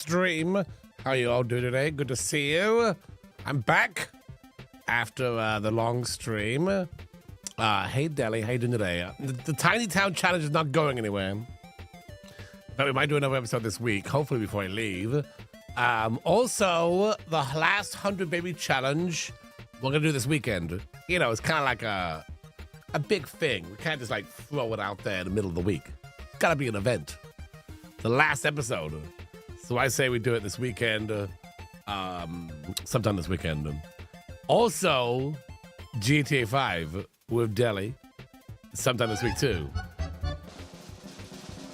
Stream. How you all doing today? Good to see you. I'm back after the long stream. Hey Deli, how you doing today? The Tiny Town Challenge is not going anywhere, but we might do another episode this week, hopefully before I leave. Also, the last 100 Baby Challenge we're gonna do this weekend. You know, it's kind of like a big thing. We can't just like throw it out there in the middle of the week. It's gotta be an event. The last episode. So I say we do it this weekend, sometime this weekend. Also, GTA 5 with Deli, sometime this week too.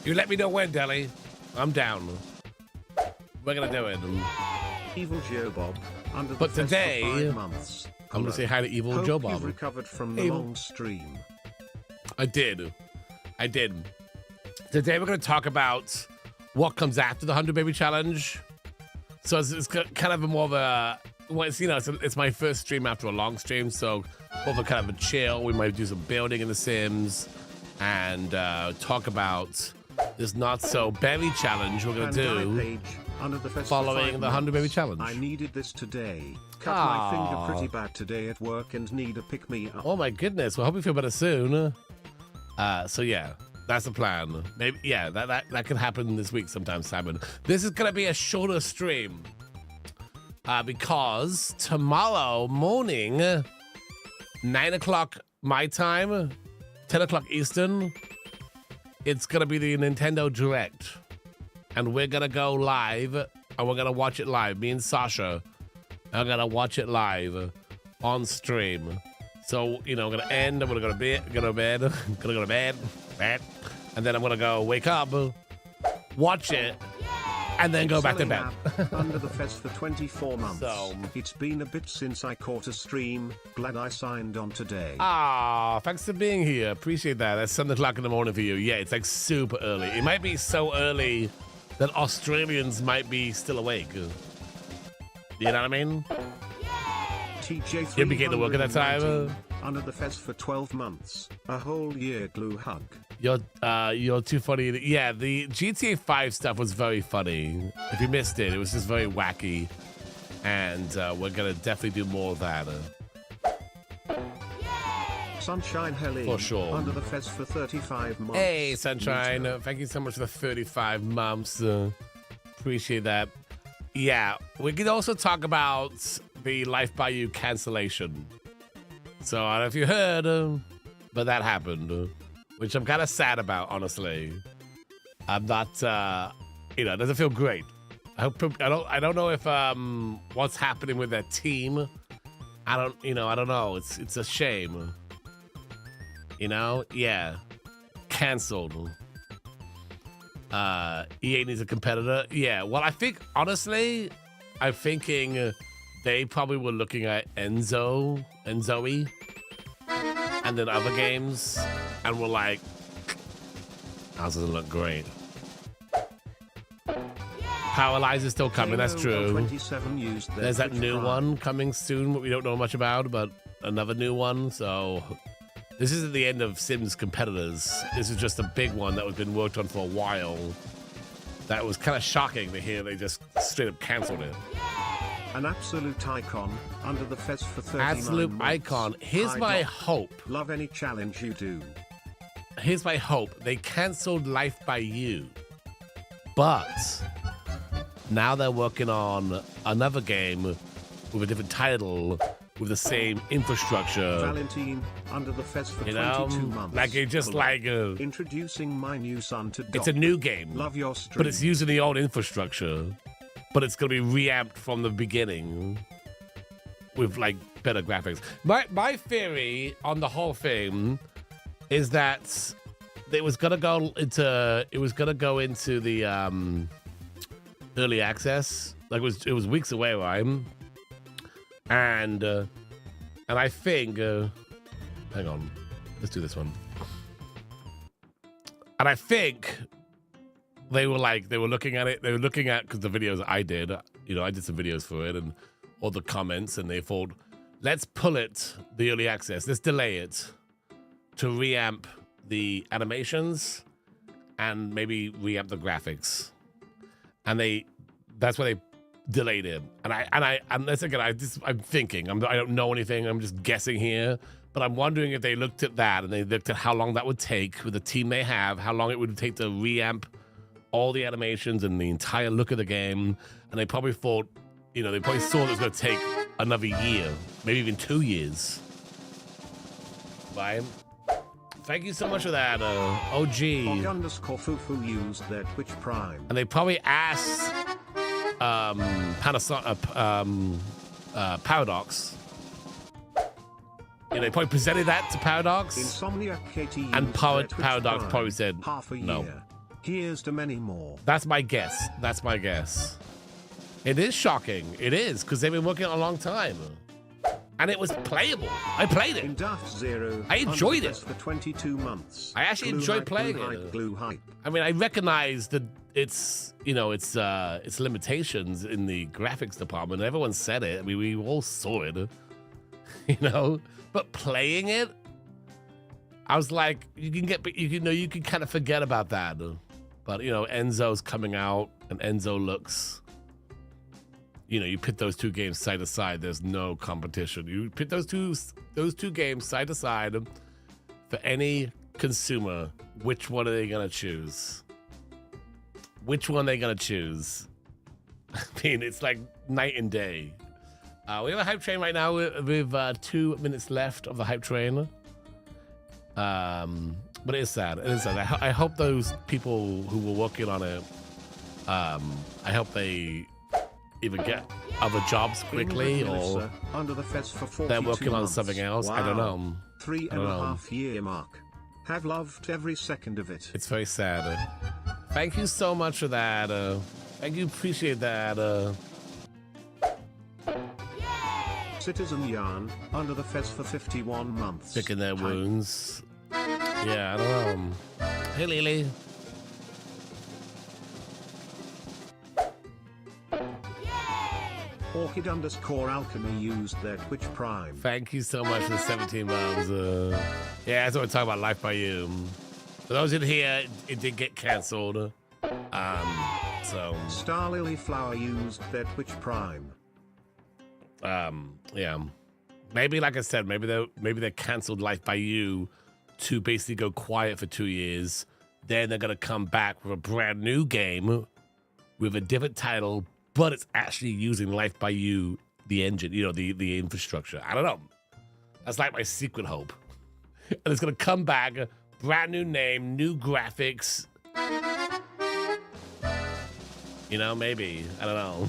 You let me know when, Deli. I'm down. We're gonna do it. Evil Joe Bob. But today, months. I'm gonna say hi to Evil Hope Joe Bob. You've recovered from the long stream. I did. Today we're gonna talk about what comes after the 100 Baby Challenge. So it's kind of a more of a, well, it's, you know, it's my first stream after a long stream, so more of a kind of a chill. We might do some building in The Sims and talk about this not so berry challenge we're gonna do following the 100 Baby Challenge. I needed this today. Cut my finger pretty bad today at work and need a pick me up. Oh my goodness. Well, I hope you feel better soon. So yeah. That's the plan. Maybe, yeah, that could happen this week sometime, Simon. This is going to be a shorter stream because tomorrow morning, 9 o'clock my time, 10 o'clock Eastern, it's going to be the Nintendo Direct. And we're going to go live, and we're going to watch it live. Me and Sasha are going to watch it live on stream. So, you know, I'm going to end, I'm going to go to bed, and then I'm gonna go wake up, watch it, and then go back to bed. Under the fence for 24 months. So, it's been a bit since I caught a stream. Glad I signed on today. Thanks for being here. Appreciate that. That's 7 o'clock in the morning for you. Yeah, it's like super early. It might be so early that Australians might be still awake. You know what I mean? TJ3 You'll be getting to work at that time. Under the fence for 12 months. A whole year glue hug. You're too funny. Yeah, the GTA 5 stuff was very funny. If you missed it, it was just very wacky. And we're gonna definitely do more of that. Sunshine Helene. For sure. Under the fence for 35 months. Hey, Sunshine. Thank you so much for the 35 months. Appreciate that. Yeah, we could also talk about the Life by You cancellation. So I don't know if you heard, but that happened, which I'm kind of sad about, honestly. I'm not, you know, it doesn't feel great. I don't know if what's happening with that team. I don't know. It's a shame. You know, yeah, canceled. EA needs a competitor. Yeah, well, I think honestly, I'm thinking they probably were looking at Enzo and Zoe and then other games and were like, ours doesn't look great. Paralyzer's still coming, that's true. There's that new one coming soon, what we don't know much about, but another new one. So this isn't the end of Sims competitors. This is just a big one that was been worked on for a while. That was kind of shocking to hear they just straight up canceled it. An absolute icon, under the fence for 39 absolute months. Icon. Here's my hope. Love any challenge you do. Here's my hope. They canceled Life by You, but now they're working on another game with a different title with the same infrastructure. Valentine, under the fence for 22 months. Like it just like introducing my new son to it's a new game. Love your stream. But it's using the old infrastructure. But it's going to be reamped from the beginning with like better graphics. My theory on the whole thing is that it was going to go into the early access. Like it was weeks away, right? And I think hang on, let's do this one. And I think they were looking at it. They were looking at, because the videos I did, you know, I did some videos for it and all the comments, and they thought, let's pull it, the early access, let's delay it to reamp the animations and maybe reamp the graphics. And they That's why they delayed it. And that's again, I'm thinking. I don't know anything. I'm just guessing here. But I'm wondering if they looked at that and they looked at how long that would take with the team they have, how long it would take to reamp all the animations and the entire look of the game. And they probably thought, you know, they probably saw it was going to take another year, maybe even 2 years. Right? Thank you so much for that, OG. _fufu used their Twitch Prime. And they probably asked Paradox. You know, they probably presented that to Paradox. Insomniac KT and Paradox probably said half a no. year. Here's to many more. That's my guess. That's my guess. It is shocking. It is, because they've been working on it a long time. And it was playable. I played it. In Daft Zero, I enjoyed it. For 22 months. I actually enjoyed playing it. I mean, I recognize that it's, you know, it's limitations in the graphics department. Everyone said it. I mean, we all saw it, you know. But playing it, I was like, you can kind of forget about that. But you know, Enzo's coming out, and Enzo looks. You know, you put those two games side to side. There's no competition. You put those two games side to side. For any consumer, which one are they gonna choose? Which one are they gonna choose? I mean, it's like night and day. We have a hype train right now with 2 minutes left of the hype train. But it is sad. It is sad. I hope those people who were working on it, I hope they either get other jobs quickly or under the fence for they're working on months. something else. Wow. I don't know. 3.5 year mark. Have loved every second of it. It's very sad. Thank you so much for that. Thank you. Appreciate that. Citizen Yarn, under the fence for 51 months. Picking their wounds. Yeah, I don't know. Hey, Lily. Orchid_alchemy used their Twitch Prime. Thank you so much for the 17 months. Yeah, that's what we're talking about, Life by You. For those in here, it did get cancelled. So. Star Lily Flower used their Twitch Prime. Yeah. Maybe, like I said, maybe they canceled Life by You to basically go quiet for 2 years. Then they're gonna come back with a brand new game with a different title, but it's actually using Life by You, the engine, you know, the infrastructure. I don't know. That's like my secret hope. And it's gonna come back, brand new name, new graphics. You know, maybe. I don't know.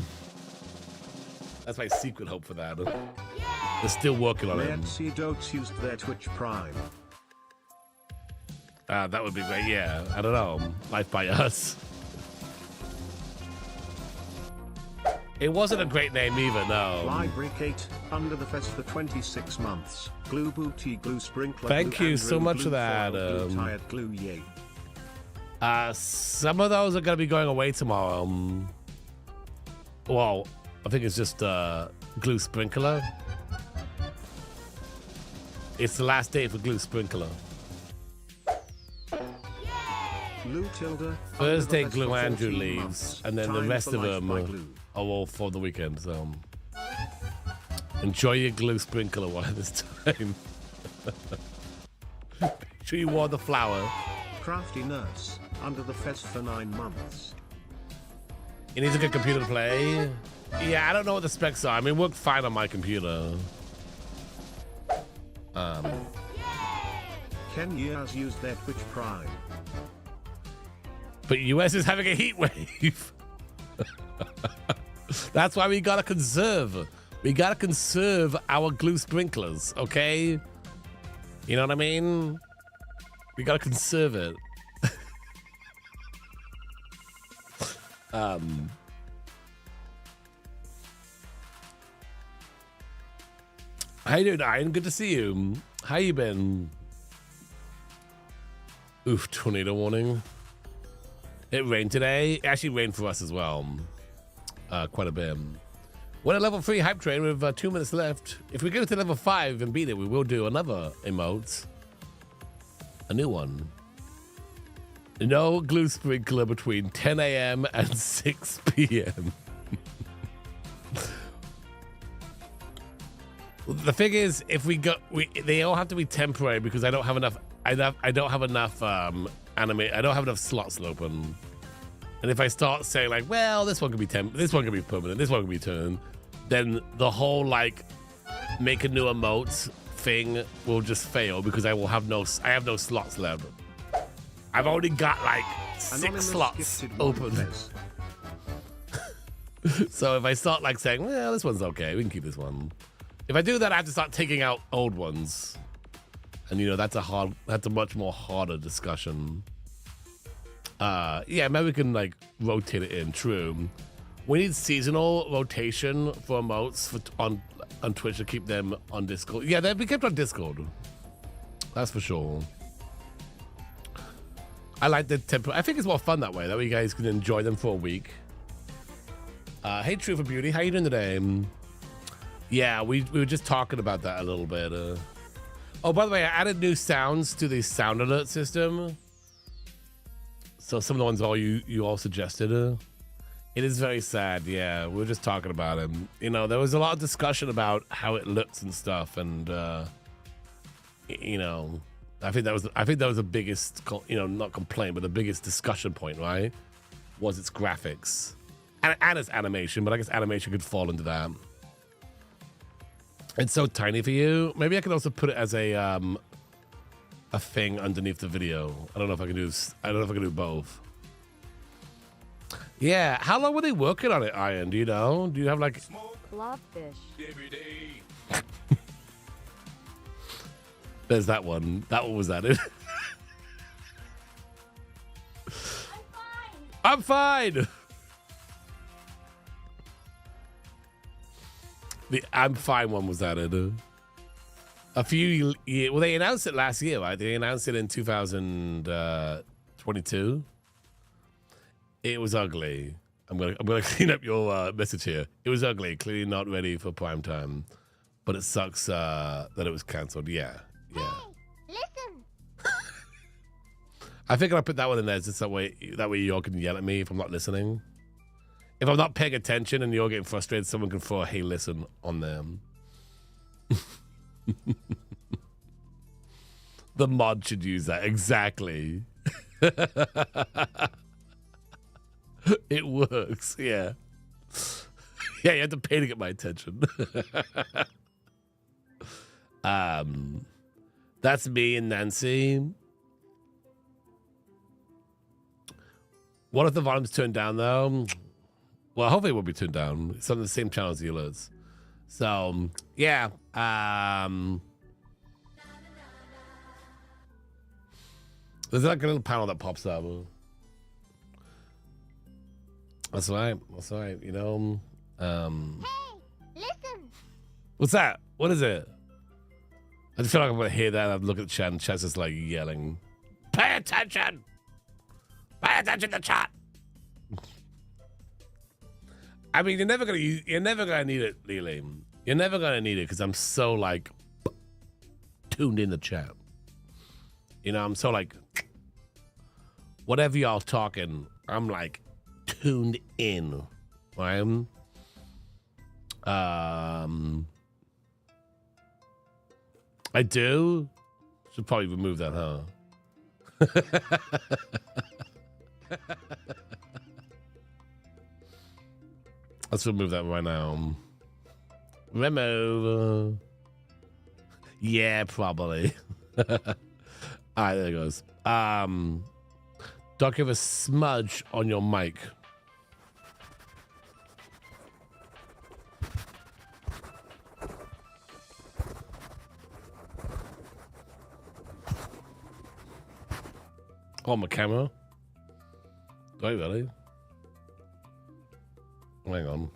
That's my secret hope for that. They're still working on it. Dotes used their Twitch Prime. That would be great. Yeah, I don't know. Life by Us. It wasn't a great name either, no. Library Kate, under the fence for 26 months. Glue Booty, Glue Sprinkler. Thank you so much for that. Glue Tired Glue Yay. Some of those are going to be going away tomorrow. Well, I think it's just Glue Sprinkler. It's the last day for Glue Sprinkler. Thursday, Glue Andrew leaves, and then the rest of them are all for the weekend. So enjoy your Glue Sprinkler while this time. Make sure you wore the flower. Crafty Nurse, under the fence for 9 months. It needs a good computer to play. Yeah, I don't know what the specs are. I mean, it worked fine on my computer. Ken Years used their Twitch Prime. But US is having a heat wave. That's why we gotta conserve. We gotta conserve our glue sprinklers, okay? You know what I mean? We gotta conserve it. How you doing, Ian? Good to see you. How you been? Oof, tornado warning. It rained today. It actually rained for us as well. Quite a bit. We're at level 3 hype train with 2 minutes left. If we go to level 5 and beat it, we will do another emote. A new one. No glue sprinkler between 10 a.m. and 6 p.m. The thing is, if they all have to be temporary because I don't have enough. I don't have enough anime. I don't have enough slots open. And if I start saying like, well, this one could be this one could be permanent, this one could be turn, then the whole like make a new emote thing will just fail because I have no slots left. I've only got like 6 slots open. So if I start like saying, well, this one's okay, we can keep this one. If I do that, I have to start taking out old ones. And you know, that's a much more harder discussion. Yeah, maybe we can like rotate it in, true. We need seasonal rotation for emotes on Twitch to keep them on Discord. Yeah, they'll be kept on Discord. That's for sure. I like the tempo. I think it's more fun that way. That way you guys can enjoy them for a week. Hey, True for Beauty, how you doing today? Yeah, we were just talking about that a little bit. Oh, by the way, I added new sounds to the sound alert system. So some of the ones you all suggested. It is very sad. Yeah, we were just talking about it. You know, there was a lot of discussion about how it looks and stuff, and you know, I think that was the biggest, you know, not complaint, but the biggest discussion point, right? Was its graphics and its animation, but I guess animation could fall into that. It's so tiny for you. Maybe I can also put it as a thing underneath the video. I don't know if I can do this. I don't know if I can do both. Yeah, how long were they working on it, Iron? Do you know? Do you have like blobfish every day? There's that one. That one was added. I'm fine. The I'm fine one was added. A few years. Well, they announced it last year, right? They announced it in 2022. It was ugly. I'm gonna clean up your message here. It was ugly. Clearly not ready for prime time, but it sucks that it was cancelled. Yeah. Hey, listen. I think I'll put that one in there just that way you all can yell at me if I'm not listening. If I'm not paying attention and you're getting frustrated, someone can throw a hey listen on them. The mod should use that. Exactly. It works, yeah. Yeah, you have to pay to get my attention. That's me and Nancy. What if the volume's turned down though? Well, hopefully it will be turned down. It's on the same channel as the alerts. So, yeah. There's like a little panel that pops up. That's right. That's right. You know. Hey, listen. What's that? What is it? I just feel like I'm gonna hear that. I look at the chat and chat's just like yelling. Pay attention! Pay attention to chat! I mean, you're never gonna need it, really. You're never gonna need it because I'm so like tuned in the chat. You know, I'm so like whatever y'all talking, I'm like tuned in. Right? I do. Should probably remove that, huh? Let's remove that right now. Remove. Yeah, probably. All right, there it goes. Don't give a smudge on your mic. Oh, my camera? Do I really? Hang on.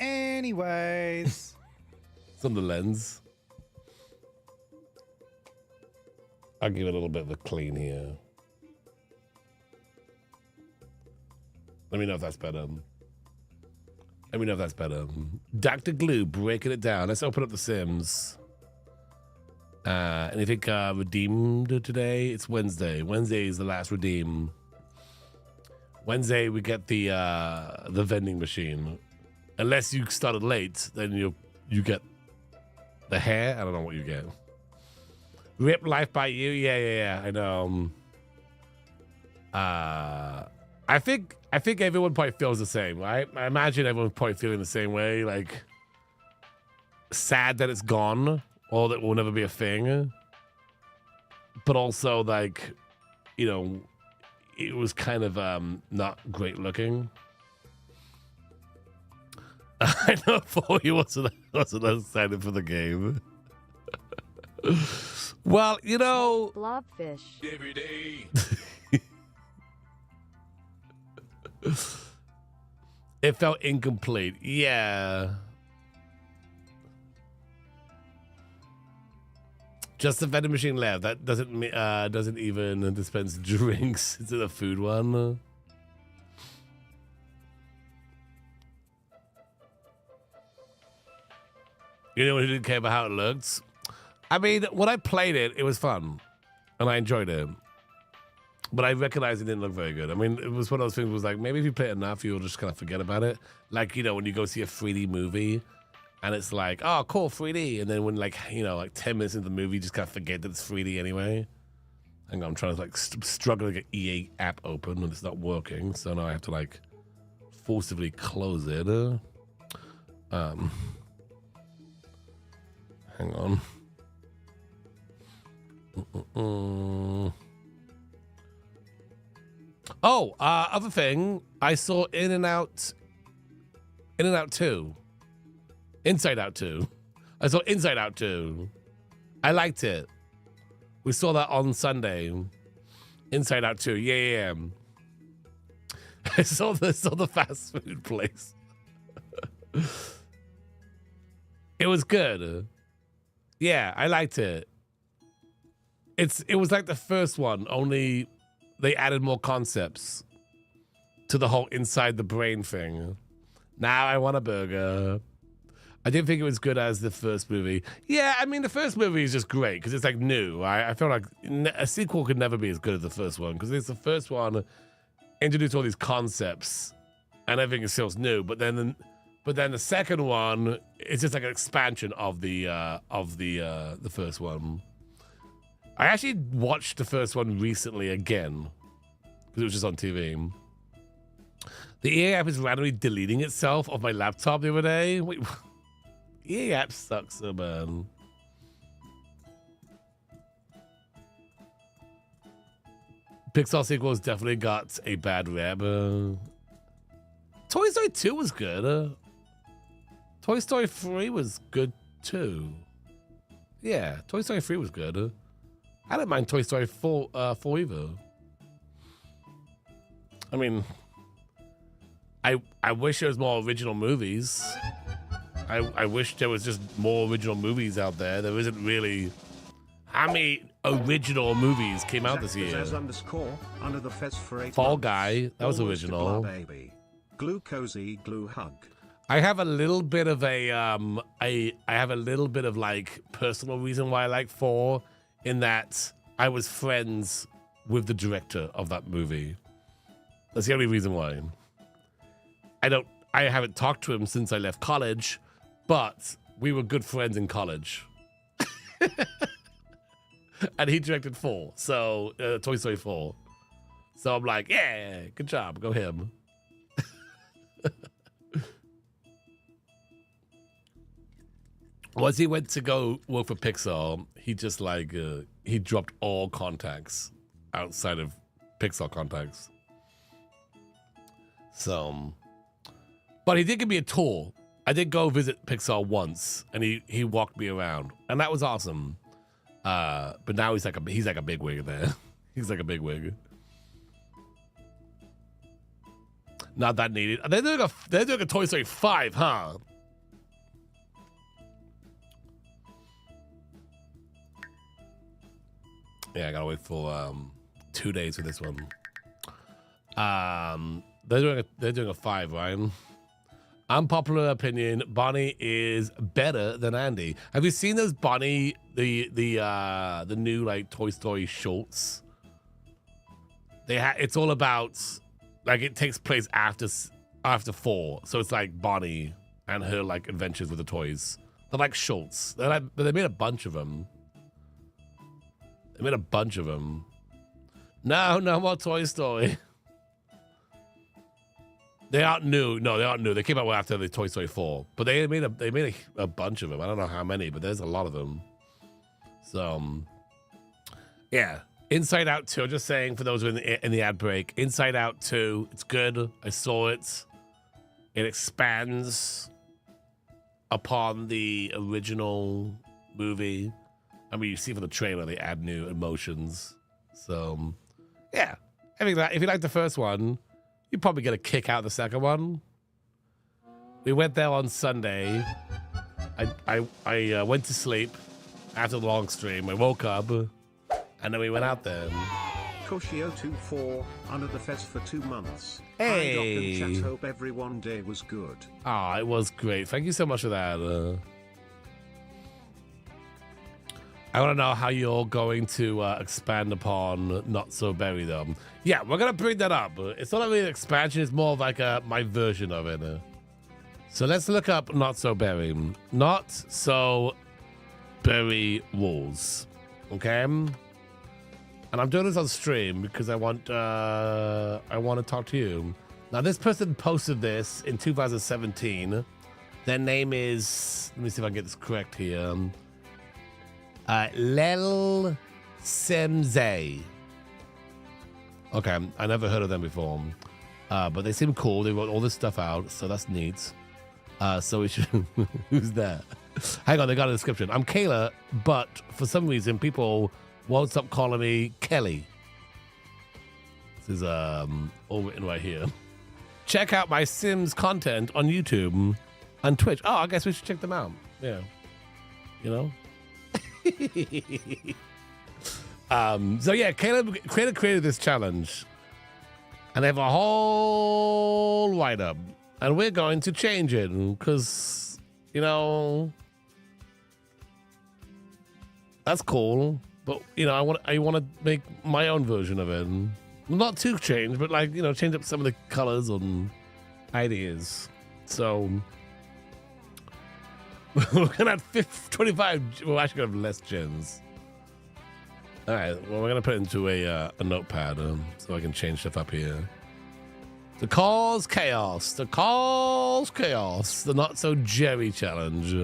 Anyways. It's on the lens. I'll give it a little bit of a clean here. Let me know if that's better. Let me know if that's better. DrGluon, breaking it down. Let's open up the Sims. Anything redeemed today? It's Wednesday. Wednesday is the last redeem. Wednesday we get the vending machine. Unless you started late, then you get The hair? I don't know what you get. Rip life by you? Yeah. I know. I think everyone probably feels the same, right? I imagine everyone's probably feeling the same way, like sad that it's gone or that will never be a thing. But also like, you know, it was kind of not great looking. I know Foley wasn't excited for the game. Well, you know, Blobfish. Every day. It felt incomplete. Yeah. Just the vending machine left. That doesn't even dispense drinks. Is it a food one? You know who didn't care about how it looked? I mean, when I played it, it was fun. And I enjoyed it. But I recognized it didn't look very good. I mean, it was one of those things was like, maybe if you play it enough, you'll just kind of forget about it. Like, you know, when you go see a 3D movie and it's like, oh, cool, 3D. And then when like, you know, like 10 minutes into the movie, you just kind of forget that it's 3D anyway. Hang on, I'm trying to like struggle to get EA app open and it's not working. So now I have to like forcibly close it. Hang on. Oh, other thing, I saw In and Out 2. Inside Out 2. I saw Inside Out 2. I liked it. We saw that on Sunday. Inside Out 2. Yeah. I saw the fast food place. It was good. Yeah, I liked it. It was like the first one, only they added more concepts to the whole inside the brain thing. Now I want a burger. I didn't think it was good as the first movie. Yeah, I mean, the first movie is just great because it's like new. I feel like a sequel could never be as good as the first one because it's the first one introduced all these concepts and everything feels new. But then the second one is just like an expansion of the first one. I actually watched the first one recently again because it was just on TV. The EA app is randomly deleting itself off my laptop the other day. Wait, EA app sucks so man. Pixar sequels definitely got a bad rep. Toy Story 2 was good. Toy Story 3 was good too. Yeah, Toy Story 3 was good. I don't mind Toy Story 4 either. I mean, I wish there was more original movies. I wish there was just more original movies out there. There isn't really. How many original movies came out this year? Under the fez for 8 Fall months. Guy, that was Almost original. Baby. Glue cozy, glue hug. I have a little bit of a I have a little bit of like personal reason why I like 4, in that I was friends with the director of that movie. That's the only reason why. I haven't talked to him since I left college, but we were good friends in college. And he directed 4, so Toy Story 4. So I'm like, yeah, good job, go him. Once he went to go work for Pixar, he just like, he dropped all contacts outside of Pixar contacts. So, but he did give me a tour. I did go visit Pixar once, and he walked me around, and that was awesome. But now he's like a big wig there. He's like a big wig. Not that needed. They're doing a Toy Story 5, huh? Yeah, I gotta wait for 2 days for this one. They're doing a 5, Ryan. Unpopular opinion: Bonnie is better than Andy. Have you seen those Bonnie the new like Toy Story shorts? It's all about like it takes place after 4, so it's like Bonnie and her like adventures with the toys. They're like shorts. They made a bunch of them. They made a bunch of them. No more Toy Story. They aren't new. No, they aren't new. They came out after the Toy Story 4. But they made a bunch of them. I don't know how many, but there's a lot of them. So, yeah. Inside Out 2, just saying for those in the ad break. Inside Out 2, it's good. I saw it. It expands upon the original movie. I mean, you see for the trailer, they add new emotions. So, yeah. I think that if you like the first one, you probably get a kick out of the second one. We went there on Sunday. I went to sleep after the long stream. I woke up, and then we went out there. Koshio24, under the fez for 2 months. Hey. Hi, Doc and chat, hope everyone day was good. Ah, it was great. Thank you so much for that. I want to know how you're going to expand upon Not So Berry, though. Yeah, we're going to bring that up. It's not really an expansion. It's more of like my version of it. So let's look up Not So Berry. Not So Berry rules. Okay? And I'm doing this on stream because I want to talk to you. Now, this person posted this in 2017. Their name is... Let me see if I can get this correct here. Lel Semze. Okay, I never heard of them before. But they seem cool. They wrote all this stuff out, so that's neat. So we should... Who's that? Hang on, they got a description. I'm Kayla, but for some reason, people won't stop calling me Kelly. This is all written right here. Check out my Sims content on YouTube and Twitch. Oh, I guess we should check them out. Yeah. You know? So yeah, Caleb created this challenge, and they have a whole write-up, and we're going to change it because, you know, that's cool, but you know, I want to make my own version of it. Not too change, but like, you know, change up some of the colors and ideas. So we're gonna have 25. We're actually gonna have less gens. All right. Well, we're gonna put it into a notepad so I can change stuff up here. To cause chaos. To cause chaos. The Not So Jerry challenge.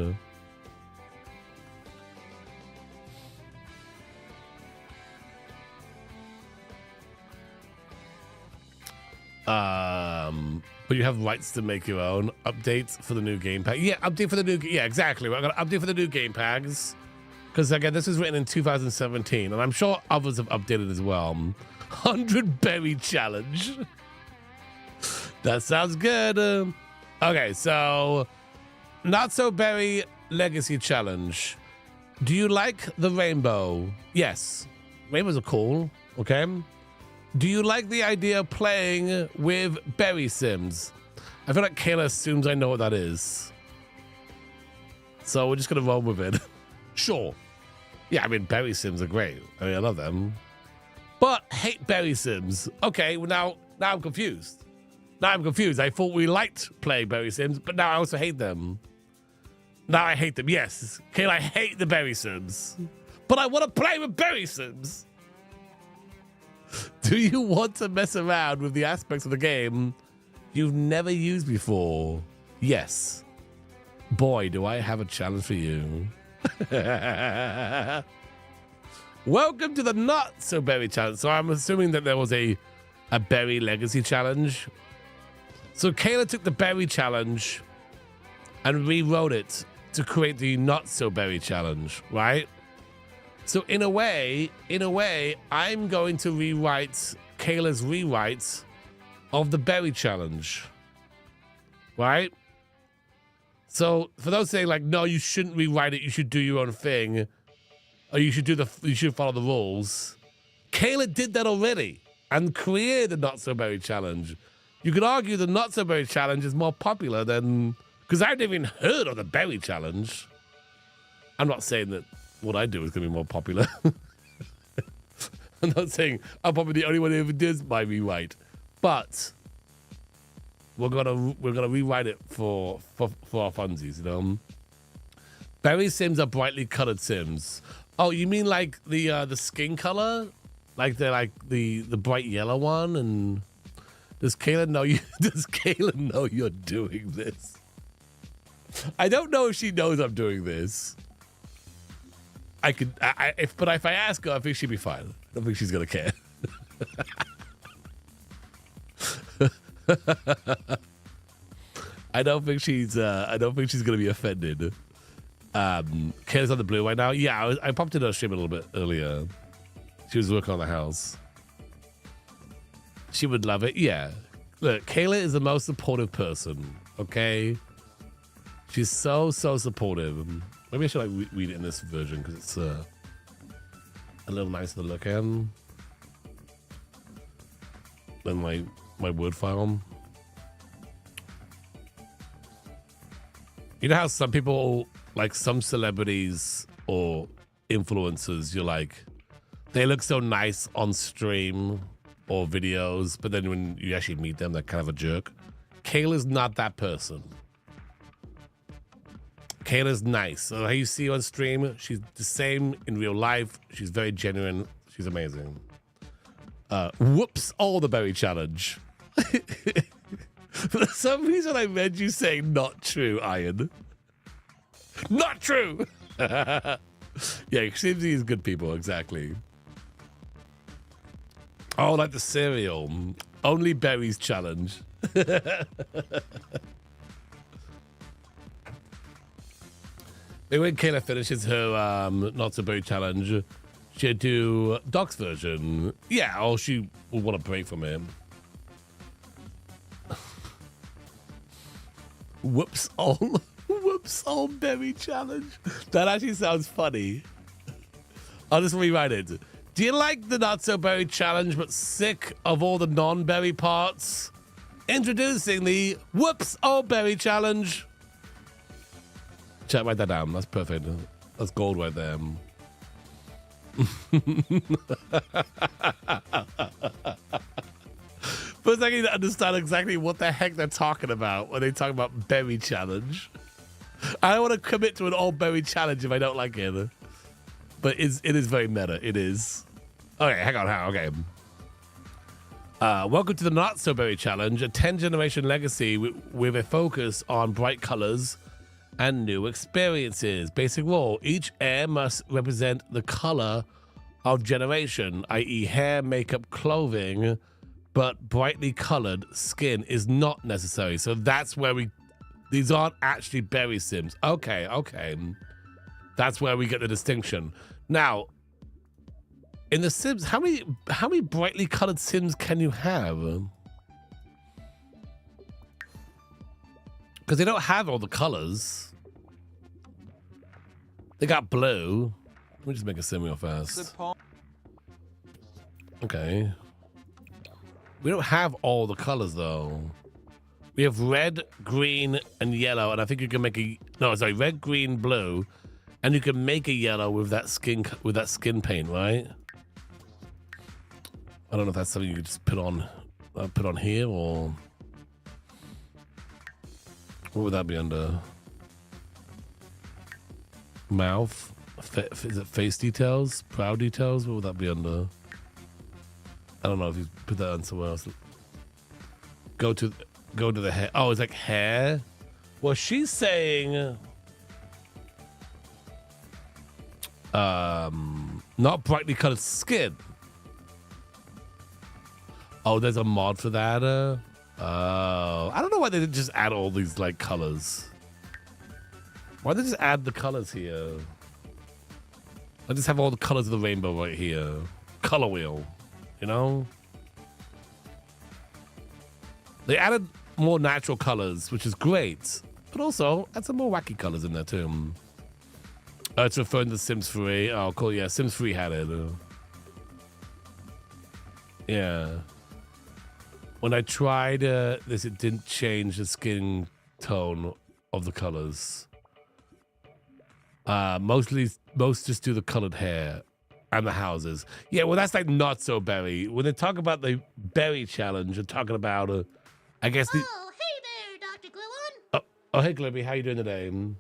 But you have rights to make your own updates for the new game pack. Yeah, update for the new. Yeah, exactly. We're gonna update for the new game packs because again, this was written in 2017, and I'm sure others have updated as well. 100 berry challenge. That sounds good. Okay, so Not So Berry legacy challenge. Do you like the rainbow? Yes, rainbows are cool. Okay. Do you like the idea of playing with berry sims? I feel like Kayla assumes I know what that is. So we're just going to roll with it. Sure. Yeah, I mean, berry sims are great. I mean, I love them. But hate berry sims. Okay, well now I'm confused. Now I'm confused. I thought we liked playing berry sims, but now I also hate them. Now I hate them. Yes, Kayla, I hate the berry sims. But I want to play with berry sims. Do you want to mess around with the aspects of the game you've never used before? Yes. Boy, do I have a challenge for you. Welcome to the Not So Berry challenge. So I'm assuming that there was a berry legacy challenge. So Kayla took the berry challenge and rewrote it to create the Not So Berry challenge, right? So in a way, I'm going to rewrite Kayla's rewrites of the berry challenge, right? So for those saying like, no, you shouldn't rewrite it, you should do your own thing, or you should follow the rules. Kayla did that already and created the Not So Berry challenge. You could argue the Not So Berry challenge is more popular than, because I've never even heard of the berry challenge. I'm not saying that what I do is going to be more popular. I'm not saying I'm probably the only one who ever does my rewrite, but we're gonna rewrite it for our funsies, you know. Berry Sims are brightly colored Sims. Oh, you mean like the skin color? Like the bright yellow one? And does Kayla know you? Does Kayla know you're doing this? I don't know if she knows I'm doing this. But if I ask her, I think she'd be fine. I don't think she's gonna care. I don't think she's gonna be offended. Kayla's on the blue right now. Yeah, I popped in her stream a little bit earlier. She was working on the house. She would love it. Yeah. Look, Kayla is the most supportive person. Okay. She's so supportive. Maybe I should like read it in this version because it's a little nicer to look at than my Word file. You know how some people, like some celebrities or influencers, you're like, they look so nice on stream or videos, but then when you actually meet them, they're kind of a jerk. Kayla's not that person. Kayla's nice. So how you see her on stream, she's the same in real life. She's very genuine. She's amazing. Whoops, all the berry challenge. For some reason, I read you saying not true, Iron. Not true. Yeah, it seems these good people, exactly. Oh, like the cereal. Only berries challenge. Maybe when Kayla finishes her not so berry challenge, she'll do Doc's version. Yeah, or she will want a break from him. Whoops all berry challenge. That actually sounds funny. I'll just rewrite it. Do you like the not so berry challenge but sick of all the non-berry parts? Introducing the whoops all berry challenge. Chat, write that down. That's perfect. That's gold right there. First, I need to understand exactly what the heck they're talking about when they talk about berry challenge. I don't want to commit to an all berry challenge if I don't like it. But it is very meta. It is. Okay, hang on. Okay. Welcome to the Not So Berry Challenge, a 10-generation legacy with a focus on bright colors and new experiences. Basic rule: each heir must represent the color of generation, i.e. hair, makeup, clothing, but brightly colored skin is not necessary. So that's where these aren't actually berry sims. Okay. That's where we get the distinction. Now, in the Sims, how many brightly colored Sims can you have? Because they don't have all the colors. They got blue. Let me just make a Sim real fast. Okay. We don't have all the colors though. We have red, green, and yellow, and I think you can make red, green, blue, and you can make a yellow with that skin paint, right? I don't know if that's something you could just put on here, or what would that be under? Mouth? Is it face details? Brow details? What would that be under? I don't know if you put that on somewhere else. Go to the hair. Oh, it's like hair. Well, she's saying not brightly colored skin. Oh, there's a mod for that. I don't know why they didn't just add all these like colors. Why did they just add the colors here? I just have all the colors of the rainbow right here. Color wheel, you know? They added more natural colors, which is great. But also, add some more wacky colors in there too. It's referring to Sims 3. Oh, cool. Yeah, Sims 3 had it. Yeah. When I tried this, it didn't change the skin tone of the colors. Most just do the colored hair and the houses. Yeah, well, that's like not so berry. When they talk about the berry challenge, they're talking about, I guess the... Oh, hey there, DrGluon. Oh, hey, Glibby, how you doing today? I'm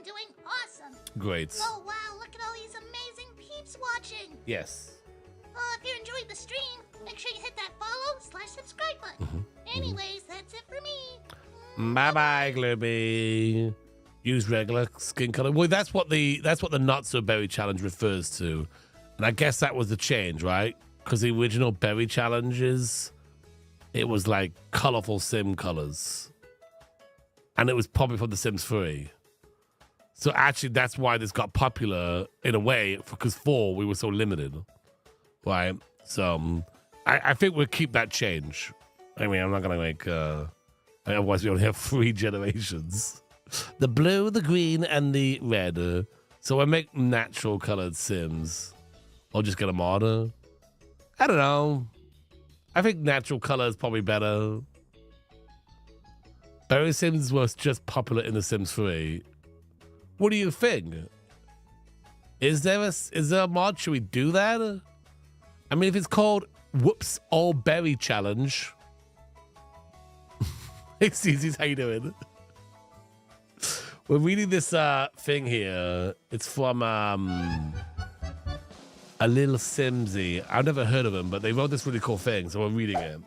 doing awesome. Great. Oh, wow, look at all these amazing peeps watching. Yes. If you enjoyed the stream, make sure you hit that follow/subscribe button. Anyways, that's it for me. Bye-bye, Glooby. Use regular skin color. Well, that's what the not so berry challenge refers to. And I guess that was the change, right? Because the original berry challenges, it was like colorful sim colors. And it was probably from The Sims 3. So actually, that's why this got popular in a way, because 4, we were so limited, right? So I think we'll keep that change. I mean, I'm not going to make, otherwise we only have 3 generations. The blue, the green, and the red. So we'll make natural colored Sims. Or just get a mod. I don't know. I think natural color is probably better. Berry Sims was just popular in The Sims 3. What do you think? Is there a mod? Should we do that? I mean, if it's called Whoops All Berry Challenge. Hey, Cece, how you doing? We're reading this thing here. It's from a little Simsy. I've never heard of them, but they wrote this really cool thing, so we're reading it.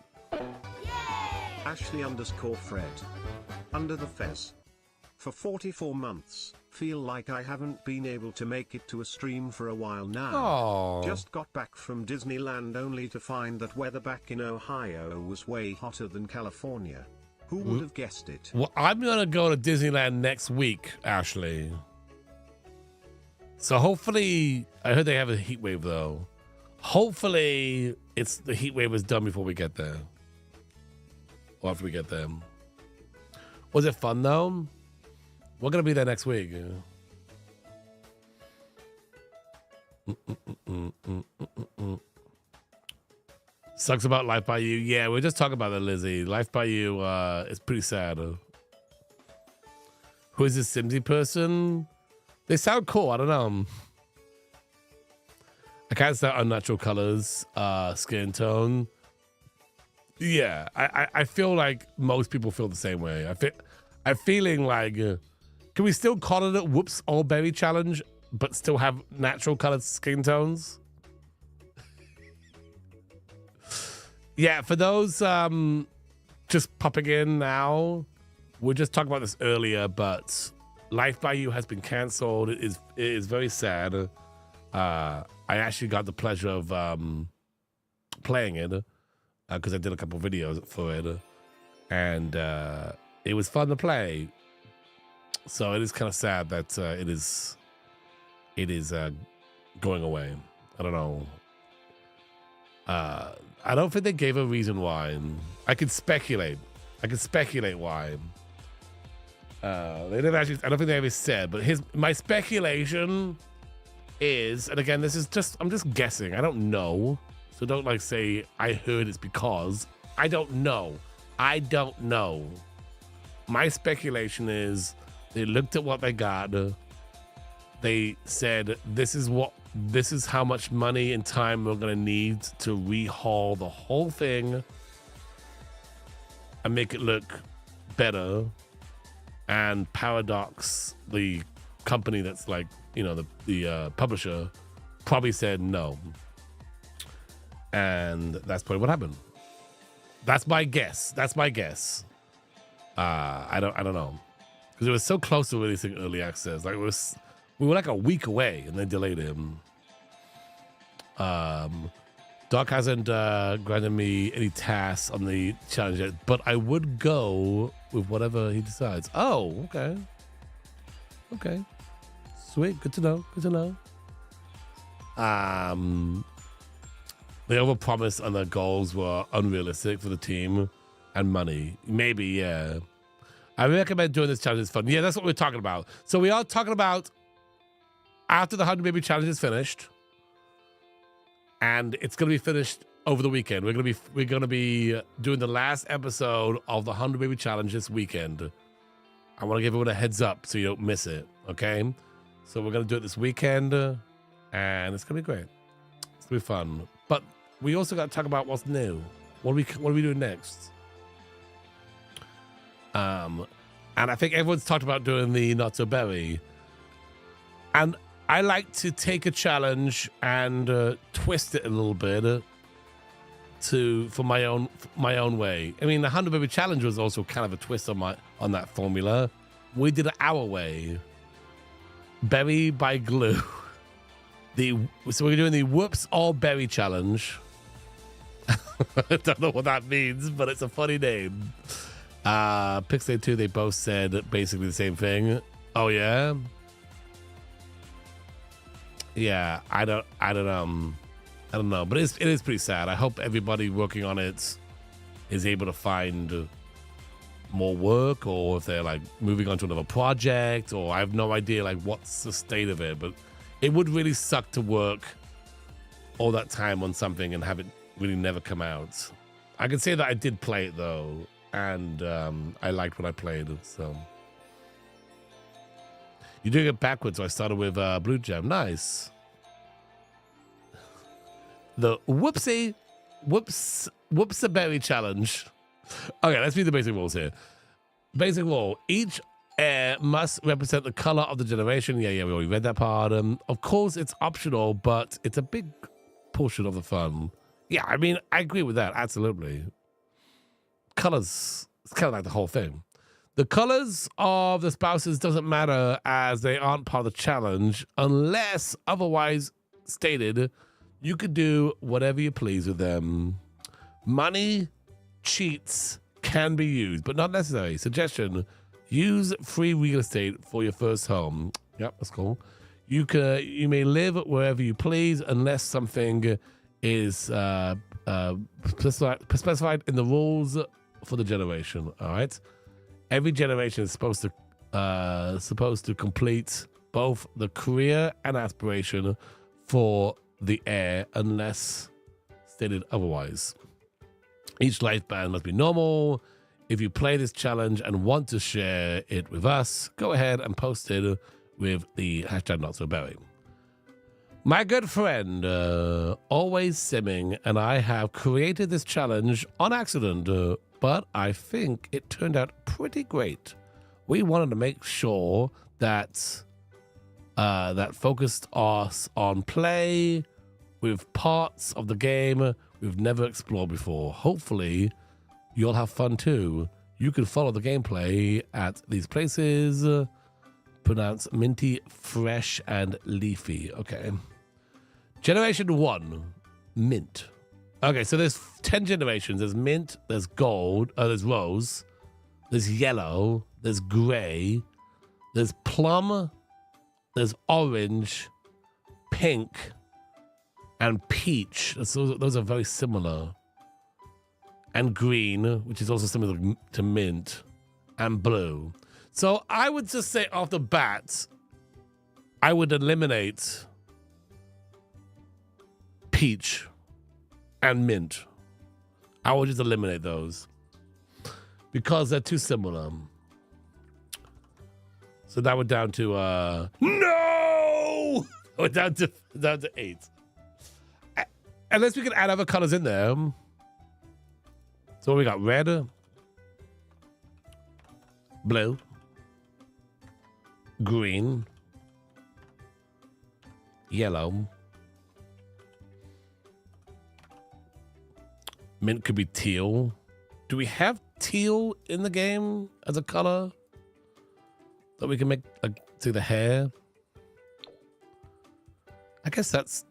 Ashley_Fred. Under the fez. For 44 months, feel like I haven't been able to make it to a stream for a while now. Aww. Just got back from Disneyland only to find that weather back in Ohio was way hotter than California. Who would have guessed it? Well, I'm going to go to Disneyland next week, Ashley. So hopefully, I heard they have a heat wave though. Hopefully, the heat wave is done before we get there. Or after we get there. Was it fun though? We're going to be there next week. Sucks about Life by You. Yeah, we're just talking about that, Lizzie. Life by You is pretty sad. Who is this Simsy person? They sound cool. I don't know. I can't stand unnatural colors, skin tone. Yeah, I feel like most people feel the same way. I'm feeling like, can we still call it a Whoops All Berry Challenge, but still have natural colored skin tones? Yeah, for those just popping in now, we just talked about this earlier, but Life by You has been canceled. It is very sad. I actually got the pleasure of playing it because I did a couple videos for it, and it was fun to play. So it is kind of sad that it is going away. I don't know. I don't think they gave a reason why. I could speculate. Why. They never actually. I don't think they ever said. But my speculation is, and again, this is just. I'm just guessing. I don't know. So don't like say I heard it's because I don't know. My speculation is they looked at what they got. They said this is how much money and time we're gonna need to rehaul the whole thing and make it look better. And Paradox, the company that's like, the publisher, probably said no. And that's probably what happened. That's my guess. I don't know. Because it was so close to releasing early access. Like we were like a week away and they delayed him. Doc hasn't granted me any tasks on the challenge yet, but I would go with whatever he decides. Oh, okay. Sweet, good to know. They overpromised and their goals were unrealistic for the team and money. Maybe, yeah. I recommend doing this challenge. It's fun. Yeah, that's what we're talking about. So we are talking about after the 100 Baby Challenge is finished, and it's going to be finished over the weekend. We're going to be doing the last episode of the 100 Baby Challenge this weekend. I want to give everyone a heads up so you don't miss it, okay? So we're going to do it this weekend, and it's going to be great. It's going to be fun. But we also got to talk about what's new. What are we doing next? And I think everyone's talked about doing the Not So Berry. And I like to take a challenge and twist it a little bit for my own way. I mean, the 100 Berry Challenge was also kind of a twist on that formula. We did it our way. Berry by glue. So we're doing the Whoops All Berry Challenge. I don't know what that means, but it's a funny name. Pixel 2, they both said basically the same thing. Oh yeah? Yeah, I don't know, but it is pretty sad. I hope everybody working on it is able to find more work, or if they're like moving on to another project, or I have no idea like what's the state of it. But it would really suck to work all that time on something and have it really never come out. I can say that I did play it though, and I liked what I played. So you're doing it backwards. So I started with Blue Gem. Nice. The Whoopsie Berry Challenge. Okay, let's read the basic rules here. Basic rule: each air must represent the color of the generation. Yeah, we already read that part. Of course, it's optional, but it's a big portion of the fun. Yeah, I mean, I agree with that. Absolutely. Colors, it's kind of like the whole thing. The colors of the spouses doesn't matter, as they aren't part of the challenge unless otherwise stated. You could do whatever you please with them. Money, cheats can be used, but not necessary. Suggestion: use free real estate for your first home. Yep, that's cool. You may live wherever you please unless something is specified in the rules for the generation. All right. Every generation is supposed to complete both the career and aspiration for the heir unless stated otherwise. Each lifespan must be normal. If you play this challenge and want to share it with us, go ahead and post it with the hashtag #NotSoBerry. My good friend, Always Simming, and I have created this challenge on accident, but I think it turned out pretty great. We wanted to make sure that that focused us on play with parts of the game we've never explored before. Hopefully, you'll have fun too. You can follow the gameplay at these places. Pronounce minty, fresh, and leafy. Okay. Generation 1, mint. Okay, so there's 10 generations. There's mint, there's gold, there's rose, there's yellow, there's gray, there's plum, there's orange, pink, and peach. Those are very similar. And green, which is also similar to mint, and blue. So I would just say off the bat, I would eliminate peach and mint. I would just eliminate those because they're too similar. So that would down to no! We're down to 8. Unless we can add other colors in there. So we got red, blue, green, yellow. Mint could be teal. Do we have teal in the game as a color that we can make to the hair? I guess that's.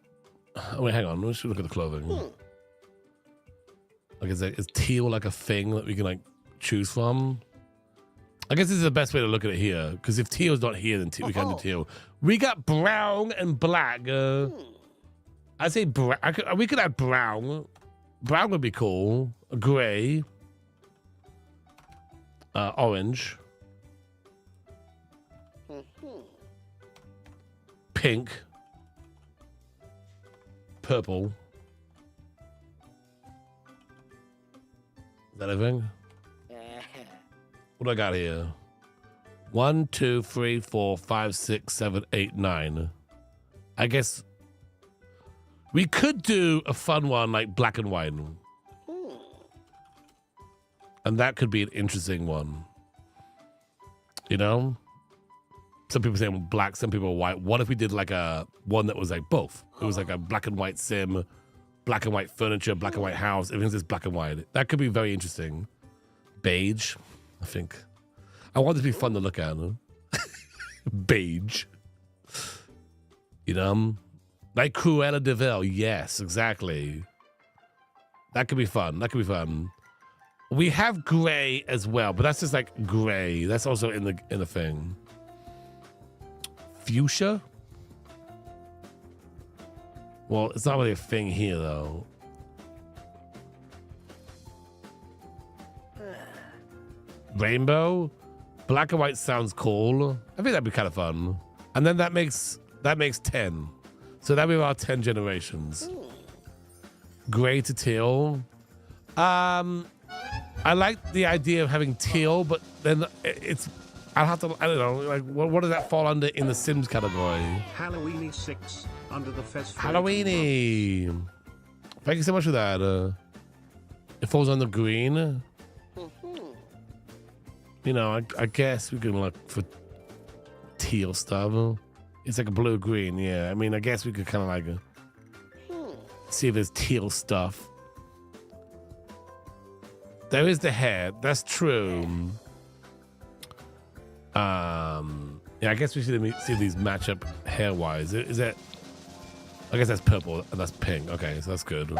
Oh, wait, hang on. We should look at the clothing. Like, is teal like a thing that we can like choose from? I guess this is the best way to look at it here, because if teal's not here, then we can't do teal. We got brown and black. I say brown. We could add brown. Brown would be cool. Gray. Orange. Pink. Purple. Is that everything? What do I got here? 1, 2, 3, 4, 5, 6, 7, 8, 9. I guess we could do a fun one like black and white. And that could be an interesting one. You know? some people say black, some people white. What if we did like a one that was like both? It was like a black and white sim, black and white furniture, black and white house. Everything's just black and white. That could be very interesting. Beige, I think. I want it to be fun to look at. Huh? Beige. You know? Like Cruella de Vil. Yes, exactly. That could be fun. That could be fun. We have gray as well, but that's just like gray. That's also in the thing. Fuchsia? Well, it's not really a thing here though. Rainbow? Black and white sounds cool. I think that'd be kind of fun. And then that makes 10. So that'd be about 10 generations. Gray to teal. I like the idea of having teal, but then it's, I'll have to, I don't know, like what does that fall under in the Sims category? Halloweeny 6 under the Fez. Halloweeny. Thank you so much for that. It falls on the green. You know, I guess we can look for teal stuff. It's like a blue-green, yeah. I mean, I guess we could kind of like see if there's teal stuff. There is the hair. That's true. Yeah, I guess we should see these match up hair-wise. Is that? I guess that's purple and that's pink. Okay, so that's good.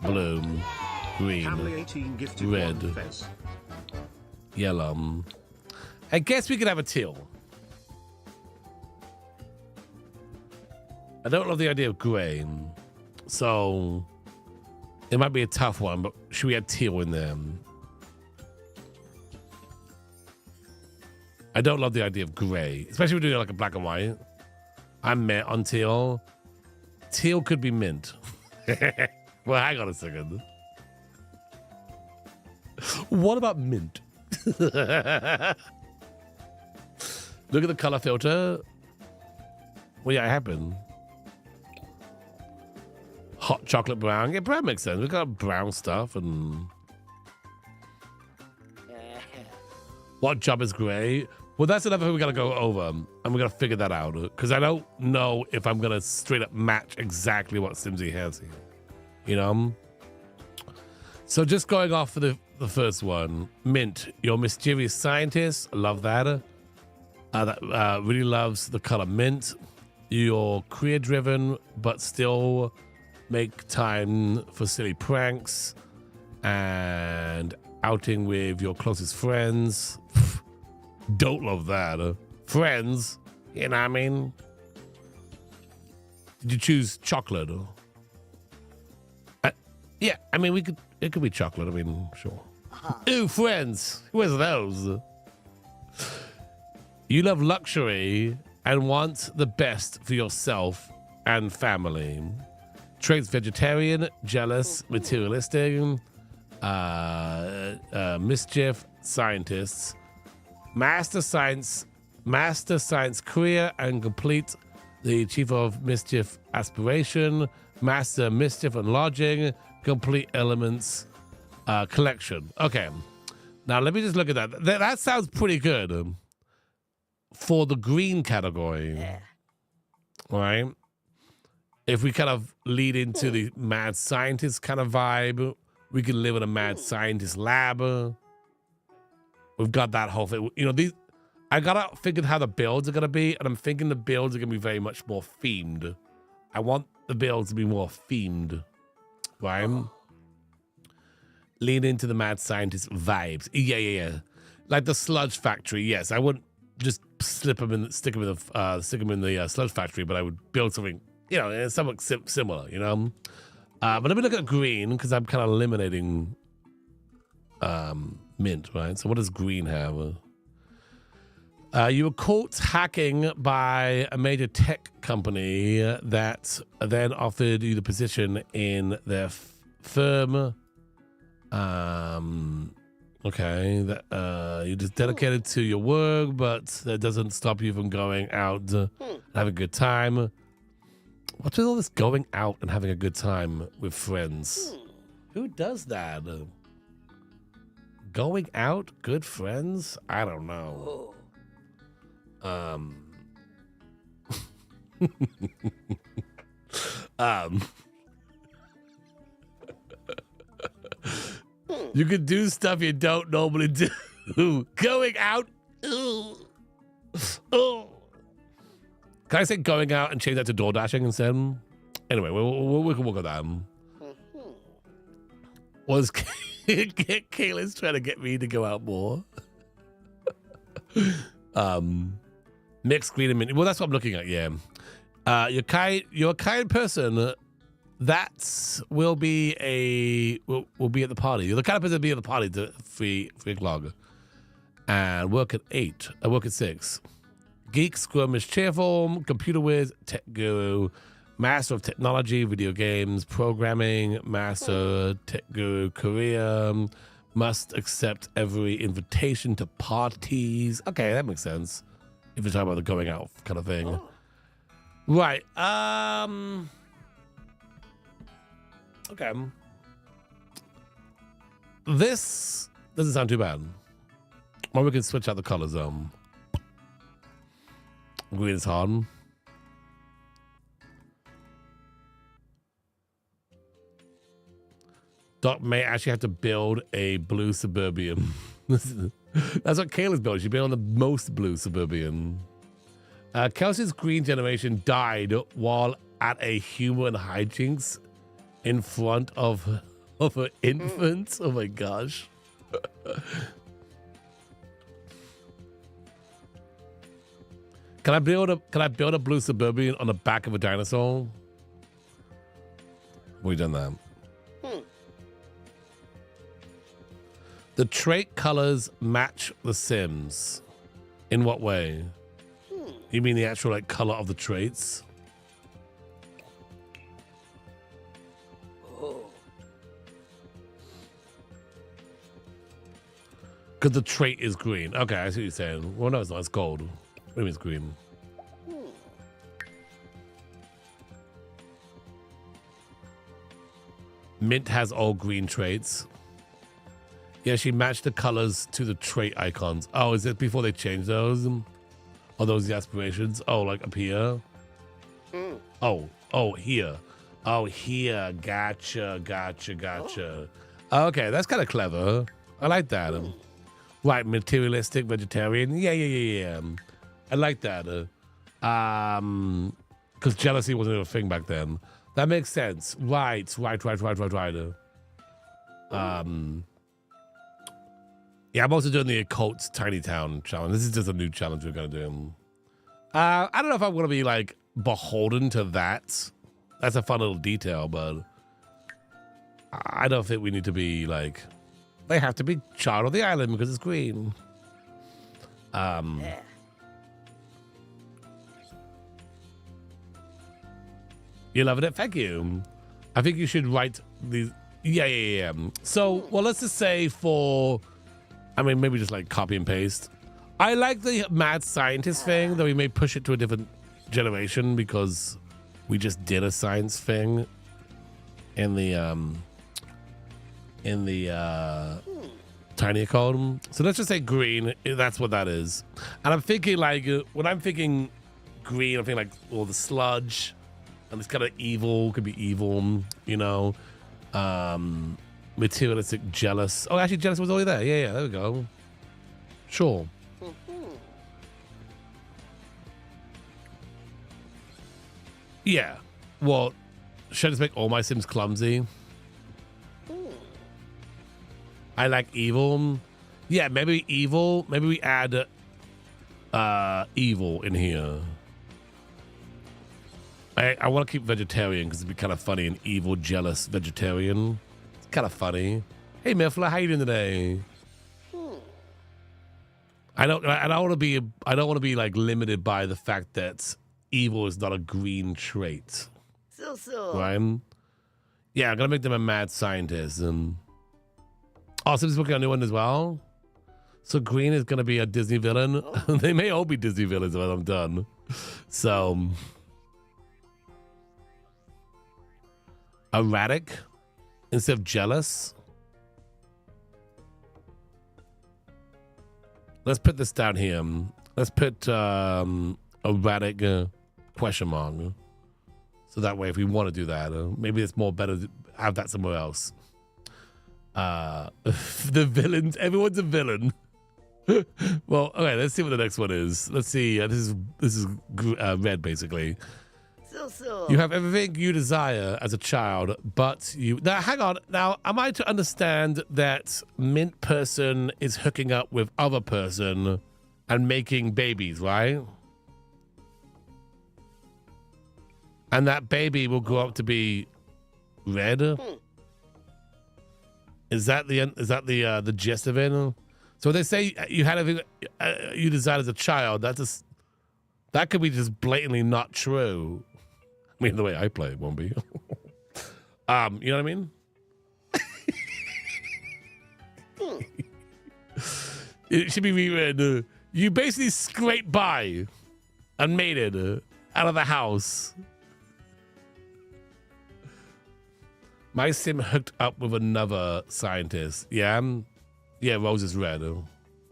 Blue, green, red, yellow. I guess we could have a teal. I don't love the idea of gray, so it might be a tough one, but should we add teal in there? I don't love the idea of gray, especially if we're doing like a black and white. I'm mint on teal. Teal could be mint. Well, hang on a second. What about mint? Look at the color filter. Well, yeah, it happened. Hot chocolate brown. Yeah, brown makes sense. We've got brown stuff and... What job is gray? Well, that's another thing we got to go over. And we got to figure that out. Because I don't know if I'm going to straight up match exactly what Simsy has here. You know? So just going off for the first one. Mint. You're a mischievous scientist. I love that. That really loves the color mint. You're career-driven, but still... make time for silly pranks and outing with your closest friends. Don't love that. Friends, you know what I mean? Did you choose chocolate? Yeah, I mean, it could be chocolate. I mean, sure. Ooh, friends. Where's those? You love luxury and want the best for yourself and family. Traits vegetarian, jealous, materialistic, mischief, scientists, master science career and complete the chief of mischief aspiration, master mischief and lodging, complete elements collection. Okay, now let me just look at that. That sounds pretty good for the green category. Yeah. All right. If we kind of lead into the mad scientist kind of vibe, we can live in a mad scientist lab. We've got that whole thing. You know, I gotta figure how the builds are gonna be, and I'm thinking the builds are gonna be very much more themed. I want the builds to be more themed, right? Lean into the mad scientist vibes. Yeah. Like the sludge factory. Yes, I wouldn't just stick them in the sludge factory, but I would build something. You know, somewhat similar, you know? But let me look at green, because I'm kind of eliminating mint, right? So what does green have? You were caught hacking by a major tech company that then offered you the position in their firm. Okay, that you're just dedicated to your work, but that doesn't stop you from going out and having a good time. What's with all this going out and having a good time with friends? Who does that? Going out, good friends? I don't know. You can do stuff you don't normally do. Going out. Ooh. Oh. Can I say going out and change that to door dashing instead? Anyway, we can work on that. Was Kayla's trying to get me to go out more? Mixed green and mint. Well, that's what I'm looking at. Yeah. You're a kind person. That will be at the party. You're the kind of person to be at the party to 3 o'clock. And work at 8. I work at 6. Geek, squirmish, cheerful, computer whiz, tech guru, master of technology, video games, programming, master, tech guru, career, must accept every invitation to parties. Okay, that makes sense. If you're talking about the going out kind of thing. Right. Okay. This doesn't sound too bad. Or we can switch out the colors. Green is hard. Doc may actually have to build a blue Suburban. That's what Kayla's building. She's building the most blue Suburban. Kelsey's green generation died while at a human hijinks in front of her infant. Oh my gosh. Can I build a blue Suburban on the back of a dinosaur? We've done that. The trait colors match the Sims. In what way? You mean the actual like color of the traits? Because the trait is green. Okay, I see what you're saying. Well, no, it's not. It's gold. What do you mean it's green? Mint has all green traits. Yeah, she matched the colors to the trait icons. Oh, is it before they change those? Are those the aspirations? Oh, like up here? Oh, here. Oh, here. Gotcha. Okay, that's kind of clever. I like that. Right, materialistic, vegetarian. Yeah. I like that. Because jealousy wasn't a thing back then. That makes sense. Right. Yeah, I'm also doing the occult tiny town challenge. This is just a new challenge we're gonna do. I don't know if I'm gonna be like beholden to that. That's a fun little detail, but I don't think we need to be like, they have to be child of the island because it's green. You loving it? Thank you. I think you should write these. Yeah. So, well, let's just say maybe just like copy and paste. I like the mad scientist thing, though we may push it to a different generation because we just did a science thing in the tiny code. So let's just say green. That's what that is. And I'm thinking like when I'm thinking green, I'm thinking like, well, the sludge. And it's kind of evil, could be evil, you know. Materialistic, jealous. Oh, actually, jealous was already there. Yeah, there we go. Sure. Yeah. Well, should I just make all my Sims clumsy? I like evil. Yeah, maybe evil. Maybe we add evil in here. I want to keep vegetarian because it'd be kind of funny, an evil, jealous vegetarian. It's kind of funny. Hey, Miffler, how you doing today? I don't want to be like limited by the fact that evil is not a green trait. Right? Yeah, I'm gonna make them a mad scientist. And also, this working on a new one as well. So green is gonna be a Disney villain. They may all be Disney villains when I'm done. So. Erratic instead of jealous. Let's put this down here. Let's put erratic. question mark. So that way, if we want to do that, maybe it's more better to have that somewhere else. The villains, everyone's a villain. Well, okay, let's see what the next one is. Let's see. This is red, basically. You have everything you desire as a child, but you... Now, hang on. Now, am I to understand that mint person is hooking up with other person and making babies, right? And that baby will grow up to be red? Is that the gist of it? So they say you had everything you desired as a child. That could be just blatantly not true. I mean, the way I play it won't be. You know what I mean? It should be reread. You basically scraped by and made it out of the house. My sim hooked up with another scientist. Yeah? Yeah, Rose is red.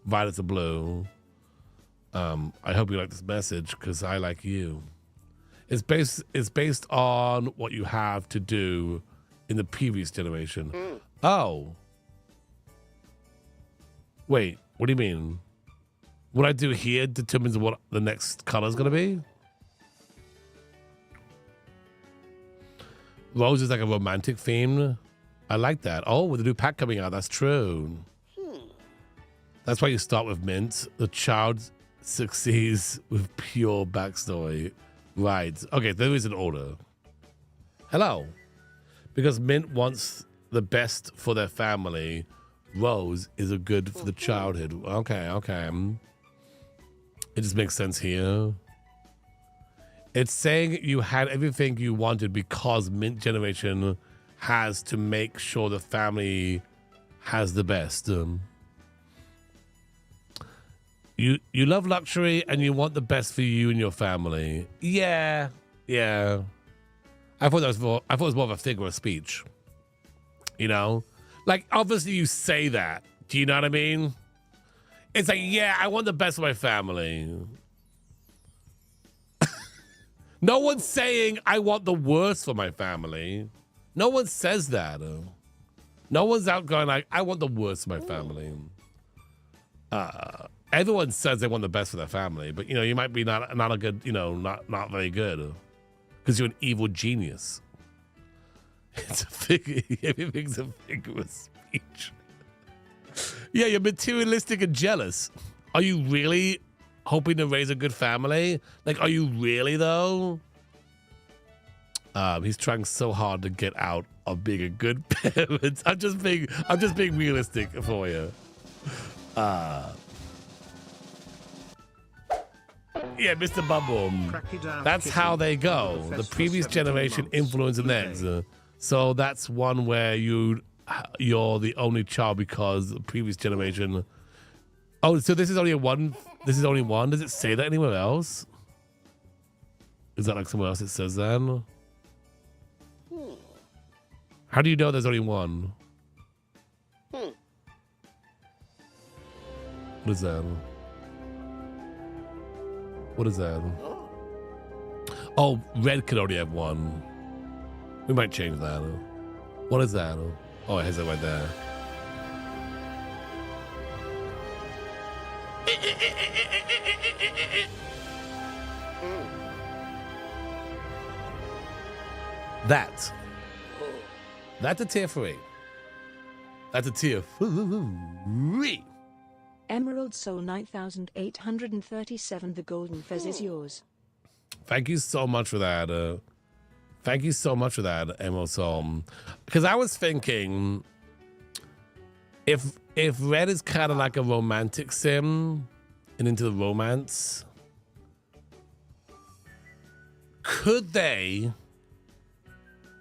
Violet's a blue. I hope you like this message because I like you. It's based on what you have to do in the previous generation. Oh. Wait, what do you mean? What I do here determines what the next color is going to be? Rose is like a romantic theme. I like that. Oh, with the new pack coming out, that's true. That's why you start with mint. The child succeeds with pure backstory. Right. Okay, there is an order. Hello. Because mint wants the best for their family, Rose is a good for the childhood. Okay. It just makes sense here. It's saying you had everything you wanted because mint generation has to make sure the family has the best. You love luxury and you want the best for you and your family. Yeah. I thought it was more of a figure of speech. You know? Like, obviously you say that. Do you know what I mean? It's like, yeah, I want the best for my family. No one's saying I want the worst for my family. No one says that. No one's out going like, I want the worst for my family. Everyone says they want the best for their family, but you know, you might be not a good, you know, not very good, because you're an evil genius. It's a figure. Everything's a figure of speech. Yeah, you're materialistic and jealous. Are you really hoping to raise a good family? Like, are you really though? He's trying so hard to get out of being a good parent. I'm just being realistic for you. Yeah, Mr. Bumble. That's how they go. The previous generation influenced the next. So that's one where you're the only child because the previous generation. Oh, so this is only one. This is only one. Does it say that anywhere else? Is that like somewhere else it says that? How do you know there's only one? What is that? What is that? Oh, red could only have one. We might change that. What is that? Oh, it has it right there. That's a tier 3. That's a tier 3. Emerald Soul 9837. The golden fez is yours. Thank you so much for that. Thank you so much for that, Emerald Soul. Because I was thinking, if red is kind of like a romantic sim and into the romance, could they?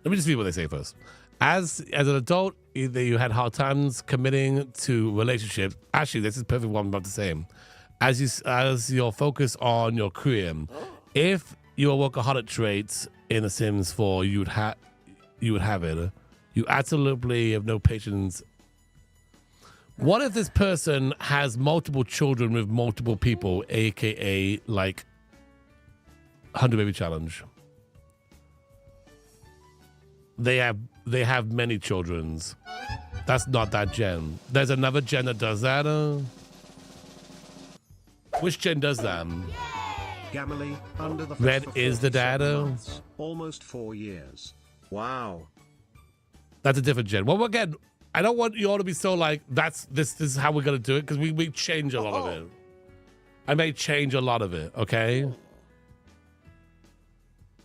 Let me just read what they say first. As an adult, either you had hard times committing to relationships. Actually, this is perfect what I'm about to say. As your focus on your career, if your workaholic traits in The Sims 4, you would have it. You absolutely have no patience. What if this person has multiple children with multiple people, aka like 100 baby challenge. They have many children's. That's not that gen. There's another gen that does that. Which gen does that? Gamily, under the Red fence for is the 47 data. months, almost 4 years. Wow. That's a different gen. Well, again, I don't want you all to be so like, this is how we're going to do it, because we change a lot of it. I may change a lot of it, okay?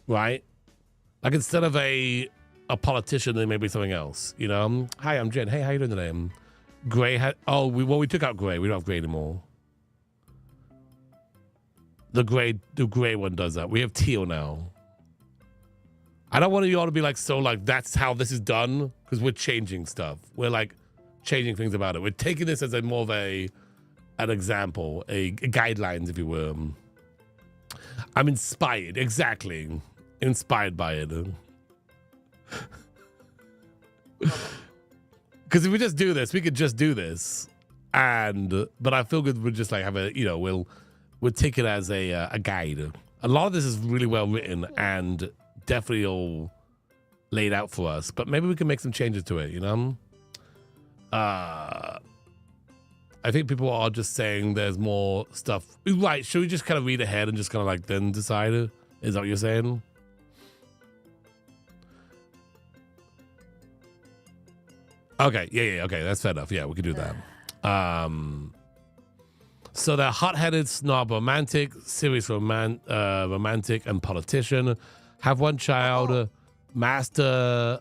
Right? Like instead of a politician, there may be something else, you know? Hi, I'm Jen. Hey, how you doing today? Gray we took out gray. We don't have gray anymore. The gray one does that. We have teal now. I don't want you all to be like, so like, that's how this is done, because we're changing stuff. We're like changing things about it. We're taking this as a more of an example, a guidelines, if you will. I'm inspired, exactly. Inspired by it. Because if we just do this, we could just do this. But I feel good we'll just like have a, you know, we'll take it as a guide. A lot of this is really well written and definitely all laid out for us, but maybe we can make some changes to it, you know? I think people are just saying there's more stuff. Right, should we just kind of read ahead and just kind of like then decide? Is that what you're saying? Okay, yeah, okay, that's fair enough. Yeah, we can do that. So they're hot-headed, snob, romantic, serious romantic, and politician. Have one child, master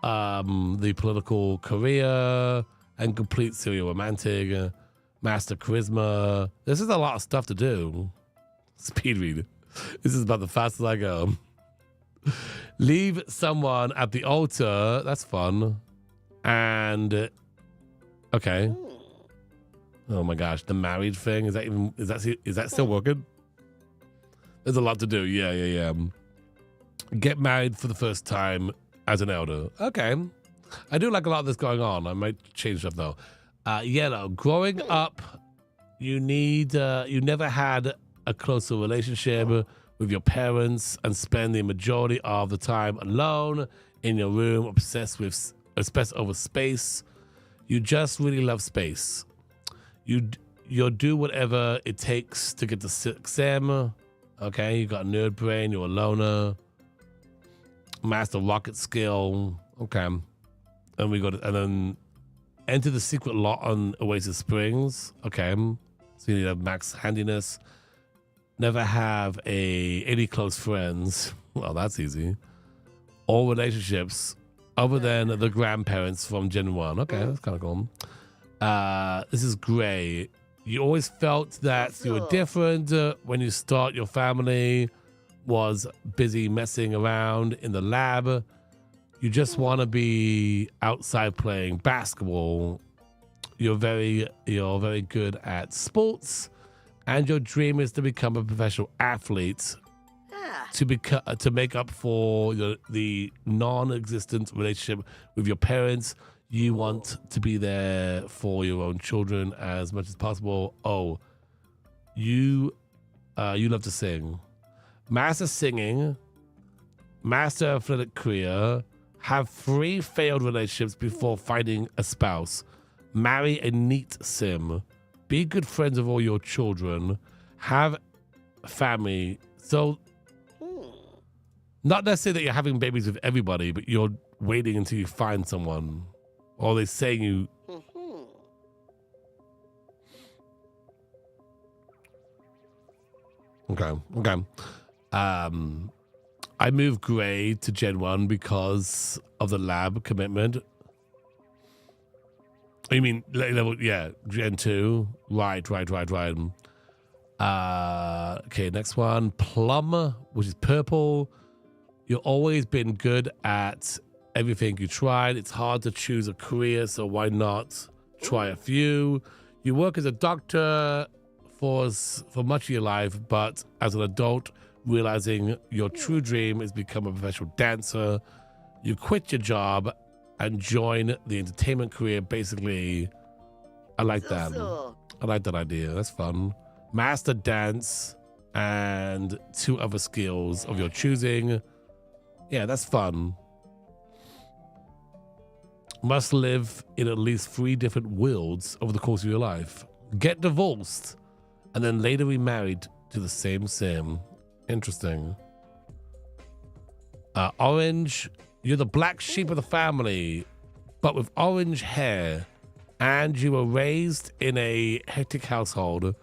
the political career, and complete serial romantic, master charisma. This is a lot of stuff to do. Speed read. This is about the fastest I go. Leave someone at the altar. That's fun. And okay. Oh my gosh, the married thing, is that still working? There's a lot to do. Yeah. Get married for the first time as an elder. Okay. I do like a lot of this going on. I might change stuff though. Yellow, growing up, you never had a closer relationship with your parents and spend the majority of the time alone in your room, obsessed over space. You just really love space. You'll do whatever it takes to get to 6M. Okay, you got a nerd brain, you're a loner. Master rocket skill. Okay. And and then enter the secret lot on Oasis Springs. Okay. So you need a max handiness. Never have any close friends. Well, that's easy. All relationships other than the grandparents from Gen 1. Okay, that's kind of cool. This is gray. You always felt that you were different when you start your family was busy messing around in the lab. You just want to be outside playing basketball. You're very good at sports, and your dream is to become a professional athlete to make up for the non-existent relationship with your parents. You want to be there for your own children as much as possible. Oh, you love to sing. Master singing, master athletic career, have 3 failed relationships before finding a spouse, marry a neat sim, be good friends with all your children, have family. So, not necessarily that you're having babies with everybody, but you're waiting until you find someone. Or they're saying you... Okay. I moved gray to Gen 1 because of the lab commitment. You mean level? Yeah, Gen 2. Right. Okay, next one. Plum, which is purple. You've always been good at everything you tried. It's hard to choose a career, so why not try a few? You work as a doctor for much of your life, but as an adult, realizing your true dream is become a professional dancer. You quit your job and join the entertainment career. Basically, I like that. I like that idea. That's fun. Master dance. and 2 other skills of your choosing. Yeah, that's fun. Must live in at least 3 different worlds over the course of your life. Get divorced and then later remarried to the same sim. Interesting. Orange, you're the black sheep of the family, but with orange hair, and you were raised in a hectic household.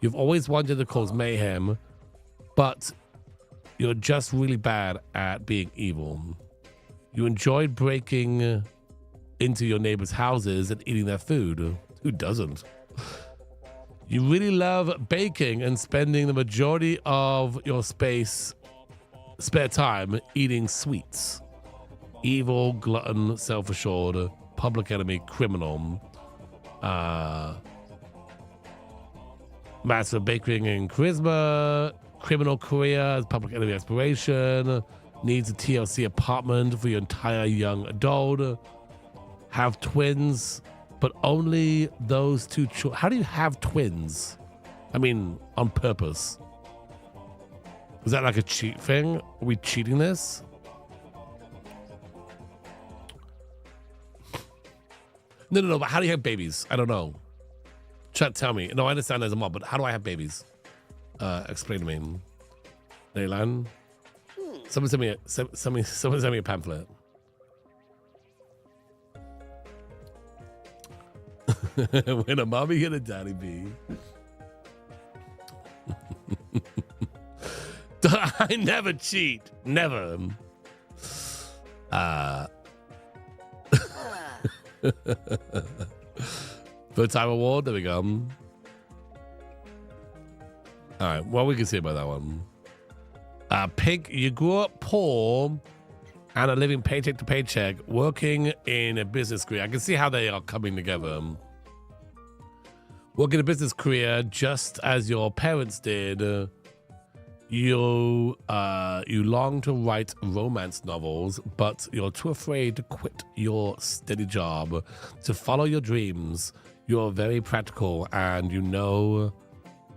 You've always wanted to cause mayhem, but you're just really bad at being evil. You enjoyed breaking into your neighbors' houses and eating their food. Who doesn't? You really love baking and spending the majority of your spare time eating sweets. Evil, glutton, self-assured, public enemy, criminal. Master of baking and charisma, criminal career, public enemy aspiration, needs a TLC apartment for your entire young adult, have twins, but only those 2 children. How do you have twins? I mean, on purpose. Is that like a cheat thing? Are we cheating this? No, but how do you have babies? I don't know. Chat, tell me. No, I understand there's a mob, but how do I have babies? Explain to me. Leyland? Someone send me a pamphlet. When a mommy and a daddy be. I never cheat. Never. Third time award. There we go. All right. Well, we can see about that one. Pig, you grew up poor and are living paycheck to paycheck, working in a business career. I can see how they are coming together. Working a business career just as your parents did. You long to write romance novels, but you're too afraid to quit your steady job to follow your dreams. You're very practical, and you know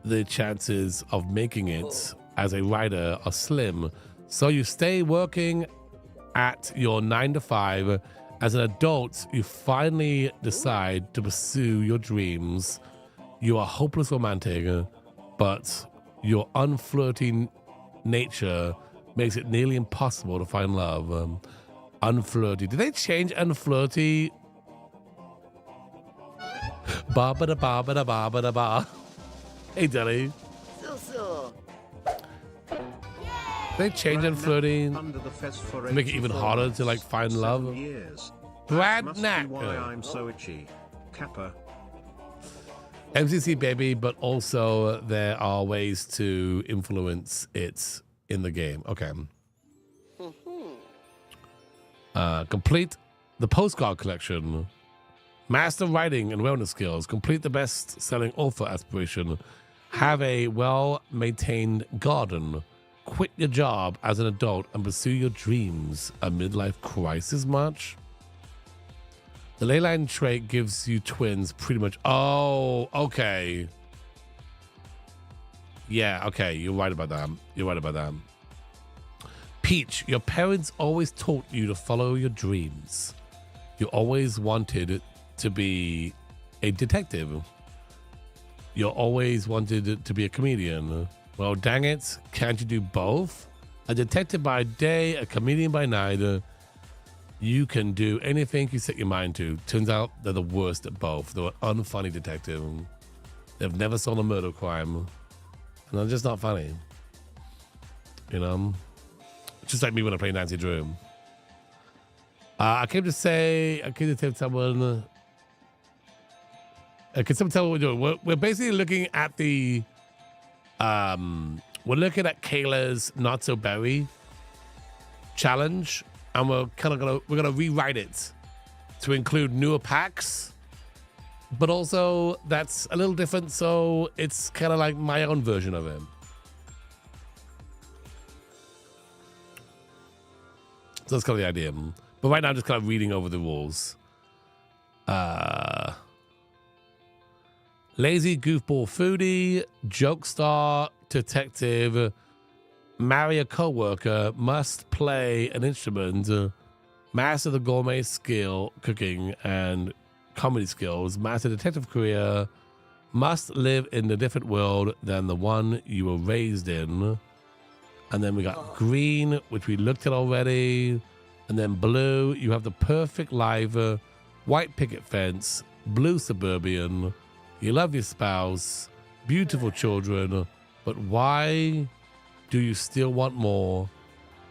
the chances of making it as a writer are slim. So you stay working at your 9 to 5. As an adult, you finally decide to pursue your dreams. You are hopeless romantic, but your unflirty nature makes it nearly impossible to find love. Unflirty. Did they change unflirty? Ba ba da ba ba da ba ba da ba. Hey, Deli. They change unflirty. Make it even harder to like find love. Brad Knack. Why I'm so itchy. Kappa. MCC baby, but also there are ways to influence it in the game. Okay. Complete the postcard collection. Master writing and wellness skills. Complete the best-selling author aspiration. Have a well-maintained garden. Quit your job as an adult and pursue your dreams. A midlife crisis much? The leyline trait gives you twins pretty much. Oh, okay. Yeah, okay. You're right about that. You're right about that. Peach, your parents always taught you to follow your dreams. You always wanted to be a detective. You always wanted to be a comedian. Well, dang it. Can't you do both? A detective by day, a comedian by night. You can do anything you set your mind to. Turns out they're the worst at both. They're an unfunny detective. They've never solved a murder crime. And they're just not funny. You know? Just like me when I play Nancy Drew. I came to tell someone... can someone tell what we're doing? We're basically looking at the... we're looking at Kayla's Not So Berry challenge. And we're gonna rewrite it to include newer packs, but also that's a little different, so it's kind of like my own version of it. So that's kind of the idea. But right now I'm just kind of reading over the rules. Lazy goofball foodie, joke star, detective, marry a co-worker, must play an instrument, master the gourmet skill, cooking and comedy skills, master detective career, must live in a different world than the one you were raised in. And then we got green, which we looked at already. And then blue, you have the perfect life, white picket fence, blue suburban, you love your spouse, beautiful children, but why do you still want more?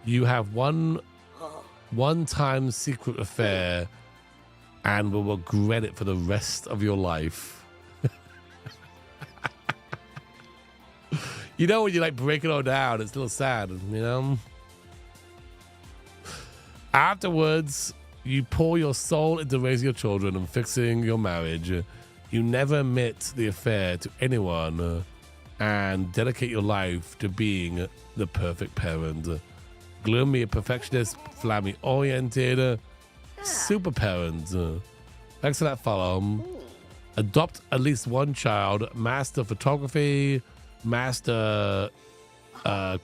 You have one-time secret affair and will regret it for the rest of your life. You know, when you like break it all down, it's a little sad, you know? Afterwards, you pour your soul into raising your children and fixing your marriage. You never admit the affair to anyone and dedicate your life to being the perfect parent. Gloomy, perfectionist, family-oriented, super parent. Thanks for that follow. Adopt at least one child, master photography, master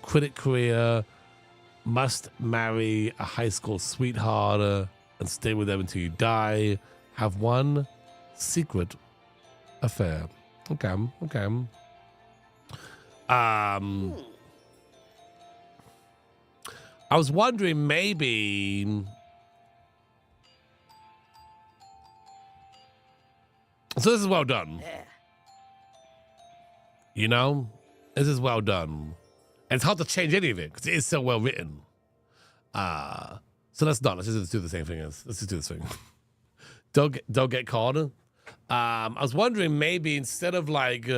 critic career, must marry a high school sweetheart and stay with them until you die, have one secret affair. Okay. I was wondering maybe... So this is well done. You know? This is well done. And it's hard to change any of it because it is so well written. So let's just do the same thing. Let's just do this thing. Don't get caught. I was wondering maybe instead of like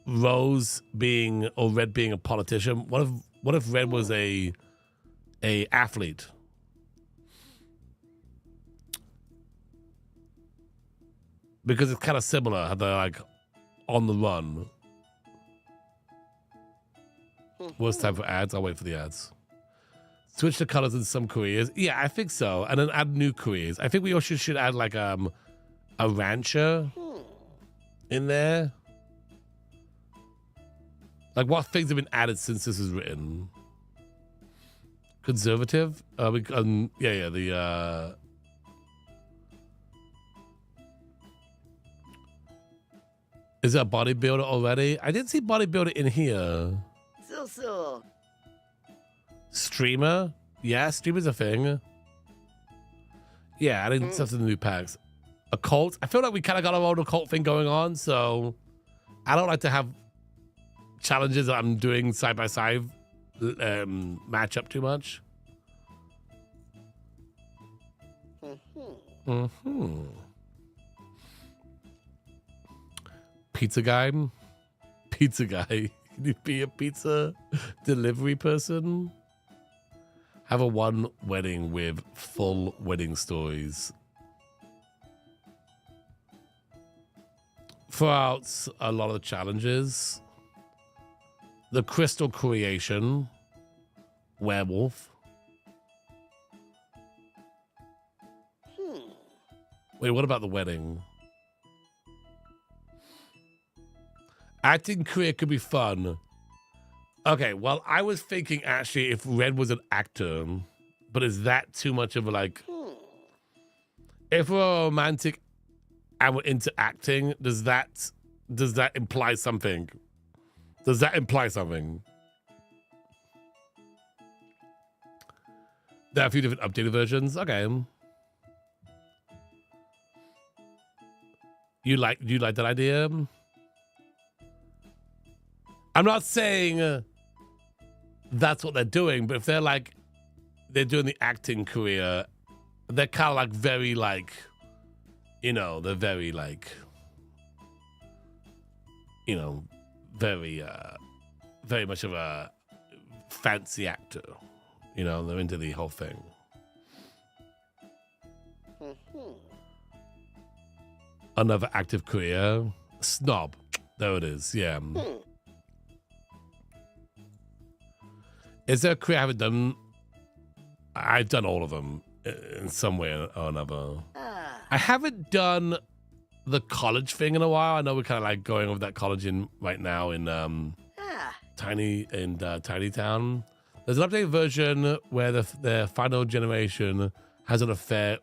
Rose being or Red being a politician, what if Red was a athlete? Because it's kind of similar how they're like on the run. What's time for ads? I'll wait for the ads. Switch the colors in some careers. Yeah, I think so. And then add new careers. I think we also should add like a rancher in there. Like what things have been added since this is written? Conservative? The is that bodybuilder already? I didn't see bodybuilder in here. So. Streamer? Yeah, streamer's a thing. Yeah, adding stuff to the new packs. Occult? I feel like we kind of got our own occult thing going on, so I don't like to have challenges that I'm doing side by side match up too much. Pizza guy? Pizza guy. Can you be a pizza delivery person? Have a one wedding with full wedding stories. Throughout a lot of the challenges. The crystal creation. Werewolf. Wait, what about the wedding? Acting career could be fun. Okay, well, I was thinking actually if Red was an actor, but is that too much of a like... If we're romantic and we're into acting, does that imply something? Does that imply something? There are a few different updated versions. Okay. You like that idea? I'm not saying that's what they're doing, but if they're like, they're doing the acting career, they're kind of like very like, you know, they're very like, you know, very much of a fancy actor. You know, they're into the whole thing. Another active career. Snob. There it is, yeah. Is there a career I haven't done? I've done all of them in some way or another. I haven't done the college thing in a while. I know we're kind of like going over that college in right now in Tiny Town. There's an updated version where the final generation has an affair.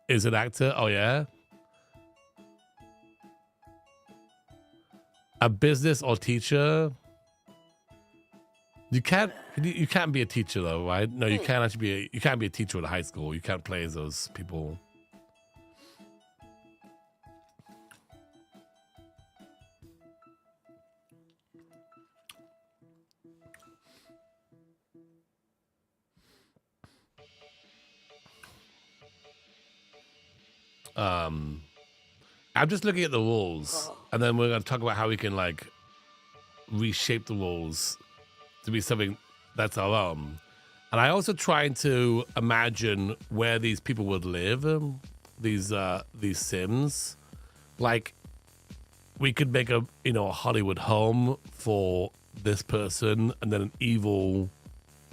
Is an actor? Oh yeah. A business or teacher. You can't be a teacher though, right? No, you can't actually you can't be a teacher at a high school. You can't play as those people. I'm just looking at the rules, and then we're gonna talk about how we can like reshape the rules to be something that's our own. And I also trying to imagine where these people would live, these Sims. Like, we could make a a Hollywood home for this person, and then an evil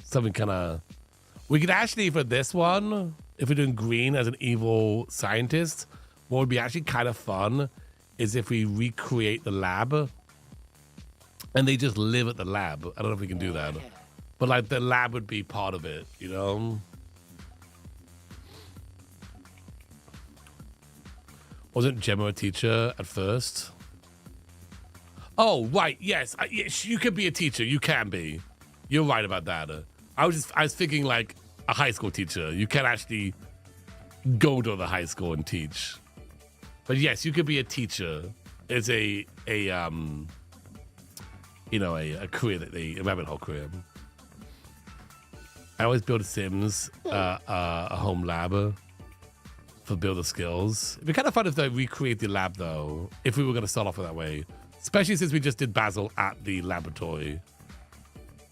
something kind of. We could actually, for this one, if we're doing green as an evil scientist, what would be actually kind of fun is if we recreate the lab and they just live at the lab. I don't know if we can do that, but like the lab would be part of it, Wasn't Gemma a teacher at first? Oh, right. Yes. Yes, you could be a teacher. You can be. You're right about that. I was thinking like a high school teacher. You can't actually go to the high school and teach. But yes, you could be a teacher. It's a career, a rabbit hole career. I always build Sims, a home lab for builder skills. It'd be kind of fun if they recreate the lab though, if we were going to start off that way. Especially since we just did Basil at the laboratory.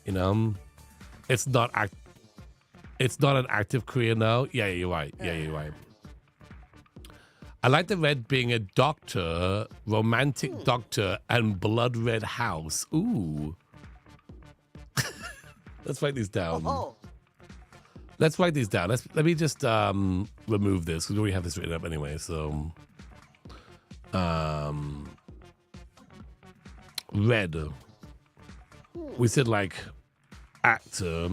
It's not an active career now. Yeah, you're right. Yeah, you're right. I like the red being a doctor, romantic doctor, and blood red house. Ooh. Let's write these down. Let's write these down. Let me just remove this because we already have this written up anyway. So, red. We said like actor,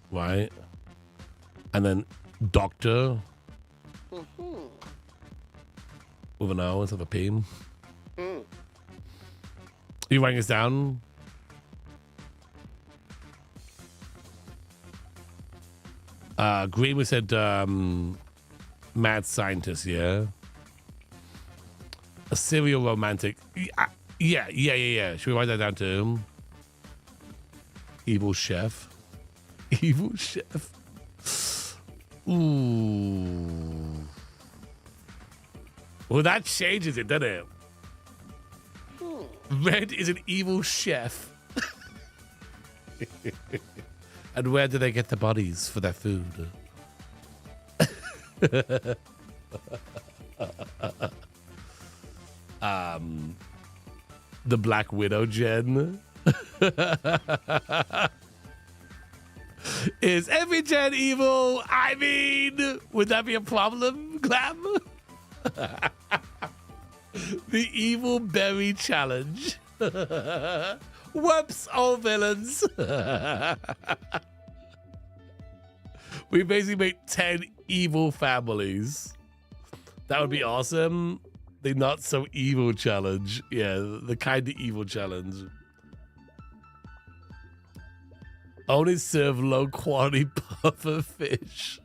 right? And then doctor. With an O instead of a P. Are you writing this down? Green, we said mad scientist, yeah. A serial romantic. Yeah. Should we write that down too? Evil chef. Evil chef. Ooh. Well, that changes it, doesn't it? Red is an evil chef. And where do they get the bodies for their food? The Black Widow gen. Is every gen evil? I mean, would that be a problem, Glam? The evil berry challenge. Whoops, all villains. We basically made 10 evil families. That would be awesome. The not so evil challenge. Yeah, the kind of evil challenge. Only serve low quality puffer fish.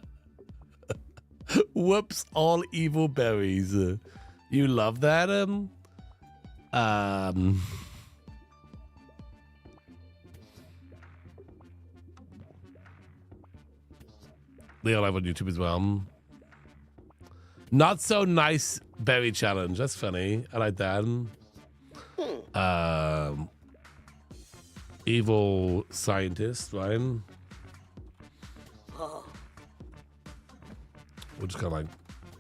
Whoops, all evil berries. You love that? They all live on YouTube as well. Not so nice berry challenge. That's funny. I like that. Evil scientist, right? We're just gonna like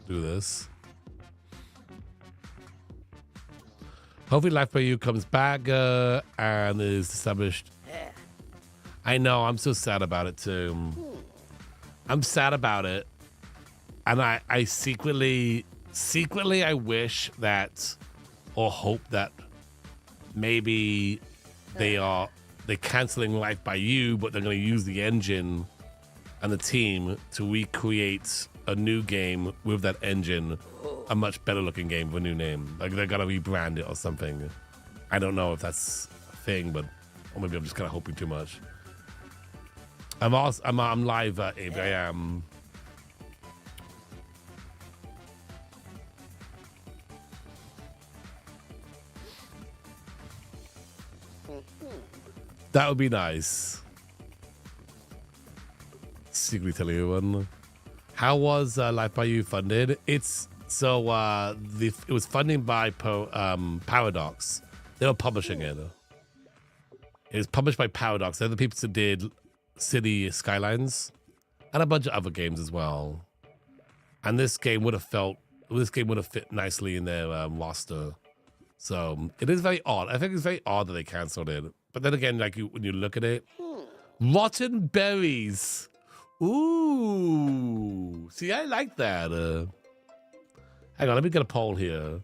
do this. Hopefully Life by You comes back and is established. I know, I'm so sad about it too. I'm sad about it. And I secretly I wish that, or hope that maybe they're canceling life by you, but they're going to use the engine and the team to recreate a new game with that engine, a much better looking game with a new name. Like they're going to rebrand it or something. I don't know if that's a thing, but or maybe I'm just kind of hoping too much. I'm live, Abe. I am. That would be nice. Secretly tell you one. How was Life by You funded? It's so it was funding by Paradox. They were publishing it. It was published by Paradox. They're the people who did City Skylines and a bunch of other games as well. And this game would have fit nicely in their roster. So it is very odd. I think it's very odd that they canceled it. But then again, like when you look at it, rotten berries. Ooh, see, I like that. Hang on, let me get a poll here.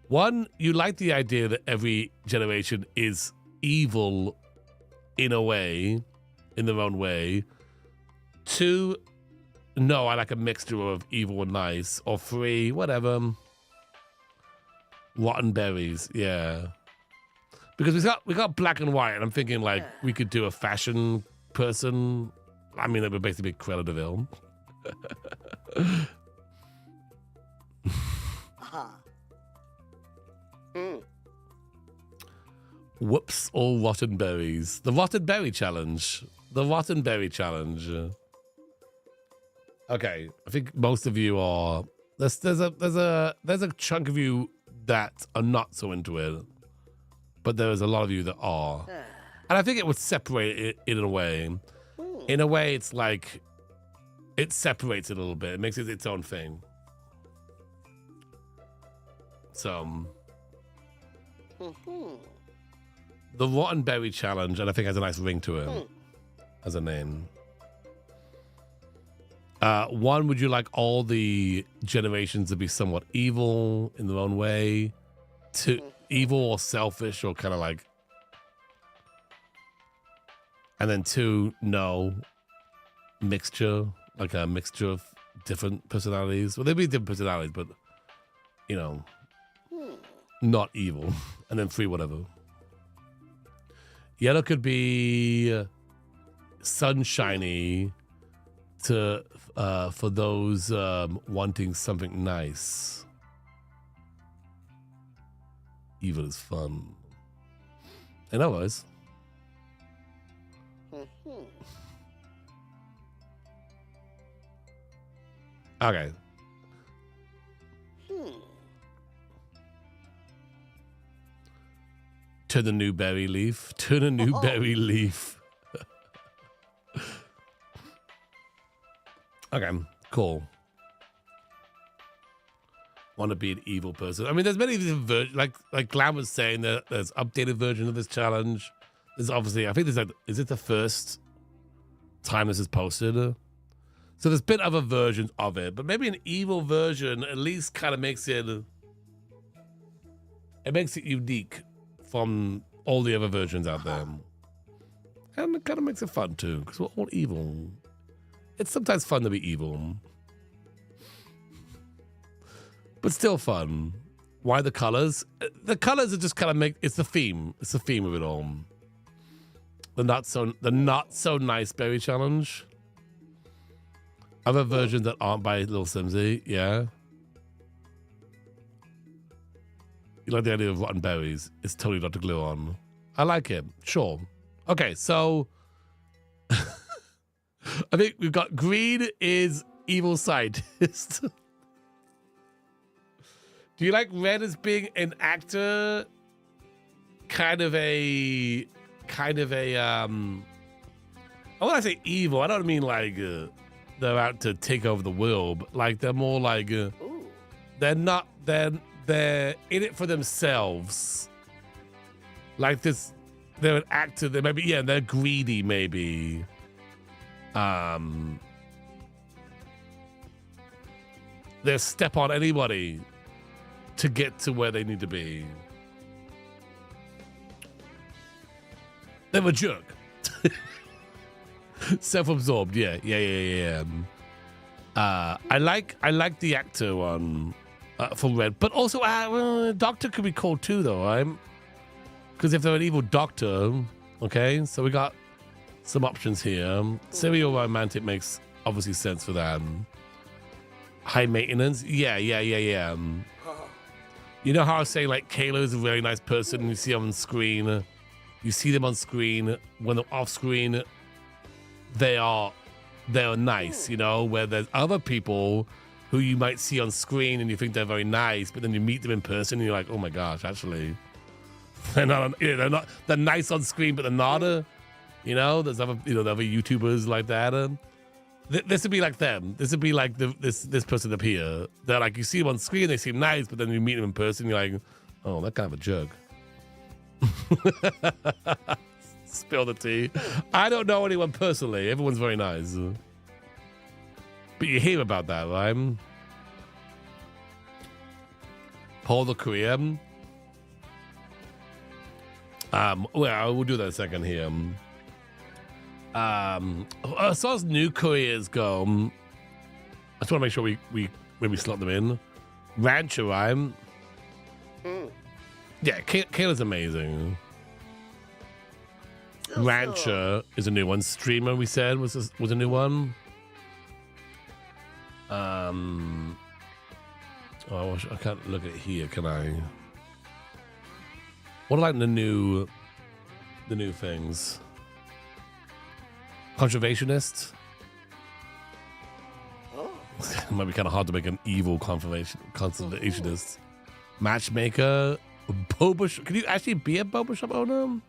One, you like the idea that every generation is evil in a way, in their own way. Two, no, I like a mixture of evil and nice. Or three, whatever. Rotten berries, yeah. Because we got black and white, and I'm thinking like we could do a fashion person. I mean, it would basically be Cruella de Vil. Whoops, all rotten berries. The rotten berry challenge. The rotten berry challenge. Okay, I think most of you are. There's a chunk of you that are not so into it, but there's a lot of you that are, and I think it would separate it in a way. In a way, it's like it separates it a little bit. It makes it its own thing. So. The Rotten Berry Challenge, and I think has a nice ring to it as a name. One, would you like all the generations to be somewhat evil in their own way? Two, evil or selfish or kind of like... And then two, no. Mixture, like a mixture of different personalities. Well, they'd be different personalities, but, you know, not evil. And then three, whatever. Yellow could be sunshiny to for those wanting something nice. Evil is fun. In other words. Okay. Turn the new berry leaf. Turn a new berry leaf. Okay, cool. Want to be an evil person. I mean, there's many different versions. Like Glam was saying, that there's updated version of this challenge. There's obviously, I think there's like, is it the first time this is posted? So there's been other versions of it, but maybe an evil version at least kind of makes it unique from all the other versions out there. And it kind of makes it fun too, because we're all evil. It's sometimes fun to be evil. But still fun. Why the colors? The colors are just kind of it's the theme. It's the theme of it all. The not so nice berry challenge. Other versions that aren't by Little Simsy, yeah. You like the idea of rotten berries? It's totally DrGluon. I like it. Sure. Okay, so I think we've got green is evil scientist. Do you like red as being an actor? Kind of a when I say evil, I don't mean like they're out to take over the world, but like they're more like they're in it for themselves. Like this, they're an actor. They maybe they're greedy. Maybe, they'll step on anybody to get to where they need to be. They're a jerk. Self-absorbed, yeah. I like the actor one for Red, but also Doctor could be cool too, though, right? Because if they're an evil doctor, okay. So we got some options here. Serial romantic makes obviously sense for that. High maintenance, yeah. You know how I was saying like Kayla is a very nice person. And you see them on screen. You see them on screen. When they're off screen, they're nice. You know, where there's other people who you might see on screen and you think they're very nice, but then you meet them in person and you're like, oh my gosh, actually, they're nice on screen, but they're not. You know, there's other YouTubers like that. This would be like them. This would be like this person up here. They're like, you see them on screen, they seem nice, but then you meet them in person, you're like, oh, that kind of a jerk. Spill the tea. I don't know anyone personally. Everyone's very nice. But you hear about that, right? Paul the Korean. Well, we'll do that in a second here. As far as new careers go, I just want to make sure we maybe slot them in. Rancher, right? Yeah, Kayla's amazing. Rancher is a new one. Streamer, we said, was a new one. Oh, I can't look at it here, can I? What are like the new things? Conservationist. It might be kind of hard to make an evil conservationist. Matchmaker. Boba shop. Can you actually be a boba shop owner?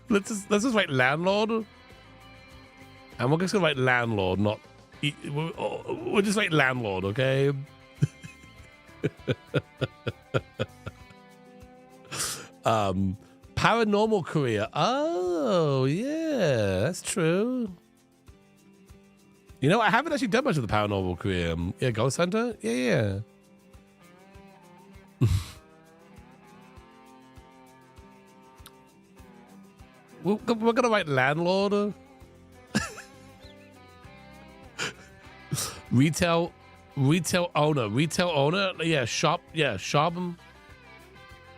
Let's just write landlord. And we're just gonna write landlord, not. We'll just write landlord, okay? Paranormal career. Oh yeah, that's true. You know, I haven't actually done much of the paranormal career. Yeah, Ghost Hunter. Yeah. We're gonna write landlord. Retail owner. Yeah, shop.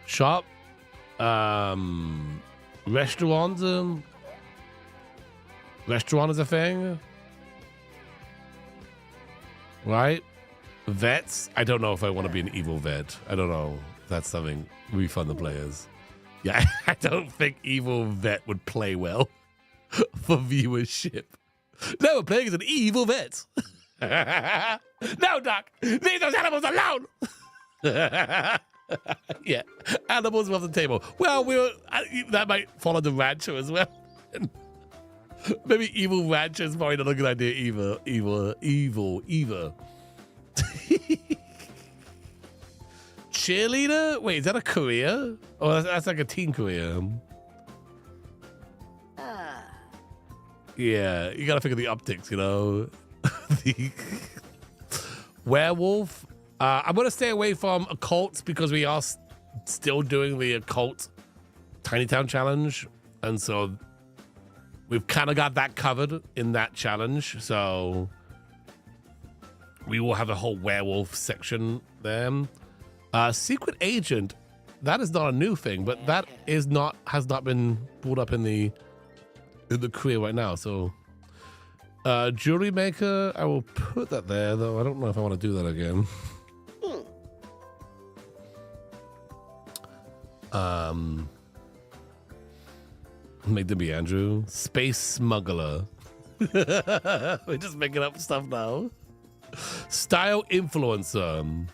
Shop. Restaurant. Restaurant is a thing, right? Vets. I don't know if I want to be an evil vet. I don't know. That's something. Refund the players. Yeah, I don't think evil vet would play well for viewership. No, we're playing as an evil vet. No, Doc, leave those animals alone. Yeah, animals off the table. Well, that might follow the rancher as well. Maybe evil rancher is probably not a good idea either. Evil. Cheerleader? Wait, is that a career? Oh, that's like a teen career. Yeah, you gotta figure the optics, you know. The werewolf. I'm gonna stay away from occults because we are still doing the occult Tiny Town challenge, and so we've kind of got that covered in that challenge. So we will have a whole werewolf section there. Secret agent. That is not a new thing, but that has not been brought up in the career right now. So jewelry maker, I will put that there, though I don't know if I want to do that again. Make them be Andrew. Space smuggler. We're just making up stuff now. Style influencer.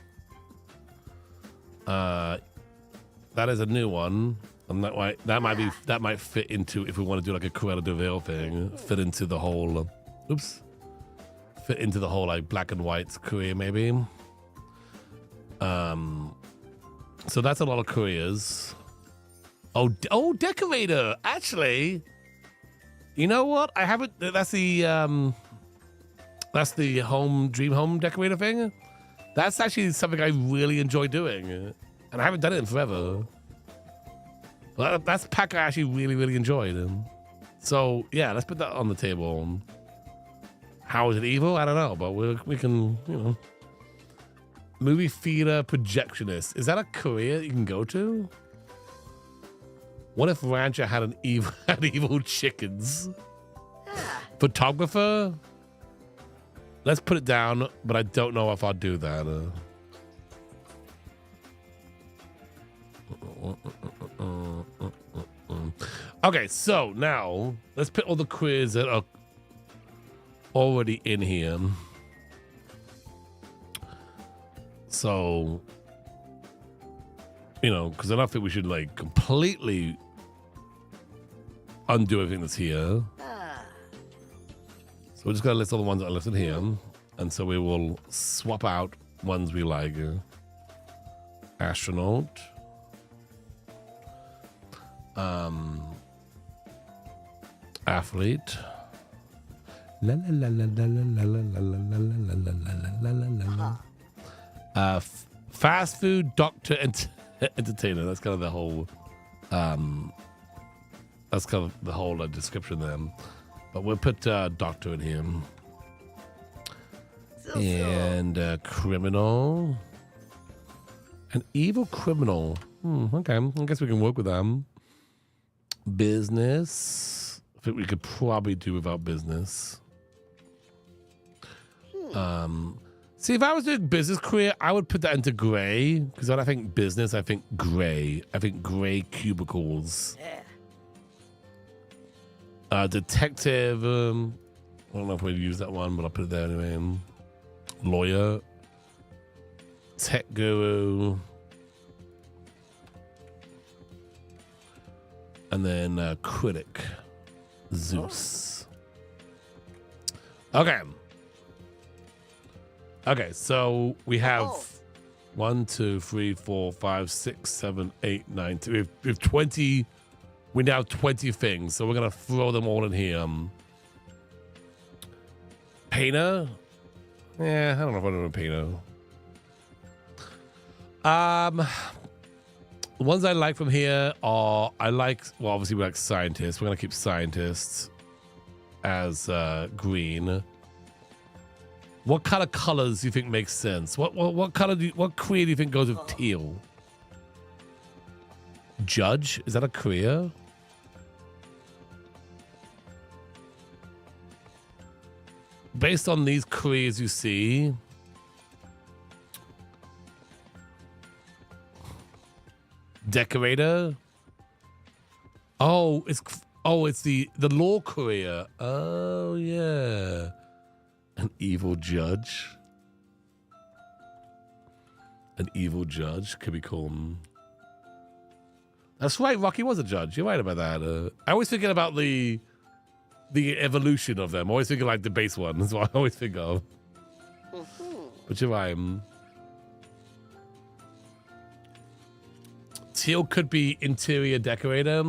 That is a new one, and that might fit into, if we want to do like a Cruella de Vil thing, fit into the whole. Fit into the whole like black and white career maybe. So that's a lot of careers. Oh, decorator. Actually, you know what? I haven't. That's the dream home decorator thing. That's actually something I really enjoy doing, and And I haven't done it in forever. Well, that's a pack I actually really, really enjoyed. So, yeah, let's put that on the table. How is it evil? I don't know, but we can, you know. Movie theater projectionist. Is that a career you can go to? What if Rancher had evil chickens? Photographer? Let's put it down, but I don't know if I'll do that. Okay, so now let's put all the quiz that are already in here. So, you know, because I don't think we should like completely undo everything that's here. So we're just gonna list all the ones that are listed here, and so we will swap out ones we like. Astronaut. Athlete. La la la la la la la la la la la la la. Fast food doctor entertainer. That's kind of the whole. That's kind of the whole description there. But we'll put doctor in here. And criminal. An evil criminal. Okay, I guess we can work with them. Business. I think we could probably do without business. See, if I was doing business career, I would put that into gray. Because when I think business, I think gray. I think gray cubicles. Detective. I don't know if we'd use that one, but I'll put it there anyway. Lawyer. Tech guru. And then critic. Zeus. Okay. Okay, so we have 1, 2, 3, 4, 5, 6, 7, 8, 9, 10. We have 20. We now have 20 things, so we're gonna throw them all in here. Painter? Yeah, I don't know if I know a painter. The ones I like from here are well, obviously we like scientists. We're gonna keep scientists as green. What kind of colors do you think makes sense? What color what career do you think goes with teal? Judge? Is that a career? Based on these careers you see, decorator. Oh, it's the law career. Oh yeah. An evil judge. An evil judge could be called. That's right, Rocky was a judge. You're right about that. I always thinking about the evolution of them. I always thinking like the base one. That's what I always think of. But you're right. Teal could be interior decorator.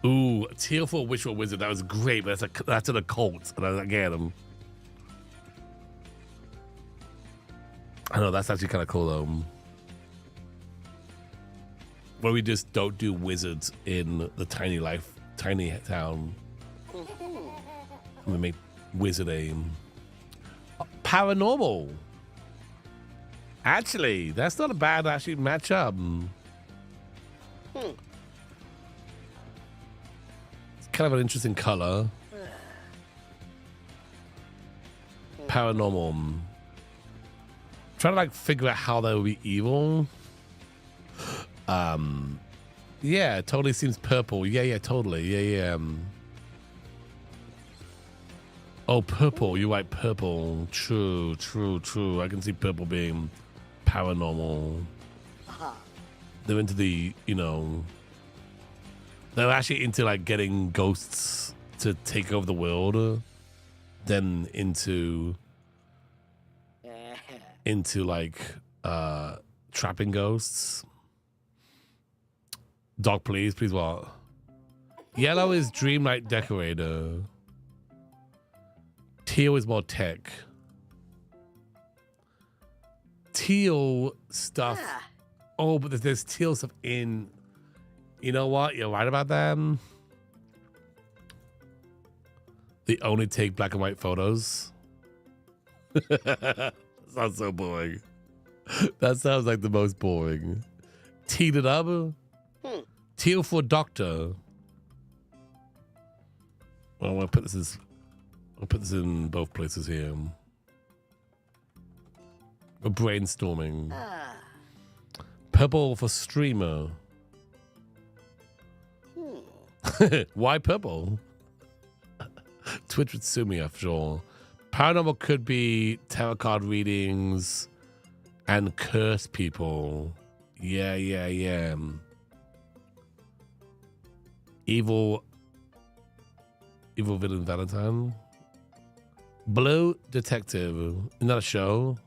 Ooh, teal for a witch or wizard. That was great, but that's an occult. And I get them. I know, that's actually kind of cool though. Where we just don't do wizards in the tiny town. We make wizard aim. Paranormal. Actually, that's not a bad matchup. It's kind of an interesting color. Paranormal. Trying to like figure out how they would be evil. Yeah, it totally seems purple. Yeah, totally. Yeah. Oh, purple. You're right, purple. True. I can see purple being paranormal. They're into the, they're actually into like getting ghosts to take over the world. Then into like trapping ghosts. Dog, please what? Yellow is dreamlight decorator. Teal is more tech. teal stuff. Oh, but there's teal stuff in. You know what? You're right about that. They only take black and white photos. That sounds so boring. That sounds like the most boring. Teed it up. Teal for doctor. Well, I'm gonna put this I'll put this in both places here. We're brainstorming. Purple for streamer. Why purple? Twitch would sue me, after all. Paranormal could be tarot card readings and curse people. Yeah. Evil villain Valentine. Blue detective. Isn't that a show?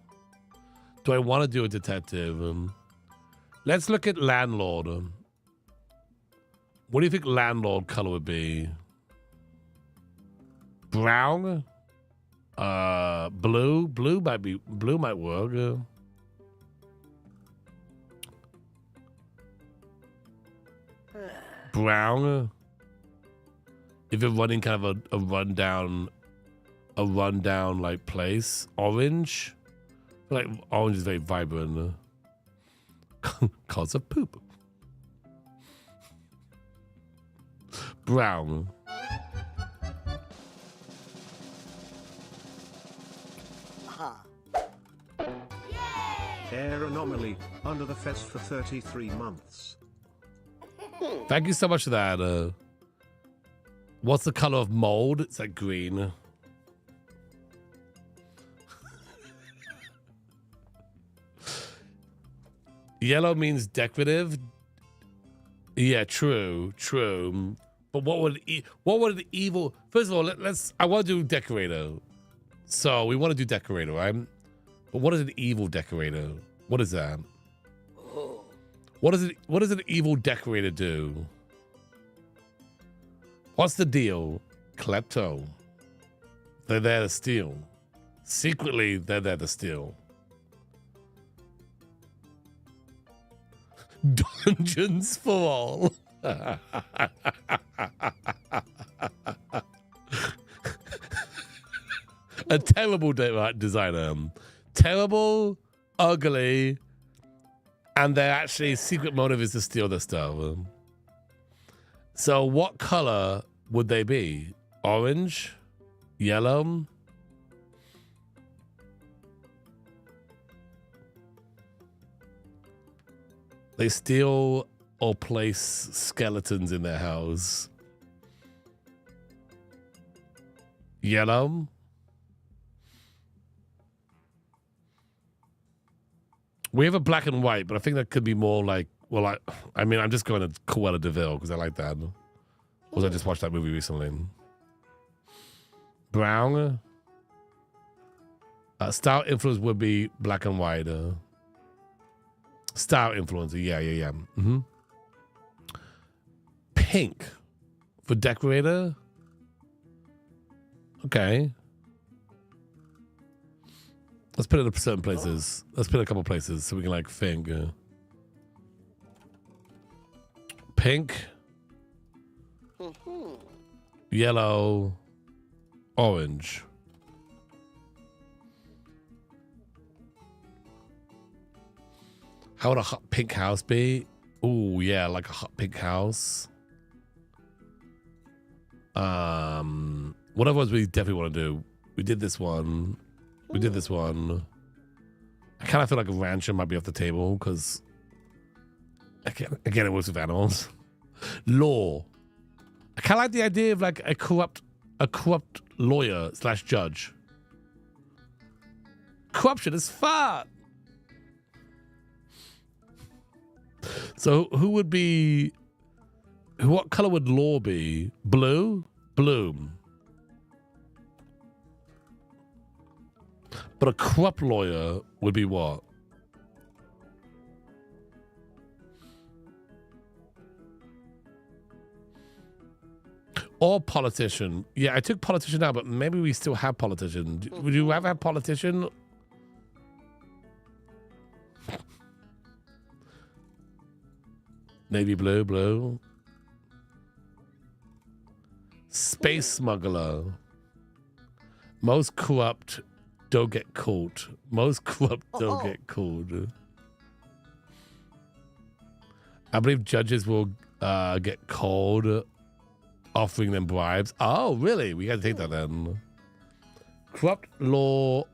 Do I want to do a detective? Let's look at landlord. What do you think landlord color would be? Brown? Blue? Blue might work. Brown? If you're running kind of a rundown like place. Orange? I feel like orange is very vibrant. Cause of poop. Brown. Air anomaly, under the fez for 33 months. Thank you so much for that. What's the color of mold? It's like green. Yellow means decorative. Yeah, true. But what would an evil? First of all, I want to do decorator. So we want to do decorator, right? But what is an evil decorator? What is that? What does an evil decorator do? What's the deal? Klepto. They're there to steal. Secretly, they're there to steal. Dungeons for all. A terrible designer. Terrible, ugly, and their actually secret motive is to steal their stuff. So what color would they be? Orange? Yellow? They steal or place skeletons in their house. Yellow? We have a black and white, but I think that could be more like, well, I mean, I'm just going to Cruella de Vil because I like that. Because I just watched that movie recently. Brown? Style influence would be black and white. Style influencer, yeah. Pink for decorator? Okay. Let's put it in certain places. Let's put it in a couple places so we can like think. Pink. Yellow. Orange. How would a hot pink house be? Oh yeah, like a hot pink house. What other ones we definitely want to do? We did this one. We did this one. I kind of feel like a rancher might be off the table because again it works with animals. Law. I kind of like the idea of like a corrupt lawyer / judge. Corruption is fun. So who would be? What color would law be? Blue? Bloom. But a corrupt lawyer would be what? Or politician. Yeah, I took politician out, but maybe we still have politician. Would you rather have politician? Navy blue, blue. Space smuggler. Most corrupt don't get caught. Most corrupt don't get caught. I believe judges will get called offering them bribes. Oh, really? We got to take that then. Corrupt law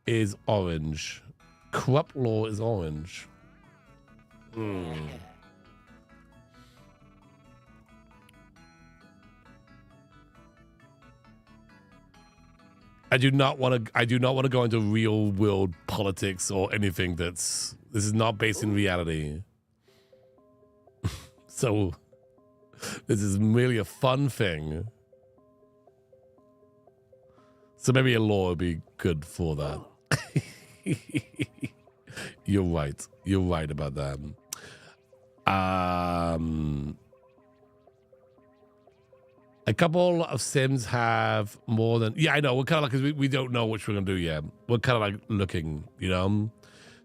is orange. Corrupt law is orange. I do not want to go into real world politics or anything this is not based in reality. So this is merely a fun thing. So maybe a law would be good for that. You're right. You're right about that. A couple of sims have more than... Yeah, I know. We're kind of like... Because we don't know which we're going to do yet. We're kind of like looking, you know?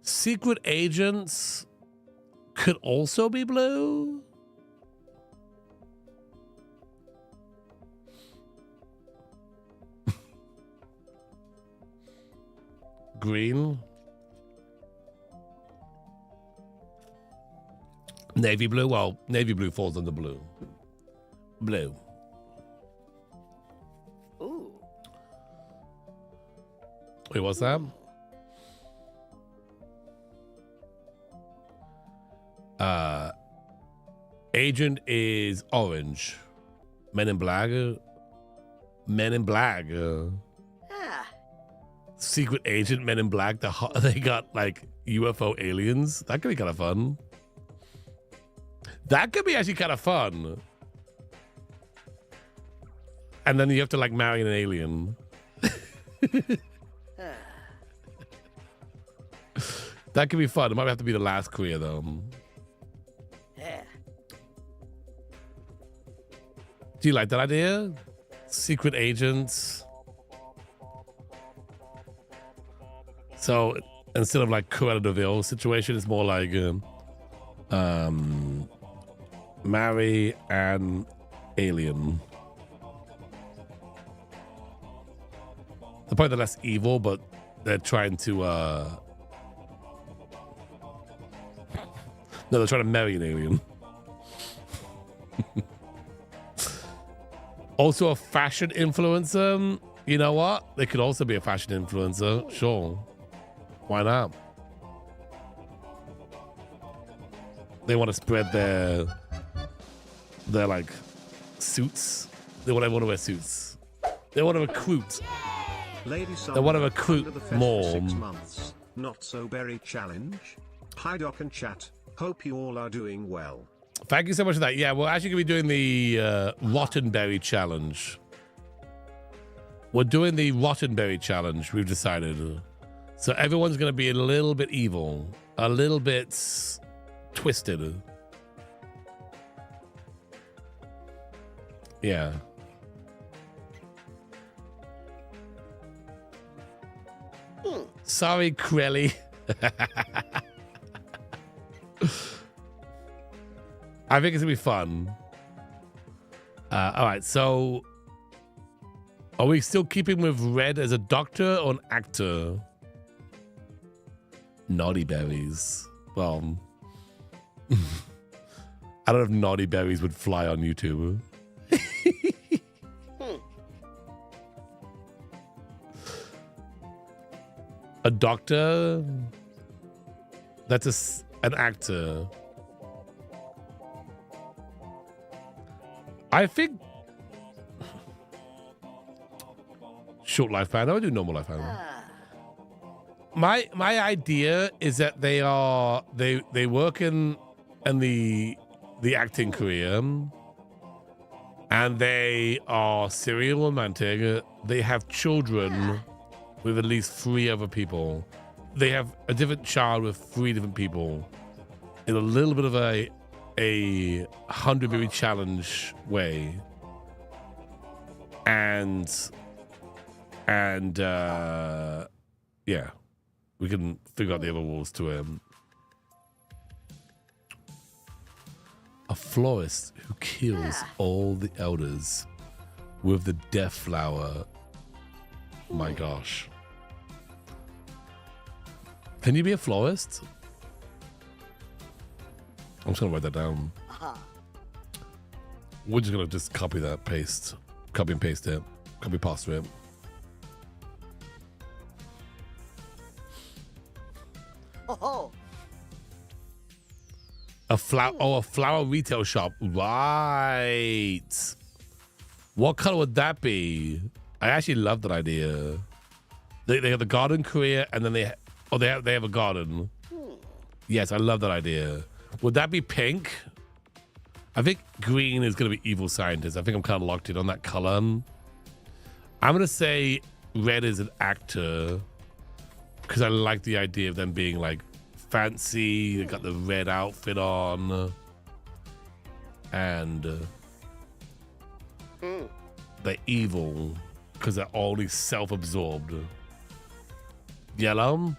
Secret agents could also be blue. Green. Navy blue. Well, navy blue falls under blue. Blue. Ooh. Wait, what's that? Agent is orange. Men in black. Men in black. Secret agent, men in black. They got like UFO aliens. That could be kind of fun. That could be actually kind of fun. And then you have to like marry an alien. That could be fun. It might have to be the last career though. Do you like that idea? Secret agents. So instead of like Cruella de Vil situation, it's more like marry an alien. They're probably less evil, but they're trying to no, they're trying to marry an alien. Also a fashion influencer. You know what? They could also be a fashion influencer. Sure. Why not? They want to spread their like suits. They want everyone to wear suits. They want to recruit. Lady They want to recruit under the fence more. for 6 months. Not so berry challenge. Hi Doc and chat. Hope you all are doing well. Thank you so much for that. Yeah, we're actually going to be doing the Rotten Berry Challenge. We're doing the Rotten Berry Challenge, we've decided. So everyone's going to be a little bit evil. A little bit twisted. Yeah. Sorry, Crelly. I think it's gonna be fun. All right, so are we still keeping with Red as a doctor or an actor? Naughty berries. Well, I don't know if naughty berries would fly on YouTube. A doctor? That's an actor. I think short lifespan. I would do normal lifespan. My idea is that they work in the acting career, and they are serial romantic. They have children with at least 3 other people. They have a different child with 3 different people in a little bit of a 100 berry challenge way, and yeah, we can figure out the other rules to him. florist who kills all the elders with the death flower. My gosh. Can you be a florist? I'm just gonna write that down. We're just gonna just copy that, paste, copy and paste it, copy paste it. A flower retail shop, right? What color would that be? I actually love that idea. They have the garden career, and then they have a garden. Yes, I love that idea. Would that be pink? I think green is going to be evil scientist. I think I'm kind of locked in on that color. I'm going to say red is an actor because I like the idea of them being like fancy. They got the red outfit on, and they're evil because they're only self-absorbed. Yellow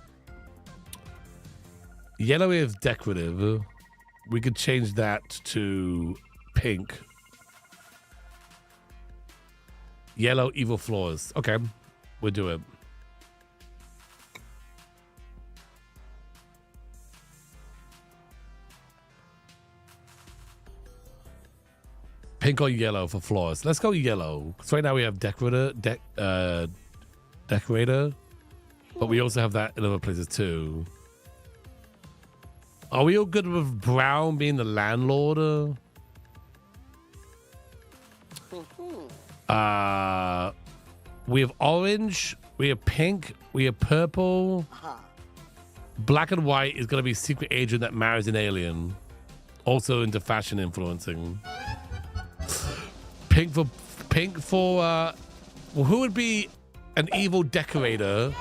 is decorative. We could change that to pink. Yellow, evil floors. Okay, we'll do it. Pink or yellow for floors. Let's go yellow. So right now we have decorator, but we also have that in other places too. Are we all good with brown being the landlord? We have orange, we have pink, we have purple. Black and white is going to be secret agent that marries an alien. Also into fashion influencing. Pink for well, who would be an evil decorator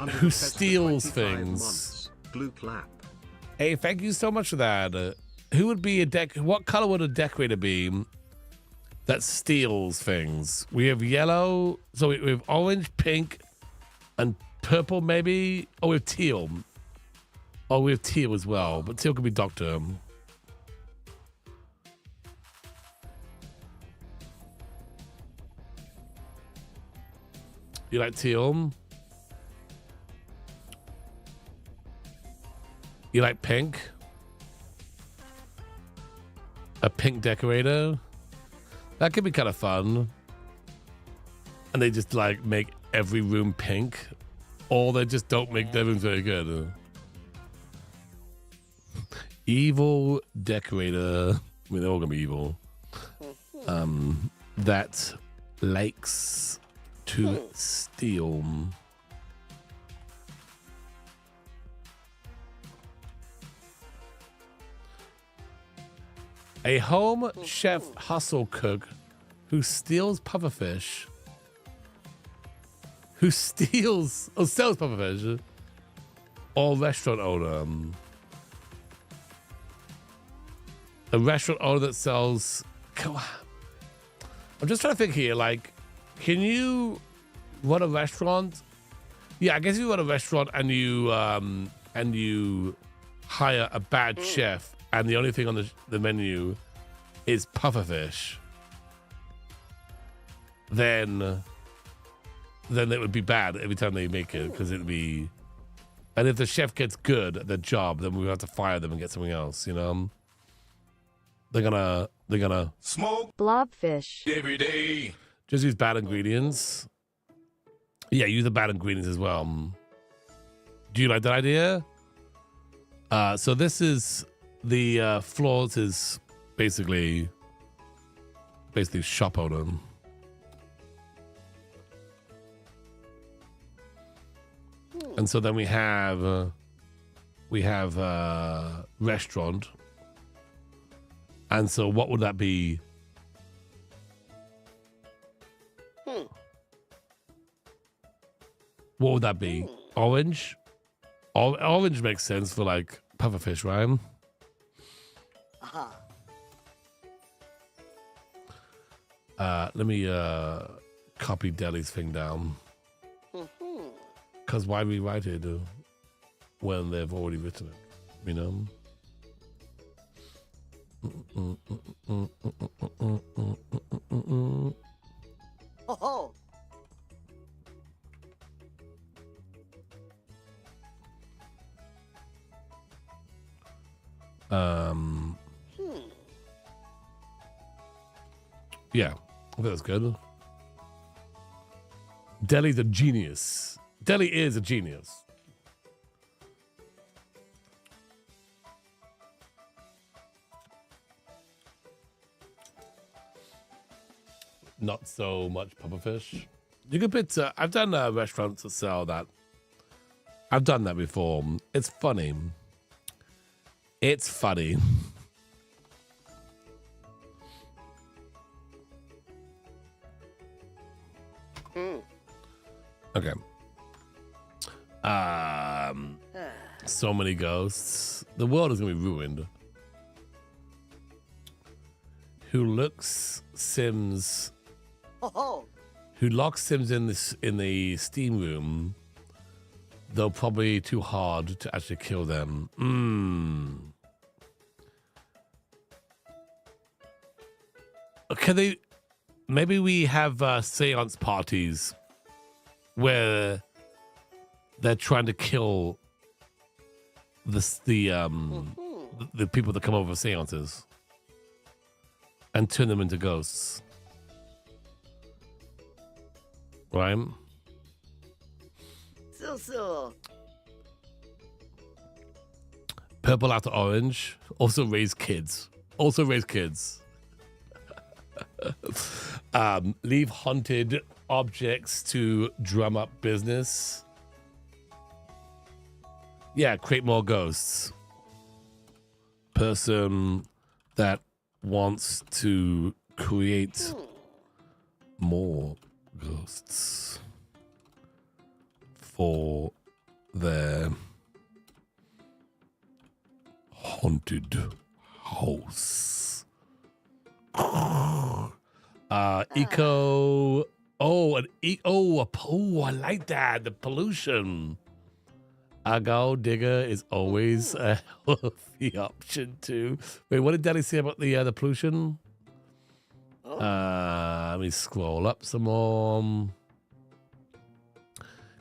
who steals things? Glue clap. Hey, thank you so much for that. Who would be what color would a decorator be that steals things? We have yellow, so we have orange, pink, and purple maybe. Oh, we have teal. Oh, we have teal as well, but teal could be doctor. You like teal? You like pink? A pink decorator? That could be kind of fun. And they just like make every room pink. Or they just don't make their rooms very good. Evil decorator. I mean, they're all gonna be evil. That likes to steal. A home chef hustle cook who steals pufferfish. Who steals or sells pufferfish. Or restaurant owner. A restaurant owner that sells. I'm just trying to think here. Like, can you run a restaurant? Yeah, I guess you run a restaurant and you hire a bad chef, and the only thing on the menu is pufferfish. Then it would be bad every time they make it, because it'd be. And if the chef gets good at their job, then we have to fire them and get something else. You know, they're gonna Smoke Blobfish. every day. just use bad ingredients. Yeah, use the bad ingredients as well. Do you like that idea? So this is the floors is basically shop owner. And so then we have restaurant. And so what would that be? What would that be? Orange? Orange makes sense for like pufferfish, right? Let me copy Deli's thing down. Because why rewrite it when they've already written it, you know? Oh. Yeah, I think that's good. Deli's a genius. Deli is a genius. Not so much pufferfish. You can put. I've done restaurants that sell that. I've done that before. It's funny. It's funny. Okay. So many ghosts. The world is gonna be ruined. Who looks Sims? Oh. Who locks Sims in the steam room? Though probably too hard to actually kill them. Can they? Maybe we have seance parties where they're trying to kill the people that come over for seances and turn them into ghosts, right? So. Purple after orange. Also raise kids. Leave haunted objects to drum up business. Yeah, create more ghosts. Person that wants to create more ghosts for their haunted house. Eco. Oh, I like that. The pollution. A gold digger is always a healthy option too. Wait, what did Daddy say about the pollution? Let me scroll up some more.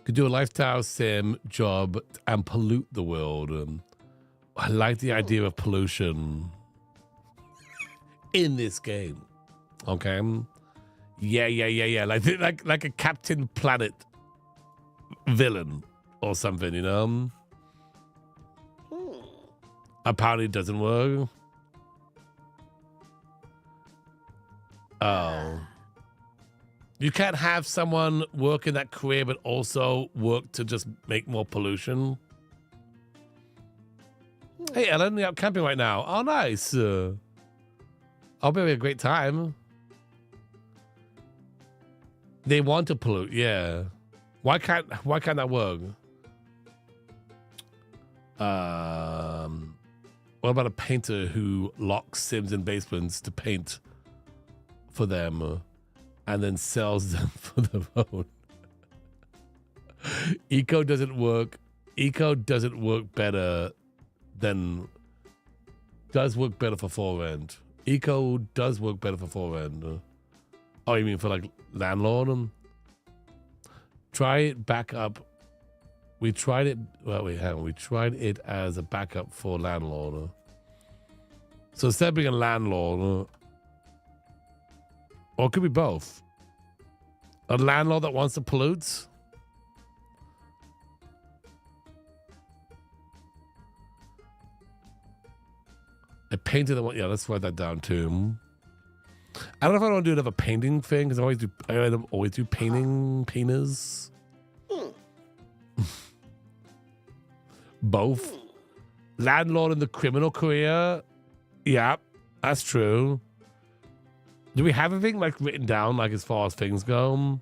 Could do a lifestyle sim job and pollute the world. I like the idea of pollution in this game. Okay. Yeah. Like a Captain Planet villain or something, you know? Apparently it doesn't work. Oh. You can't have someone work in that career but also work to just make more pollution. Hey, Ellen, you're out camping right now. Oh, nice. I'll be having a great time. They want to pollute, yeah. Why can't that work? What about a painter who locks Sims in basements to paint for them and then sells them for their own? Eco doesn't work. Eco doesn't work better than... Does work better for forend. Eco does work better for forend. Oh, you mean for like landlord? Try it back up. We tried it. Well, we tried it as a backup for landlord. So instead of being a landlord, or it could be both. A landlord that wants to pollute. A painter that wants. Yeah, let's write that down too. I don't know if I want to do another painting thing because I always do painters. Both. Landlord in the criminal career. Yeah, that's true. Do we have anything like written down, like as far as things go?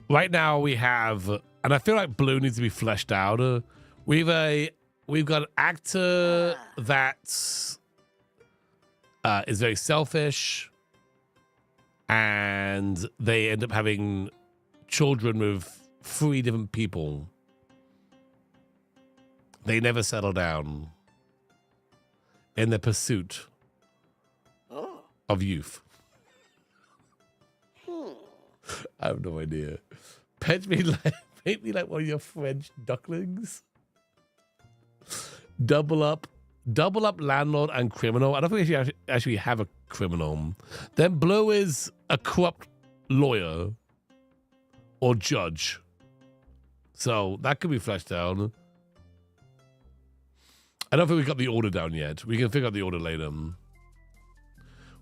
Right now we have, and I feel like Blue needs to be fleshed out. We've got an actor that is very selfish, and they end up having children with 3 different people. They never settle down. in the pursuit of youth. I have no idea. Paint me like one of your French ducklings. Double up landlord and criminal. I don't think we actually have a criminal. Then blue is a corrupt lawyer or judge. So that could be fleshed out. I don't think we got the order down yet. We can figure out the order later.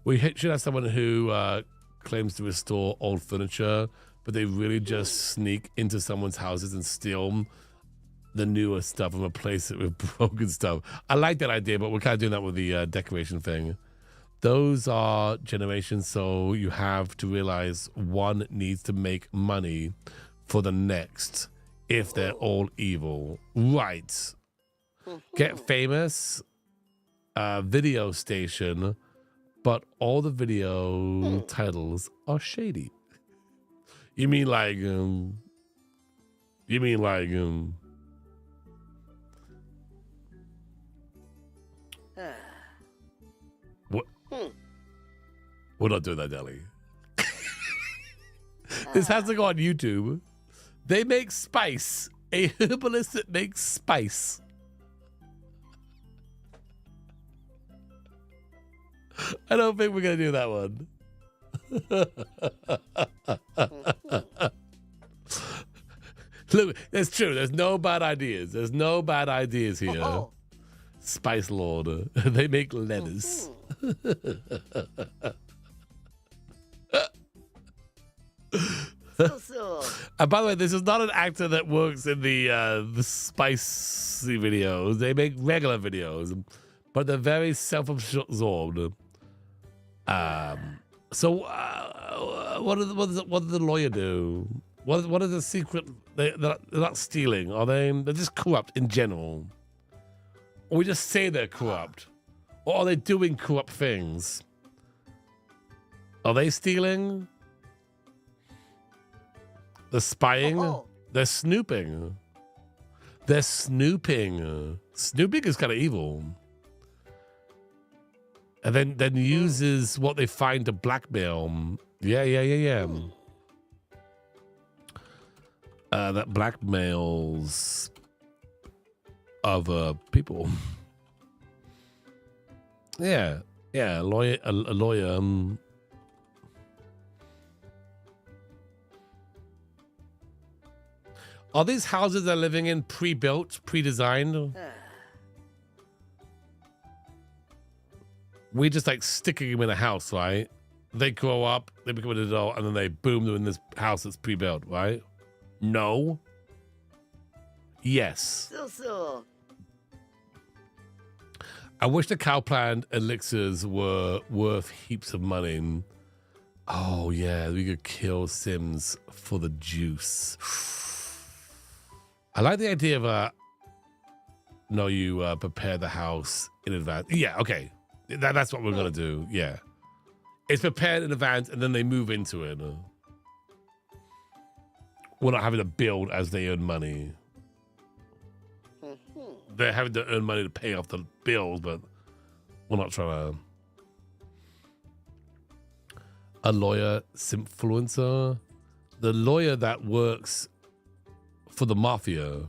We should have someone who claims to restore old furniture, but they really just sneak into someone's houses and steal the newer stuff and replace it with broken stuff. I like that idea, but we're kind of doing that with the decoration thing. Those are generations, so you have to realize one needs to make money for the next if they're all evil. Right. Get famous, video station, but all the video titles are shady. You mean like what? We're not doing that, Deli. This has to go on YouTube. They make spice. A herbalist that makes spice. I don't think we're going to do that one. Look, it's true. There's no bad ideas. There's no bad ideas here. Spice Lord. They make lettuce. And by the way, this is not an actor that works in the spicy videos. They make regular videos, but they're very self-absorbed. So what does the lawyer do? What is the secret? They're not stealing. Are they? They're just corrupt in general. Or we just say they're corrupt. Or are they doing corrupt things? Are they stealing? They're spying. They're snooping. They're snooping. Snooping is kind of evil. And then uses what they find to blackmail. Yeah. That blackmails other people. Yeah, a lawyer. Are these houses they're living in pre-built, pre-designed? We just like sticking them in a house, right? They grow up, they become an adult, and then they boom, they're in this house that's pre-built, right? No. Yes. I wish the cowplant elixirs were worth heaps of money. Oh yeah, we could kill Sims for the juice. I like the idea of no, you prepare the house in advance. Yeah, okay. That's what we're gonna do. Yeah, it's prepared in advance, and then they move into it. We're not having to build as they earn money. They're having to earn money to pay off the bills, but we're not trying to. A lawyer influencer, the lawyer that works for the mafia.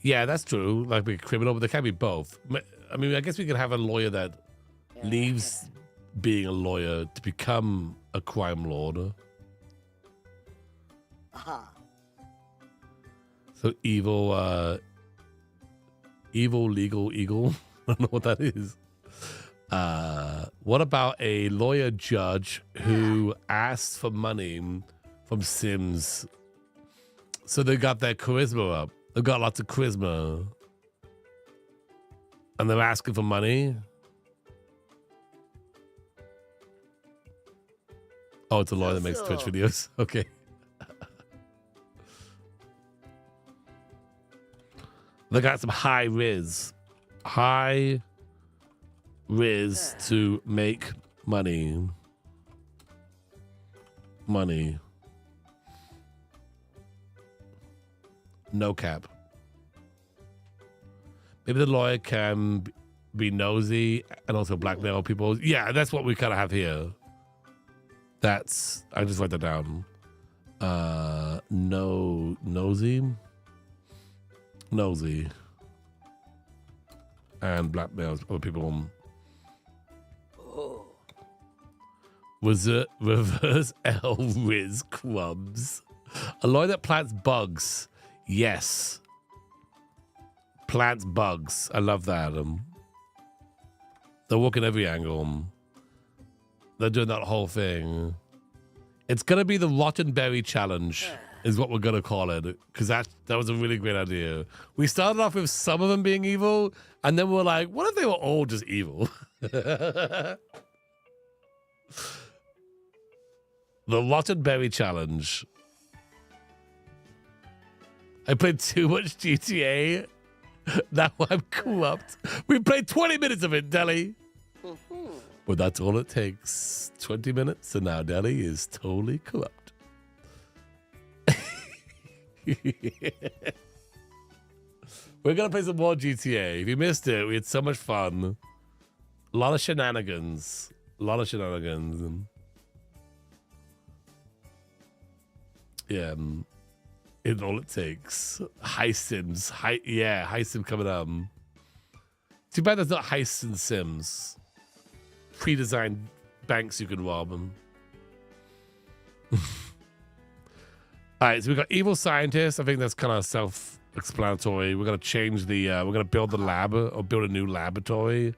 Yeah, that's true. Like a criminal, but they can't be both. I mean, I guess we could have a lawyer that leaves being a lawyer to become a crime lord. So evil legal eagle. I don't know what that is. What about a lawyer judge who asks for money from Sims? So they got their charisma up. They've got lots of charisma. And they're asking for money. Oh, it's a lawyer that makes Twitch videos. Okay. They got some high riz. High riz to make money. Money. No cap. Maybe the lawyer can be nosy and also blackmail people. Yeah, that's what we kind of have here. That's, I just write that down. Nosy, and blackmails other people. Reverse L Riz crumbs. A lawyer that plants bugs. Yes. Plants bugs. I love that. They're working every angle. They're doing that whole thing. It's gonna be the Rotten Berry Challenge, is what we're gonna call it, because that was a really great idea. We started off with some of them being evil, and then we're like, what if they were all just evil? The Rotten Berry Challenge. I played too much GTA. Now I'm corrupt. We played 20 minutes of it, Deli. But that's all it takes. 20 minutes, and now Deli is totally corrupt. We're going to play some more GTA. If you missed it, we had so much fun. A lot of shenanigans. Yeah. It's all it takes. Heist Sims. Heist Sim coming up. Too bad there's not heists in Sims. Pre-designed banks you can rob them. All right, so we've got evil scientists. I think that's kind of self-explanatory. We're going to change the... we're going to build the lab, or build a new laboratory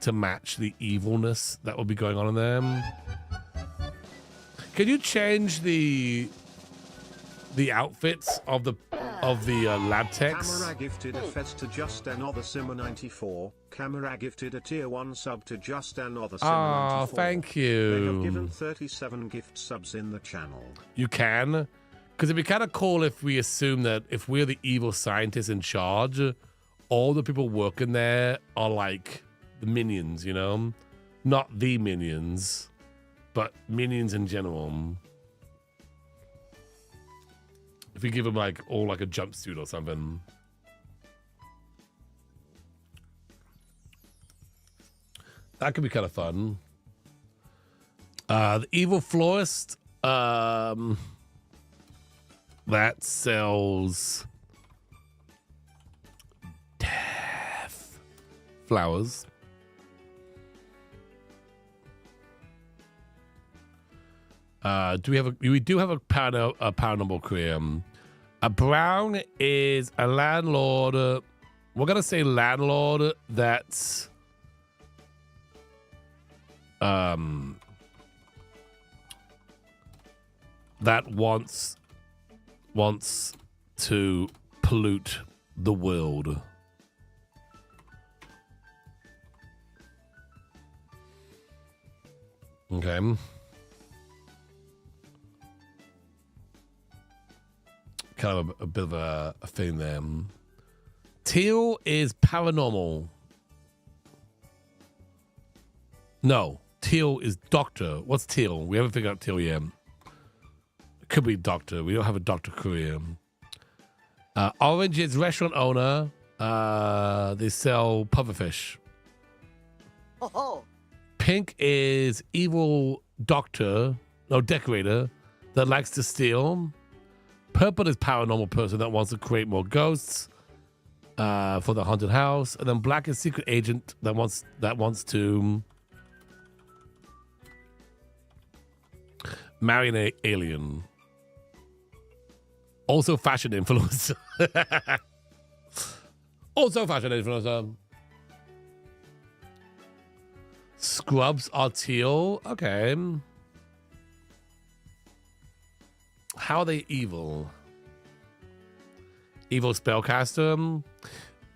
to match the evilness that will be going on in them. Can you change the outfits of the lab techs? Camera gifted a fez to just another Simmer 94. Camera gifted a tier 1 sub to just another Simmer 94. Oh, thank you. They have given 37 gift subs in the channel. You can, because it'd be kind of cool if we assume that if we're the evil scientists in charge, all the people working there are like the minions, you know, not the minions, but minions in general. If we give them like all like a jumpsuit or something. That could be kind of fun. The evil florist, that sells death flowers. We do have a paranormal career. A Brown is a landlord. We're gonna say landlord that's that wants to pollute the world. Okay. Kind of a bit of a thing there. Teal is paranormal. No, Teal is doctor. What's Teal? We haven't figured out Teal yet. It could be doctor. We don't have a doctor career. Orange is restaurant owner. They sell pufferfish. Oh, Pink is evil doctor. No, decorator that likes to steal. Purple is paranormal person that wants to create more ghosts for the haunted house, and then black is secret agent that wants to marry an alien. Also fashion influencer. Scrubs are teal. Okay. How are they evil? Evil spellcaster.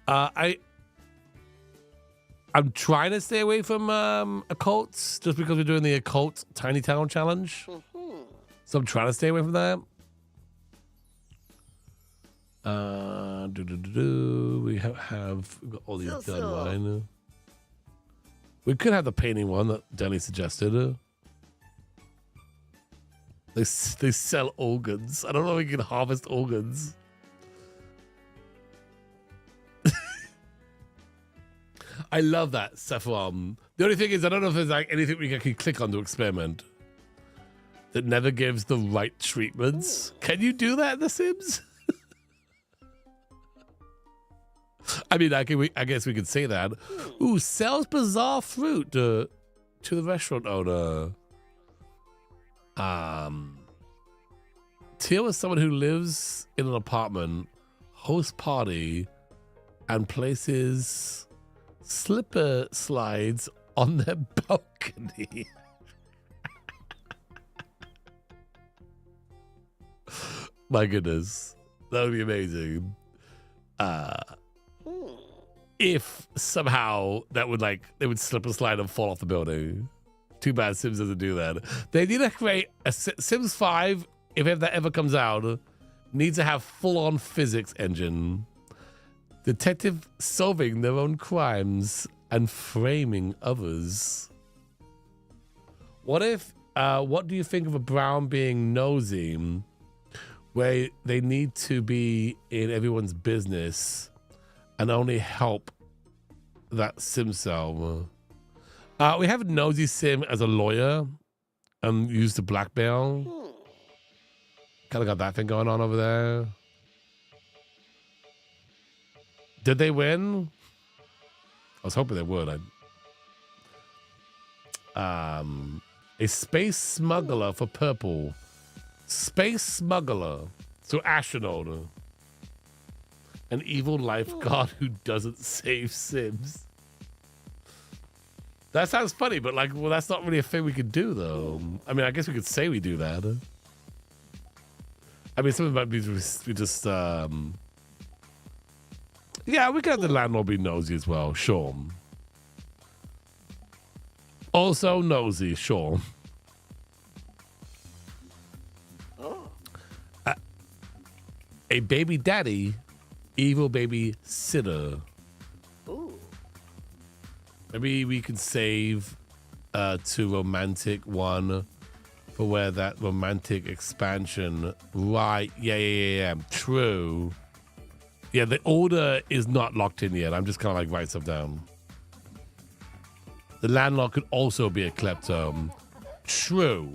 I'm trying to stay away from occults just because we're doing the occult tiny town challenge. So I'm trying to stay away from that. We have got all these done right. We could have the painting one that Danny suggested. They sell organs. I don't know if we can harvest organs. I love that, Saffron. The only thing is, I don't know if there's like anything we can click on to experiment that never gives the right treatments. Can you do that in The Sims? I mean, I guess we could say that. Ooh, sells bizarre fruit to the restaurant owner. Teal is someone who lives in an apartment, hosts party, and places slipper slides on their balcony. My goodness, that would be amazing. If somehow that would they would slip and slide and fall off the building. Too bad Sims doesn't do that. They need to create a Sims 5, if that ever comes out, needs to have full-on physics engine. Detective solving their own crimes and framing others. What do you think of a brown being nosy, where they need to be in everyone's business and only help that sim cell? We have Nosy Sim as a lawyer and used to blackmail. Kind of got that thing going on over there. Did they win? I was hoping they would. A space smuggler for purple. Space smuggler. So astronaut. An evil lifeguard who doesn't save Sims. That sounds funny, but well, that's not really a thing we could do, though. I mean, I guess we could say we do that. I mean, something might be we just, yeah, we could have the landlord be nosy as well, sure. Also nosy, sure. A baby daddy, evil baby sitter. Maybe we could save to romantic one for where that romantic expansion. Right. Yeah. True. Yeah, the order is not locked in yet. I'm just kind of write stuff down. The landlord could also be a klepto. True.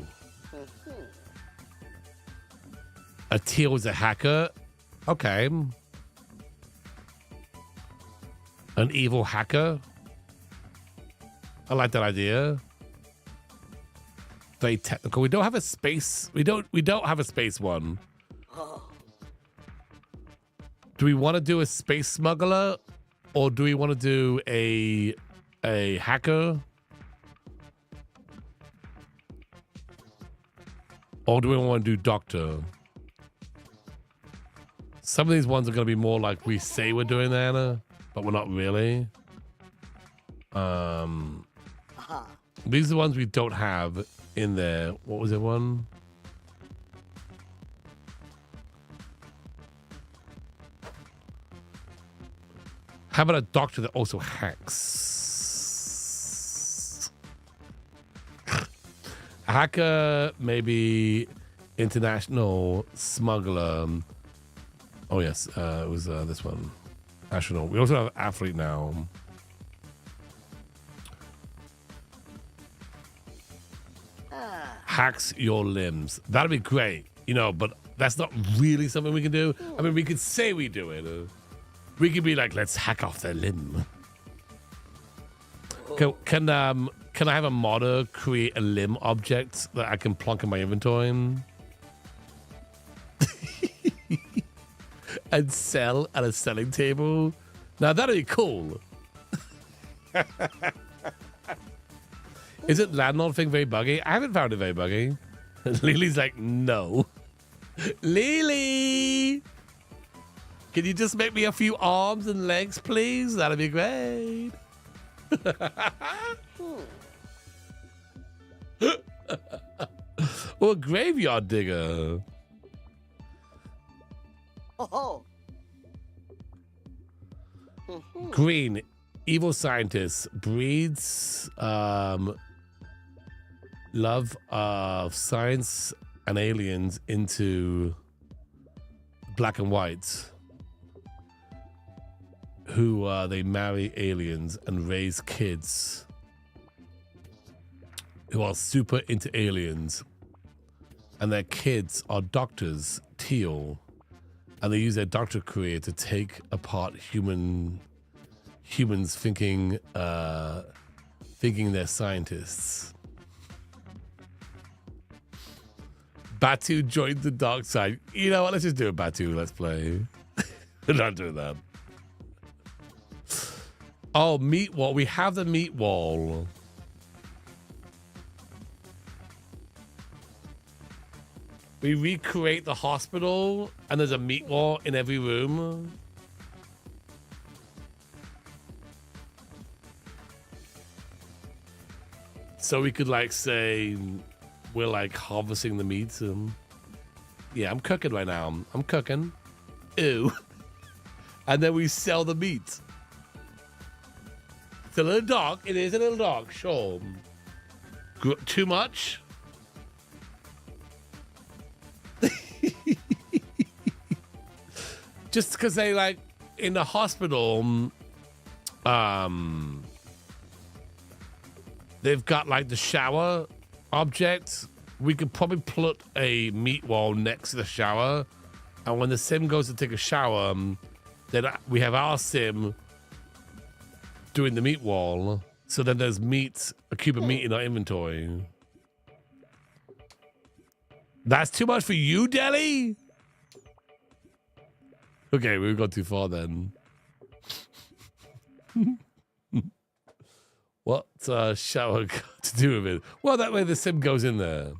A Teal is a hacker. Okay. An evil hacker. I like that idea. Very technical. We don't have a space. We don't have a space one. Do we want to do a space smuggler, or do we want to do a hacker, or do we want to do doctor? Some of these ones are going to be more like we say we're doing that, but we're not really. These are the ones we don't have in there. What was it one? How about a doctor that also hacks? A hacker, maybe international smuggler. Oh yes, it was this one. Astronaut. We also have athlete now. Hacks your limbs. That'd be great, but that's not really something we can do. I mean, we could say we do it. We could be like, let's hack off their limb. Can I have a modder create a limb object that I can plonk in my inventory and sell at a selling table? Now that'd be cool. Is it landlord thing very buggy? I haven't found it very buggy. Lily's like, no. Lily! Can you just make me a few arms and legs, please? That'd be great. Or a graveyard digger. Green, evil scientist, breeds love of science and aliens into black and white. who they marry aliens and raise kids who are super into aliens, and their kids are doctors, teal, and they use their doctor career to take apart humans thinking they're scientists. Batu joined the dark side. You know what? Let's just do a Batu. Let's play. We're not doing that. Oh, meat wall. We have the meat wall. We recreate the hospital, and there's a meat wall in every room. So we could like say we're like harvesting the meat. Yeah, I'm cooking right now. I'm cooking. Ew. And then we sell the meat. It's a little dark. It is a little dark, sure. Too much? Just because they like in the hospital, they've got like the shower object. We could probably put a meat wall next to the shower, and when the sim goes to take a shower, then we have our sim doing the meat wall. So then there's meat, a cube of meat in our inventory. That's too much for you, Deli? Okay, we've gone too far then. What's a shower got to do with it? Well, that way the sim goes in there.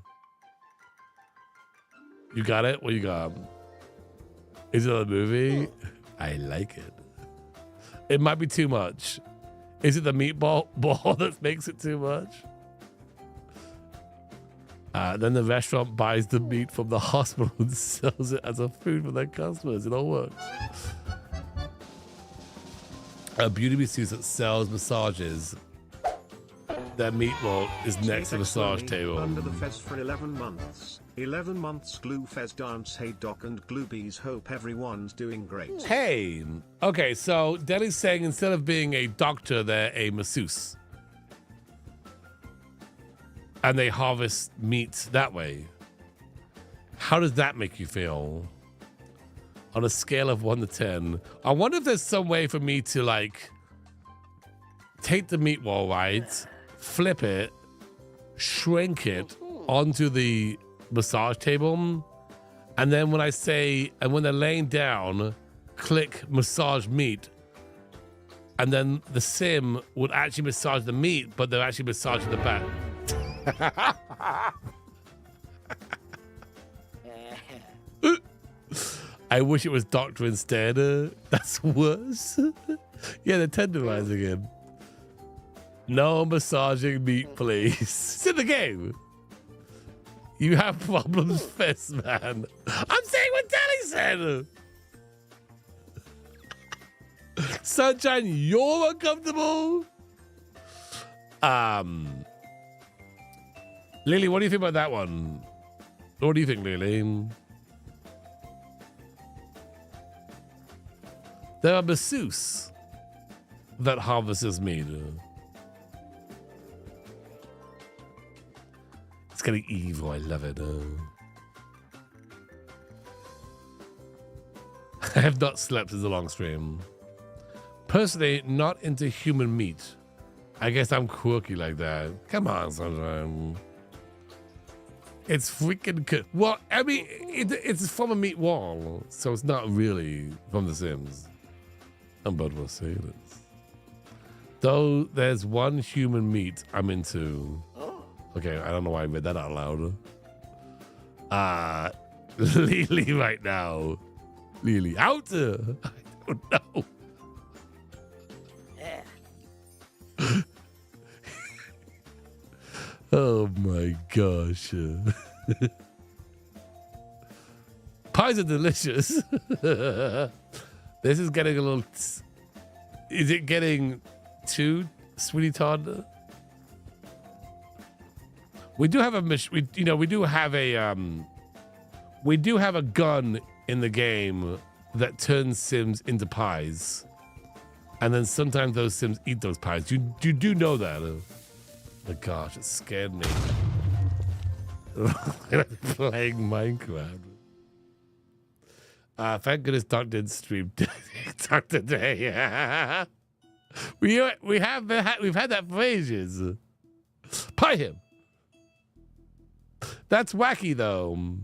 You got it? What you got? Is it a movie? I like it. It might be too much. Is it the meatball ball that makes it too much? Then the restaurant buys the meat from the hospital and sells it as a food for their customers. It all works. A beauty masseuse that sells massages. Their meat wall is next to the massage table. Under the fez for 11 months. 11 months glue fez dance. Hey Doc and Gloobies, hope everyone's doing great. Hey. Okay, so Deli's saying instead of being a doctor, they're a masseuse. And they harvest meat that way. How does that make you feel? On a scale of 1 to 10. I wonder if there's some way for me to like take the meat wall, right? Flip it, shrink it onto the massage table. And then when I say, and when they're laying down, click massage meat. And then the sim would actually massage the meat, but they're actually massaging the back. I wish it was doctor instead. That's worse. Yeah, they're tenderizing him. No massaging meat, please. It's in the game. You have problems, Fest Man. I'm saying what Deli said. Sunshine, you're uncomfortable. Lily, what do you think about that one? What do you think, Lily? There are masseuse that harvests meat. It's getting evil. I love it. I have not slept since a long stream. Personally, not into human meat. I guess I'm quirky like that. Come on, Sunshine. It's freaking good. Well, I mean, it's from a meat wall, so it's not really from The Sims. But we'll say this. Though there's one human meat I'm into. Okay, I don't know why I read that out loud. Lily right now. Lily out. I don't know. Oh my gosh. Pies are delicious. This is getting a little. Is it getting too sweetie Todd? We do have a we do have a gun in the game that turns Sims into pies. And then sometimes those Sims eat those pies. You do know that. Oh gosh, it scared me. Playing Minecraft. Thank goodness Doc didn't stream TikTok today. Yeah. We've had that for ages. Pie him. That's wacky though.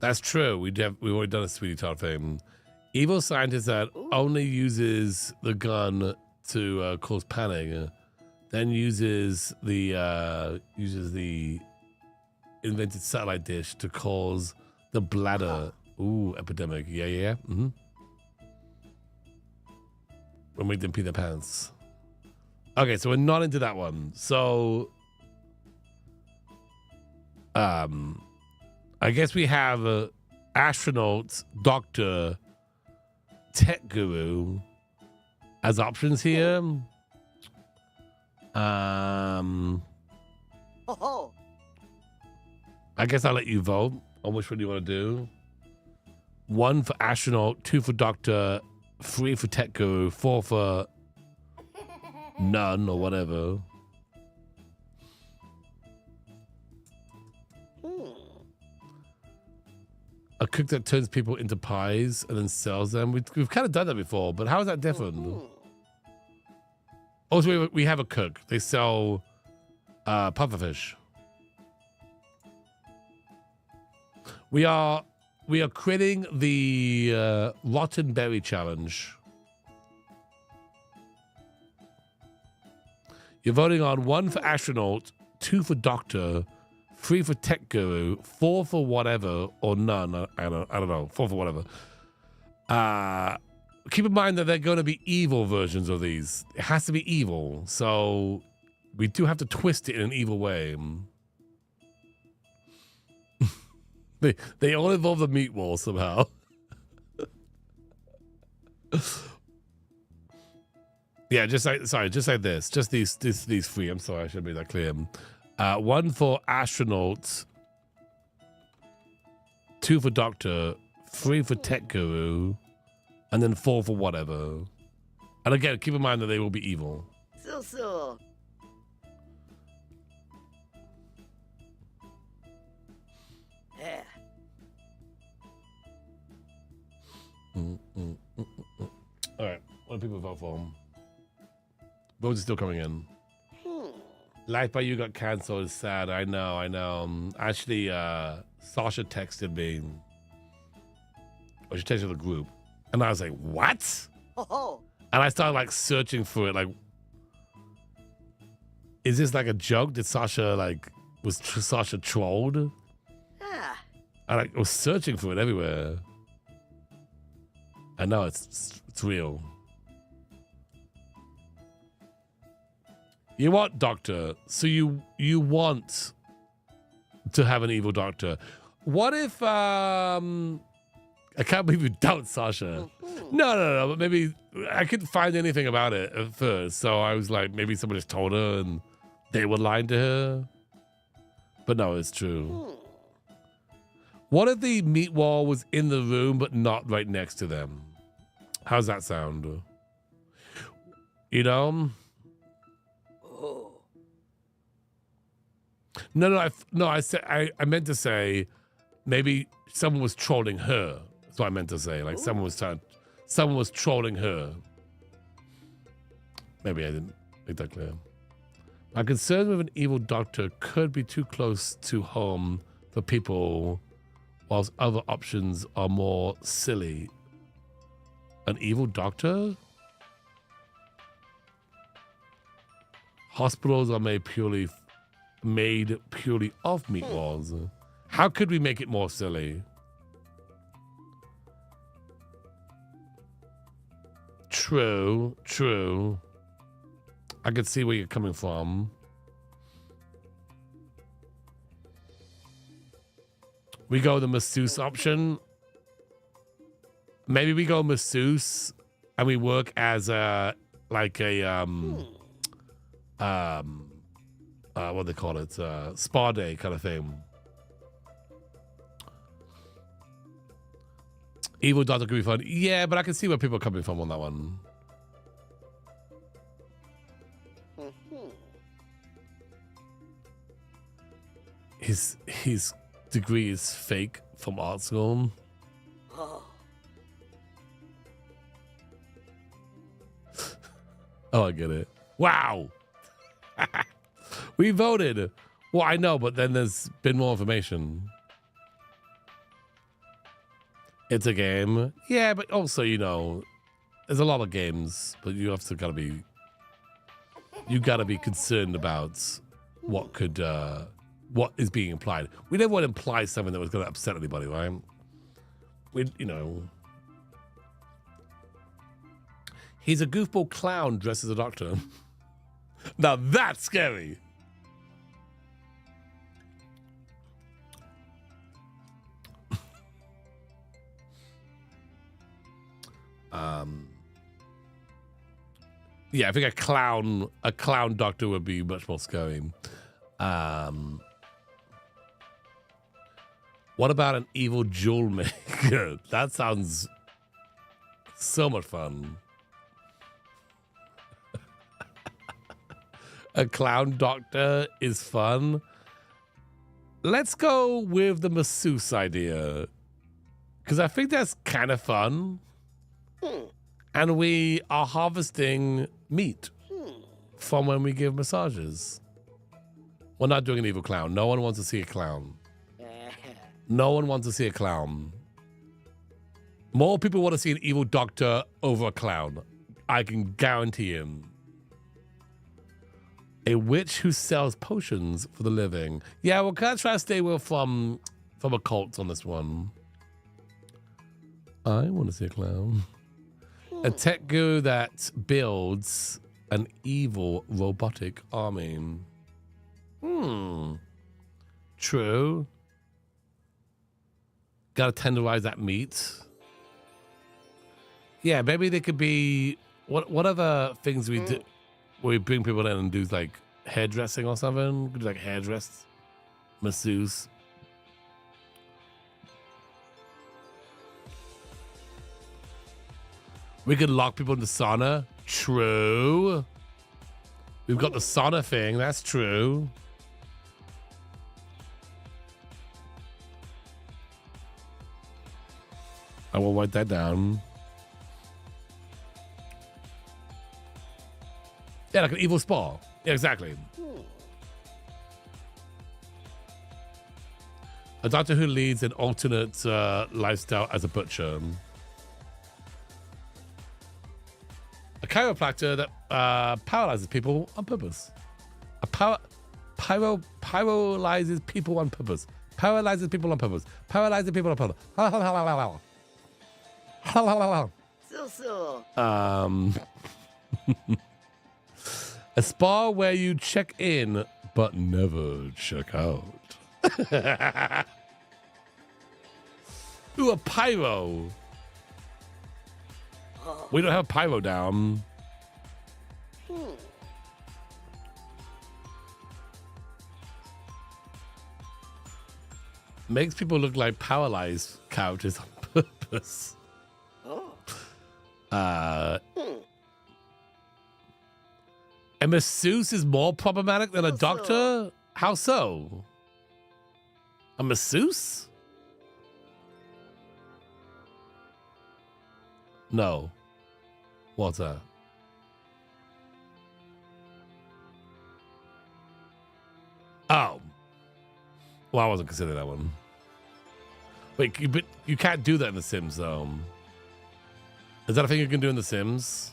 That's true. We've already done a Sweetie Todd thing. Evil scientist that only uses the gun to cause panic, then uses the invented satellite dish to cause the bladder epidemic. Yeah. We'll make them pee their pants. Okay, so we're not into that one. So, I guess we have astronaut, doctor, tech guru as options here. Oh. I guess I'll let you vote on which one you want to do. 1 for astronaut, 2 for doctor, 3 for tech guru, 4 for none or whatever. A cook that turns people into pies and then sells them. We've kind of done that before, but how is that different? Also, we have a cook. They sell pufferfish. We are creating the rotten berry challenge. You're voting on 1 for astronaut, 2 for doctor, 3 for tech guru, 4 for whatever, or none. I don't know. 4 for whatever. Keep in mind that they're going to be evil versions of these. It has to be evil, so we do have to twist it in an evil way. They all involve the meat wall somehow. Yeah, just like this. Just these 3. I'm sorry, I should be that clear. 1 for astronaut, 2 for doctor, 3 for tech guru, and then 4 for whatever. And again, keep in mind that they will be evil. So. Yeah. All right, what do people vote for? Votes are still coming in. Life by You got cancelled is sad. I know. Actually, Sasha texted me. Or she texted the group. And I was like, what? Oh. And I started like searching for it. Like, is this like a joke? Did Sasha was Sasha trolled? Yeah. I was searching for it everywhere. I know it's real. You want doctor, so you want to have an evil doctor. What if I can't believe you doubt Sasha. No, but maybe I couldn't find anything about it at first, so I was like, maybe someone just told her and they were lying to her. But no, it's true. What if the meat wall was in the room but not right next to them? How's that sound? You know? No. I meant to say maybe someone was trolling her. That's what I meant to say. Like someone was trolling her. Maybe I didn't make that clear. My concern with an evil doctor could be too close to home for people, whilst other options are more silly. An evil doctor? Hospitals are made purely of meat walls. How could we make it more silly? True. I could see where you're coming from. We go the masseuse option. Maybe we go masseuse and we work as what do they call it? Spa day kind of thing. Evil Doctor could be fun. Yeah, but I can see where people are coming from on that one. His degree is fake from art school. Oh. Oh, I get it. Wow. We voted. Well, I know, but then there's been more information. It's a game. Yeah, but also, you know, there's a lot of games, but you have to gotta be concerned about what could what is being implied. We never want to imply something that was gonna upset anybody, right? You know. He's a goofball clown dressed as a doctor. Now that's scary. Yeah, I think a clown doctor would be much more scary. What about an evil jewel maker? That sounds so much fun. A clown doctor is fun. Let's go with the masseuse idea, because I think that's kind of fun. And we are harvesting meat from when we give massages. We're not doing an evil clown. No one wants to see a clown. No one wants to see a clown. More people want to see an evil doctor over a clown. I can guarantee him. A witch who sells potions for the living. Yeah, we'll kind of try to stay away from occults on this one. I want to see a clown. A tech guru that builds an evil robotic army. True. Gotta tenderize that meat. Yeah, maybe they could be what other things we do. We bring people in and do like hairdressing or something. Do like hairdress, masseuse. We could lock people in the sauna. True. We've got the sauna thing. That's true. I will write that down. Yeah, like an evil spa. Yeah, exactly. A doctor who leads an alternate lifestyle as a butcher. A chiropractor that paralyzes people on purpose. Paralyzes people on purpose. Paralyzes people on purpose. Paralyzes people on purpose. So. A spa where you check in but never check out. Ooh, a pyro. We don't have pyro down. Makes people look like paralyzed characters on purpose. A masseuse is more problematic than a doctor? How so? A masseuse? No. What's that? Oh. Well, I wasn't considering that one. Wait, but you can't do that in The Sims, though. Is that a thing you can do in The Sims?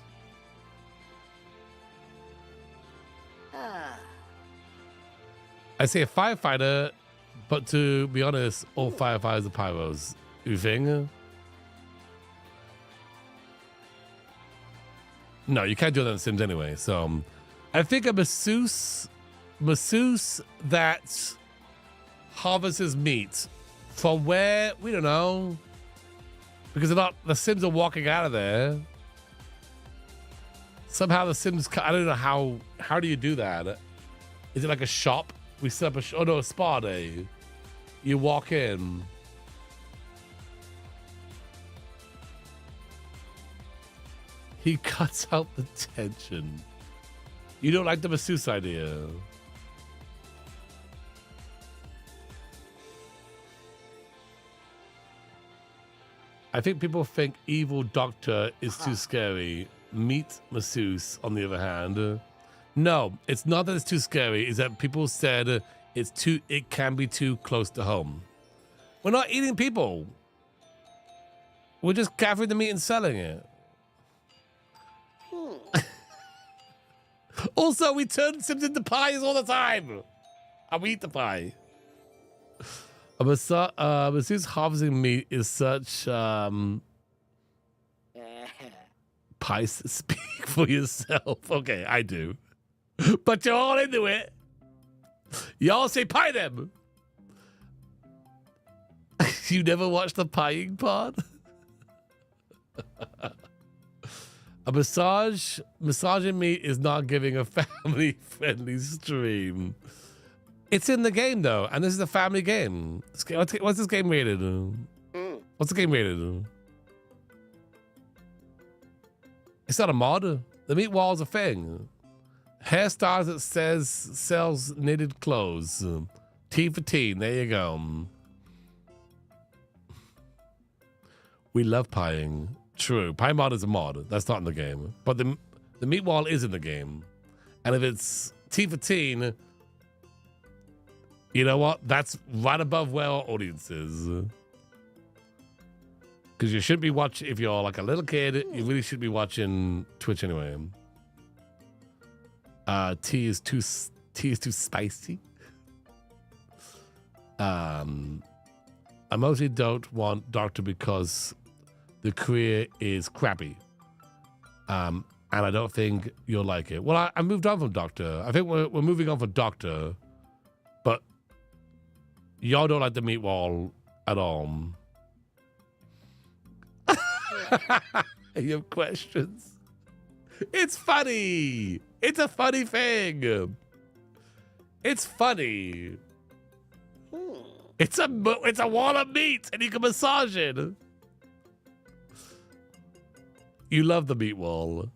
I say a firefighter, but to be honest, all firefighters are pyros. You think? No, you can't do that in The Sims anyway. So, I think a masseuse that harvests meat from where, we don't know, because the Sims are walking out of there. Somehow the Sims, I don't know how do you do that? Is it like a shop? We set up a spa day. You walk in. He cuts out the tension. You don't like the masseuse idea. I think people think evil doctor is too scary. Meat masseuse, on the other hand. No, it's not that it's too scary. It's that people said it can be too close to home. We're not eating people. We're just gathering the meat and selling it. Also, we turn Sims into pies all the time. And we eat the pie. A masseuse harvesting meat is such pie. Speak for yourself. Okay, I do. But you're all into it. Y'all say pie them. You never watched the pieing part? A massaging meat is not giving a family-friendly stream. It's in the game, though, and this is a family game. What's this game rated? What's the game rated? It's not a mod. The meat wall's a thing. Hairstyles that sells knitted clothes. T for teen. There you go. We love pieing. True. Pie mod is a mod. That's not in the game. But the meat wall is in the game. And if it's T for teen, you know what? That's right above where our audience is. Because you should be watching, if you're like a little kid, you really should be watching Twitch anyway. Tea is too spicy. I mostly don't want Doctor because the career is crappy. And I don't think you'll like it. Well, I moved on from Doctor. I think we're moving on from Doctor. But y'all don't like the meat wall at all. You have questions? It's funny. It's a funny thing. It's funny. It's a wall of meat and you can massage it. You love the meat wall.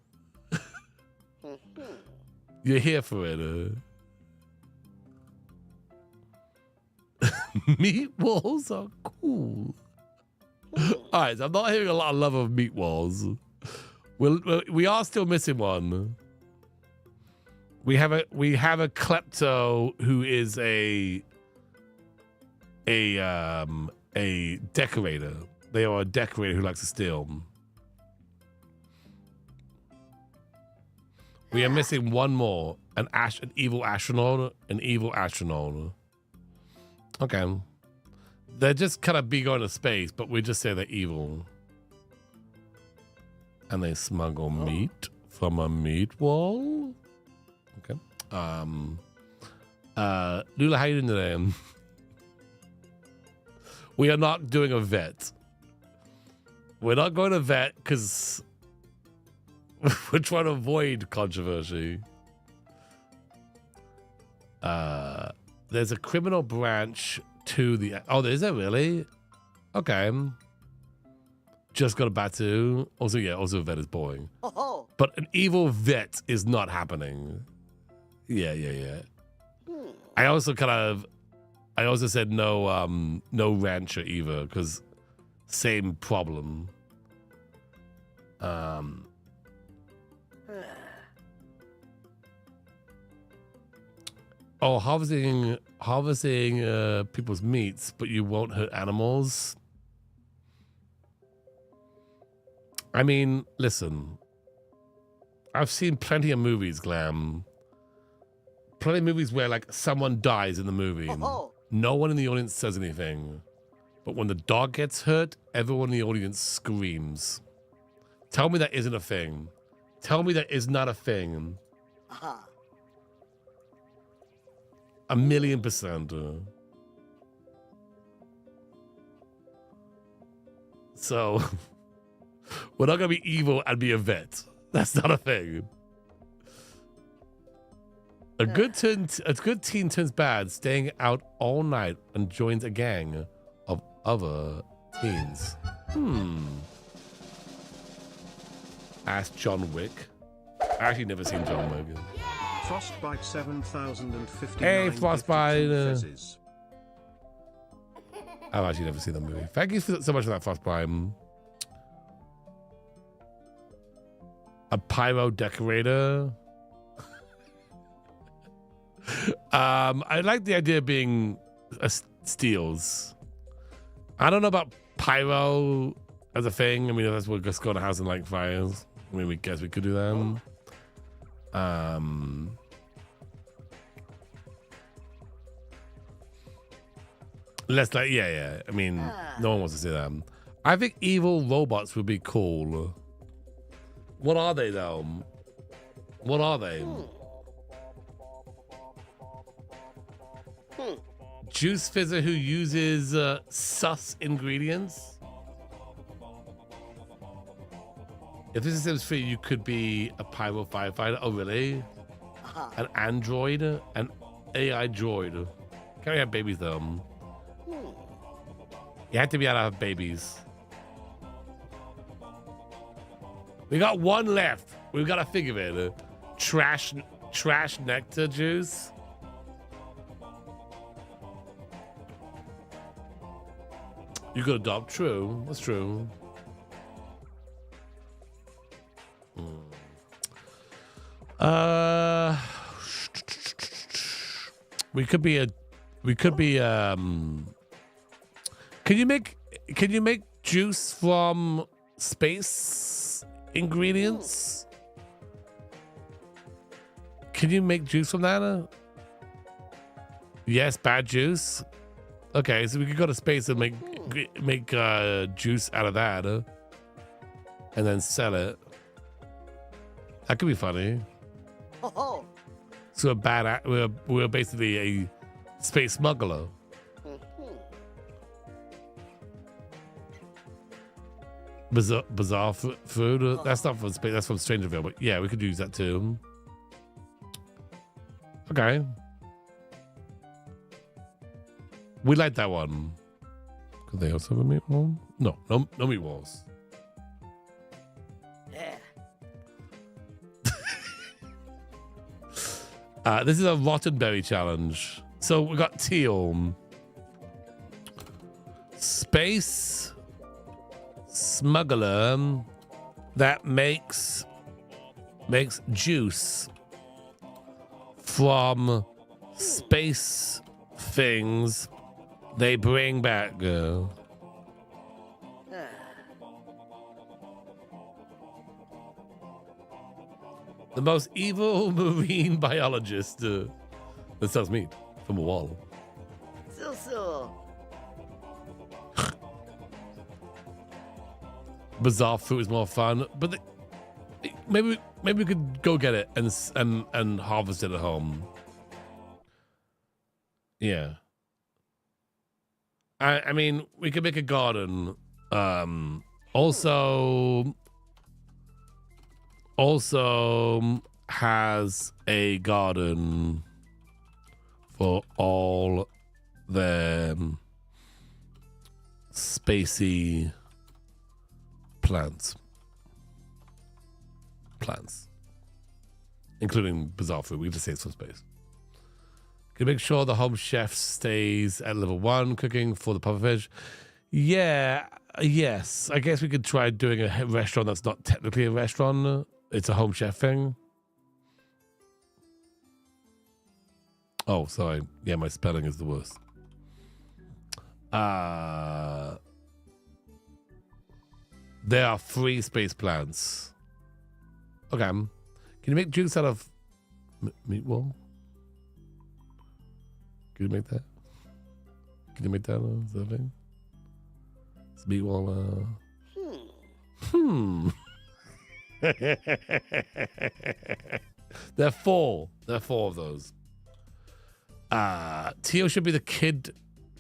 You're here for it. Meat walls are cool. All right, so I'm not hearing a lot of love of meat walls. We are still missing one. We have a klepto who is a decorator. They are a decorator who likes to steal. We are missing one more, an evil astronaut, Okay. They're just kind of big going to space, but we just say they're evil. And they smuggle meat from a meat wall. Okay. Lula, how you doing today? We are not doing a vet. We're not going to vet because we're trying to avoid controversy. There's a criminal branch to the... Oh, is there really? Okay. Just got a Batu. Also, yeah, also a vet is boring. Oh, But an evil vet is not happening. Yeah. I also said no rancher either, because same problem. Oh, harvesting people's meats, but you won't hurt animals. I mean, listen. I've seen plenty of movies, Glam. Plenty of movies where like someone dies in the movie. No one in the audience says anything. But when the dog gets hurt, everyone in the audience screams. Tell me that isn't a thing. Tell me that is not a thing. 1,000,000%. So, we're not going to be evil and be a vet. That's not a thing. A good teen turns bad, staying out all night and joins a gang of other teens. Ask John Wick. I actually never seen John Wick. Frostbite 7059. Hey, Frostbite. Fezzes. I've actually never seen that movie. Thank you so much for that, Frostbite. A pyro decorator. I like the idea of being steels. I don't know about pyro as a thing. I mean, that's what just go to house and light fires. I mean, we guess we could do that. Let's like, yeah. I mean, no one wants to see that. I think evil robots would be cool. What are they though? What are they? Juice fizzer who uses sus ingredients. If this is Sims 3, you could be a pyro firefighter. Oh, really? An android? An AI droid. Can we have babies, though? You have to be able to have babies. We got one left. We've got to figure it. Trash nectar juice. You could adopt. True. That's true. We could be can you make juice from space ingredients? Can you make juice from that? Yes, bad juice. Okay, so we could go to space and make juice out of that, and then sell it. That could be funny. Oh. So we're basically a space smuggler. Bizarre food. That's not from space. That's from Strangerville. But yeah, we could use that too. Okay. We like that one. Could they also have a meatball? No meatballs. Yeah. This is a rotten berry challenge. So we got teal. Space smuggler that makes juice from space things they bring back. The most evil marine biologist. That sounds mean. From a wall. So. Bizarre fruit is more fun, but maybe we could go get it and harvest it at home. Yeah. I mean, we could make a garden. Also has a garden for all the spacey plants, including bizarre food. We can just say it's for space. Can you make sure the home chef stays at level 1 cooking for the pufferfish? Yeah, yes. I guess we could try doing a restaurant that's not technically a restaurant. It's a home chef thing. Oh, sorry. Yeah, my spelling is the worst. There are 3 space plants. Okay. Can you make juice out of meatball? Can you make that? Can you make that? Is that a thing? It's meatball. There are 4. There are 4 of those. Tio should be the kid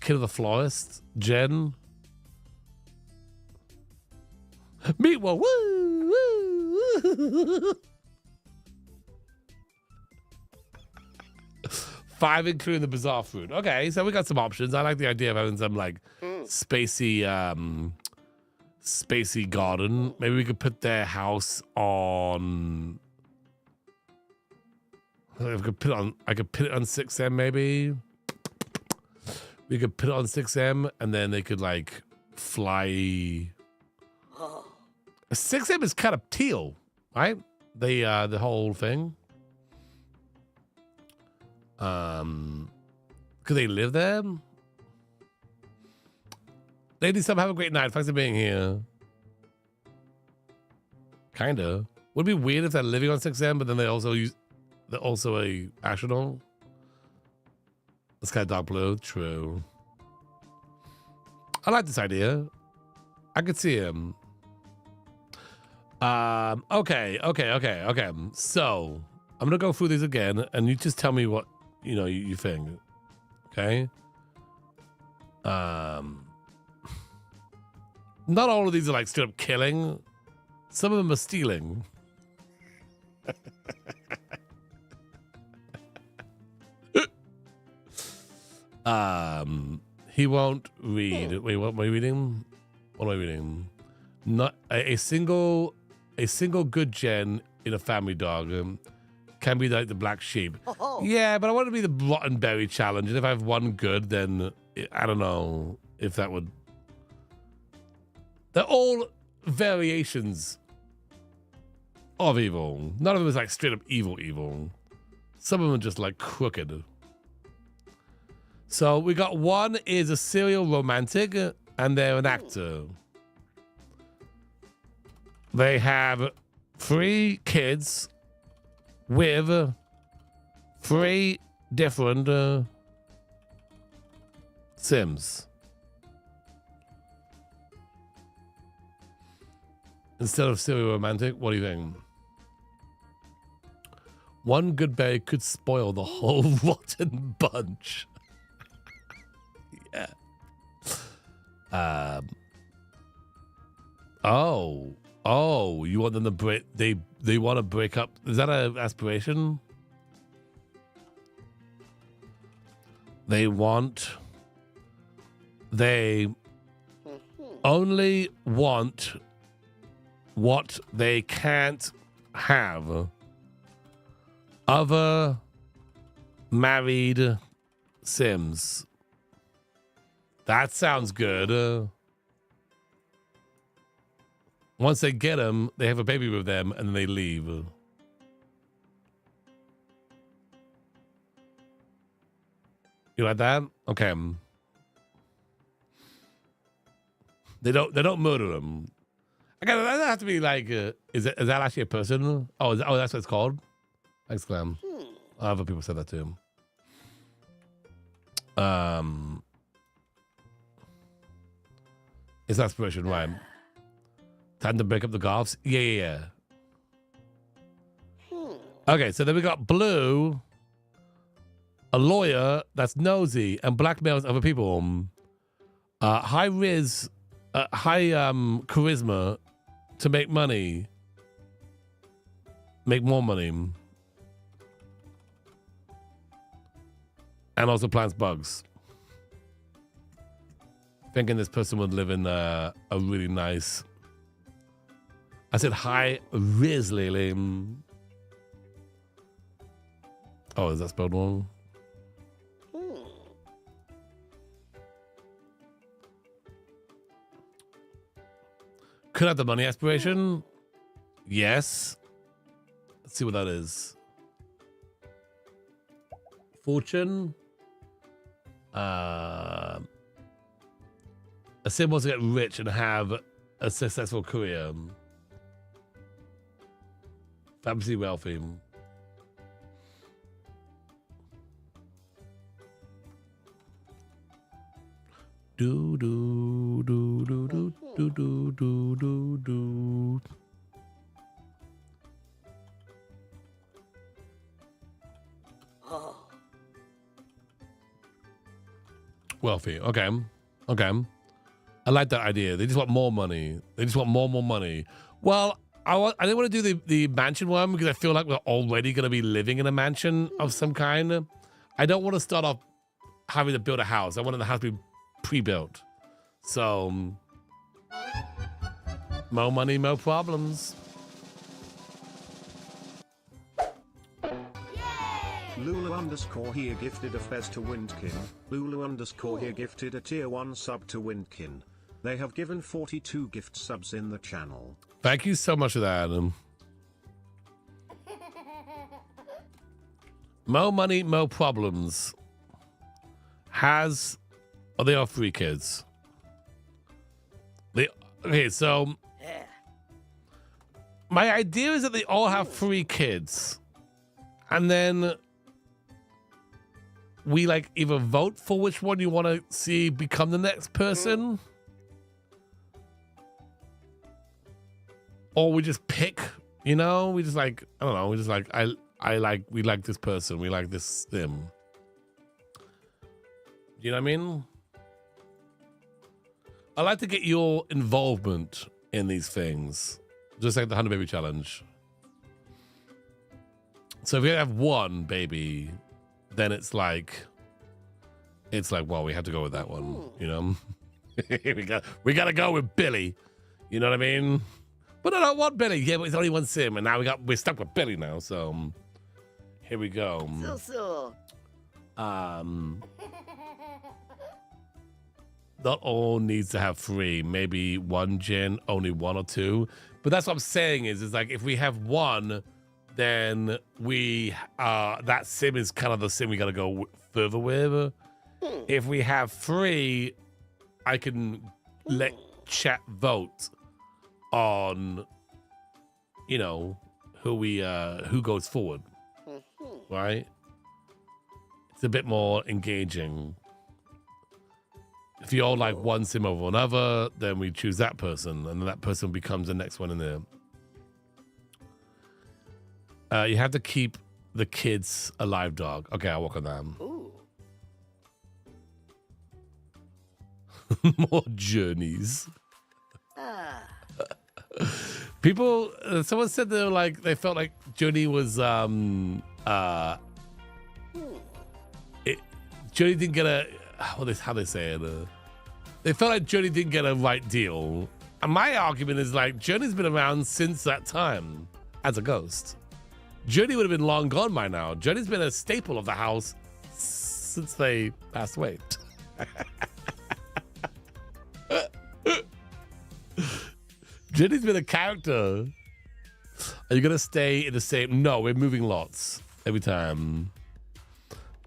of the florist. Jen. Meatball. Woo! Woo! 5 including the bizarre food. Okay, so we got some options. I like the idea of having some like spacey spacey garden. Maybe we could put their house on. I could put it on 6M maybe. We could put it on 6M and then they could like fly. 6M is kind of teal, right? The whole thing. Could they live there? Ladies, have a great night. Thanks for being here. Kinda. Would it be weird if they're living on 6M, but then they're also a astronaut? That's kind of dark blue. True. I like this idea. I could see him. Okay. So I'm gonna go through these again, and you just tell me what you think. Okay. Not all of these are like straight up killing. Some of them are stealing. He won't read. Wait, what am I reading? What am I reading? Not a single good gen in a family dog can be like the black sheep. Yeah, but I want to be the rotten berry challenge. And if I have one good, then I don't know if that would. They're all variations of evil. None of them is like straight up evil. Some of them are just like crooked. So we got one is a serial romantic and they're an actor. They have 3 kids with 3 different Sims. Instead of serial romantic, what do you think? One good berry could spoil the whole rotten bunch. Yeah. Oh, you want them to break? They want to break up. Is that an aspiration? They only want what they can't have. Other married Sims. That sounds good. Once they get them, they have a baby with them, and then they leave. You like that? Okay. They don't murder them. Okay, that has to be like. Is that actually a person? Oh, that's what it's called. Thanks, Clem. Other people said that too. It's aspiration, right? Time to break up the golfs. Yeah. Okay, so then we got blue, a lawyer that's nosy and blackmails other people. High charisma to make money, make more money, and also plants bugs. Thinking this person would live in a really nice. I said hi, Risley. Oh, is that spelled wrong? Could have the money aspiration. Yes. Let's see what that is. Fortune. A Sim wants to get rich and have a successful career. Famously wealthy. Do do do do do do do do do do. Wealthy. Okay. I like that idea. They just want more money. They just want more money. Well, I didn't want to do the mansion one because I feel like we're already going to be living in a mansion of some kind. I don't want to start off having to build a house. I want the house to be pre-built. So More money, more problems. Lulu underscore here gifted a fez to Windkin. Lulu underscore here gifted a tier 1 sub to Windkin. They have given 42 gift subs in the channel. Thank you so much for that, Adam. More money, more problems. They are 3 kids. Okay, so my idea is that they all have 3 kids, and then we like either vote for which one you want to see become the next person, or we just pick. You know, we just like, I don't know. We just like we like this person. We like this them. You know what I mean? I like to get your involvement in these things, just like the 100 baby challenge. So if you have 1 baby, then it's like, well, we have to go with that one, you know? we gotta go with Billy. You know what I mean? But I don't want Billy. Yeah, but it's only 1 sim, and now we're stuck with Billy now, so here we go. So. Not all needs to have 3. Maybe 1 gen, only 1 or 2. But that's what I'm saying is like if we have 1, then we that sim is kind of the sim we gotta go further with. If we have 3, I can let chat vote on, you know, who goes forward, right? It's a bit more engaging. If you all like 1 sim over another, then we choose that person, and then that person becomes the next one in there. You have to keep the kids alive, dog. Okay, I'll work on that. More journeys. People, someone said they felt like Journey was Journey didn't get a how they say it. They felt like Journey didn't get a right deal. And my argument is like Journey's been around since that time as a ghost. Journey would have been long gone by now. Journey's been a staple of the house since they passed away. Journey's been a character. Are you gonna stay in the same? No, we're moving lots every time.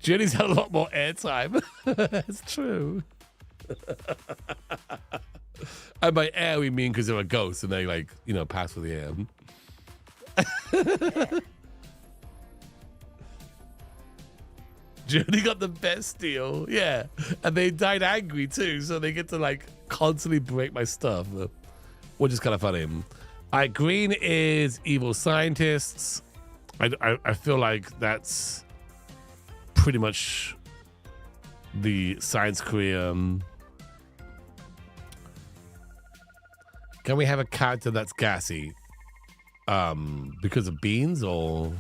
Journey's had a lot more airtime. It's true. And by air we mean because they're a ghost and they like, you know, pass for the air. Journey got the best deal, yeah. And they died angry too, so they get to like constantly break my stuff, which is kind of funny. Green is evil scientists. I feel like that's pretty much the science career. Can we have a character that's gassy? Because of beans, or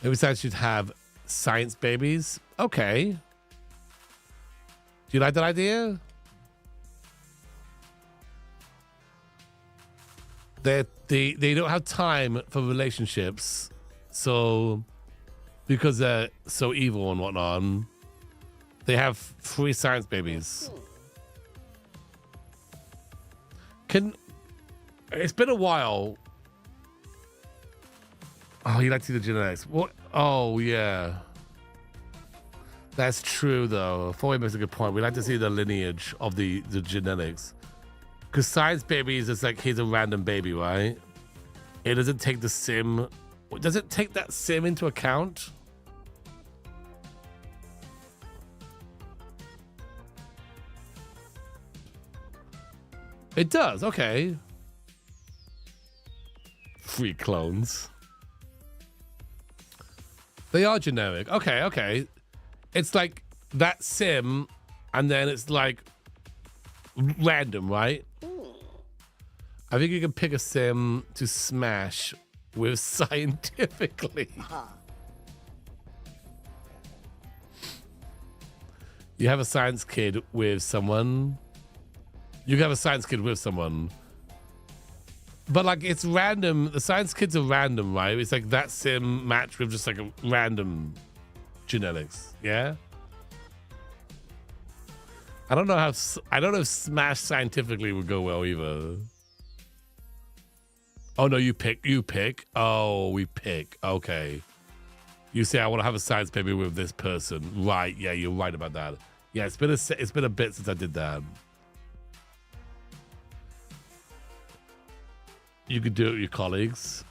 maybe science should have science babies? Okay. Do you like that idea? They don't have time for relationships, so because they're so evil and whatnot, they have 3 science babies. It's been a while. Oh, you like to see the genetics? What? Oh, yeah. That's true, though. Foy makes a good point. We like to see the lineage of the genetics. Because science babies is like, here's a random baby, right? It doesn't take the sim. Does it take that sim into account? It does, okay. 3 clones. They are generic. Okay. It's like that sim, and then it's like random, right? I think you can pick a sim to smash with scientifically. You have a science kid with someone. You can have a science kid with someone. But like it's random. The science kids are random, right? It's like that sim match with just like a random genetics. Yeah. I don't know if Smash scientifically would go well either. Oh no, you pick. Oh, we pick. Okay. You say I want to have a science baby with this person. Right. Yeah, you're right about that. Yeah, it's been a bit since I did that. You could do it with your colleagues.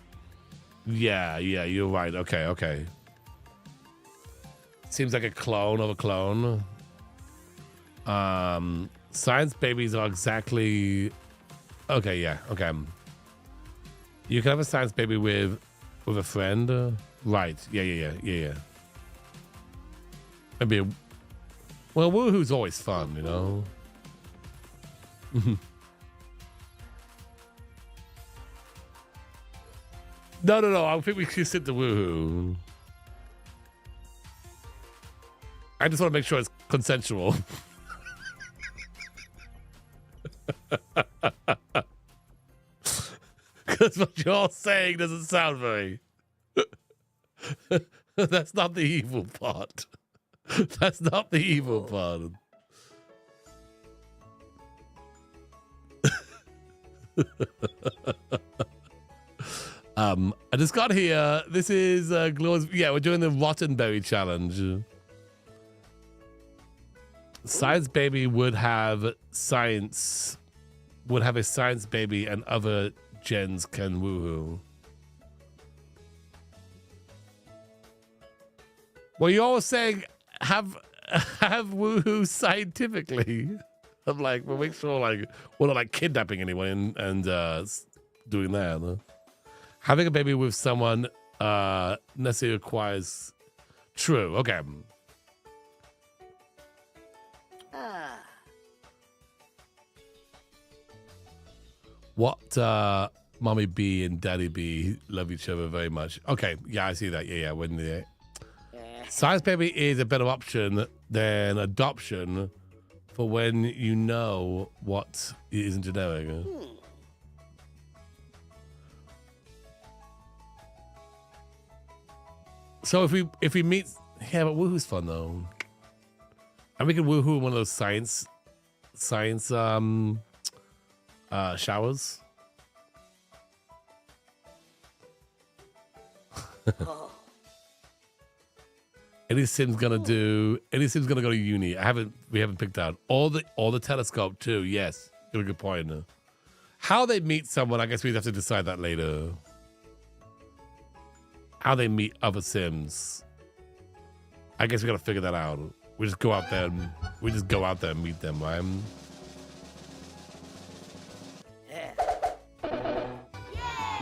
Yeah, you're right. Okay. Seems like a clone of a clone. Science babies are exactly... Okay, yeah, okay. You can have a science baby with a friend. Right, yeah. Maybe well, woohoo's always fun, you know? No. I think we should sit the woohoo. I just want to make sure it's consensual. Because what you're all saying doesn't sound very... That's not the evil part. That's not the evil part. I just got here. This is Glow's. Yeah, we're doing the Rotten Berry challenge. Science baby would have a science baby, and other gens can woohoo. Well, you're all saying have woohoo scientifically. I'm like, we'll make sure like we're not like kidnapping anyone and doing that. Huh? Having a baby with someone necessarily requires... True, okay. What Mommy B and Daddy B love each other very much. Okay, yeah, I see that. Yeah, when the science baby is a better option than adoption for when you know what isn't generic. So if we meet, yeah, but woohoo's fun though. And we can woohoo in one of those science showers. Any sim's gonna go to uni. We haven't picked out all the telescope too. Yes, got a good point. How they meet someone, I guess we'd have to decide that later. How they meet other sims, I guess we gotta figure that out. We just go out there and meet them, right?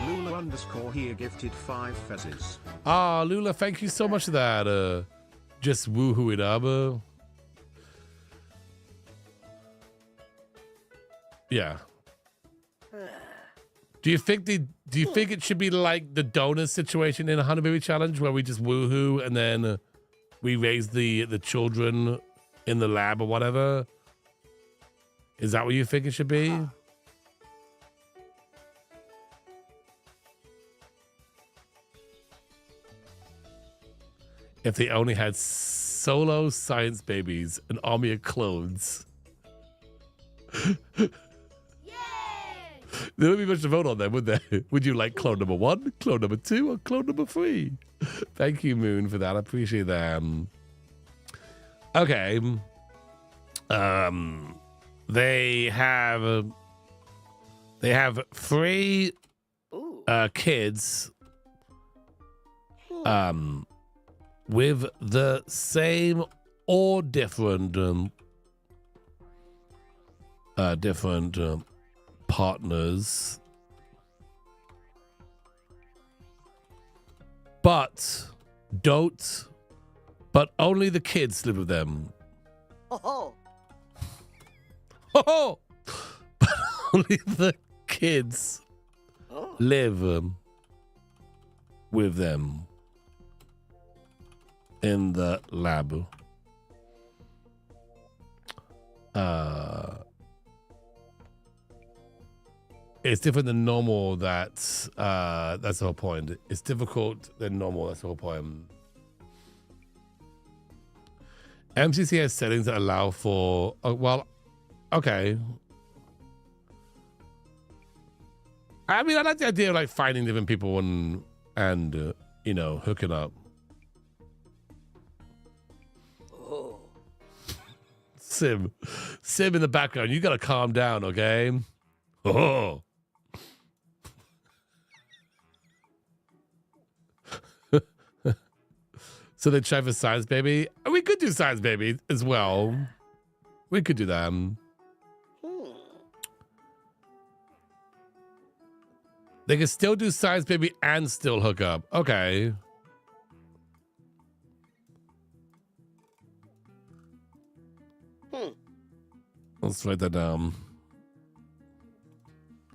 Lula _ here gifted 5 fezzes. Ah, Lula, thank you so much for that. Just woohoo it up. Yeah. Do you think it should be like the donor situation in a Honey Baby Challenge where we just woohoo and then we raise the children in the lab or whatever? Is that what you think it should be? If they only had solo science babies, an army of clones. There wouldn't be much to vote on then, would there? Would you like clone number 1, clone number 2, or clone number 3? Thank you, Moon, for that. I appreciate that. Okay. They have 3 kids with the same or different partners, but only the kids live with them. Oh. Oh, but only the kids live with them in the lab. it's different than normal. That's the whole point. It's difficult than normal. That's the whole point. MCC has settings that allow for. Well, okay. I mean, I like the idea of like finding different people and you know, hooking up. Oh. Sim in the background. You gotta calm down, okay? Oh. So they try for Science Baby. We could do Science Baby as well. We could do that. They can still do Science Baby and still hook up. Okay. Let's write that down.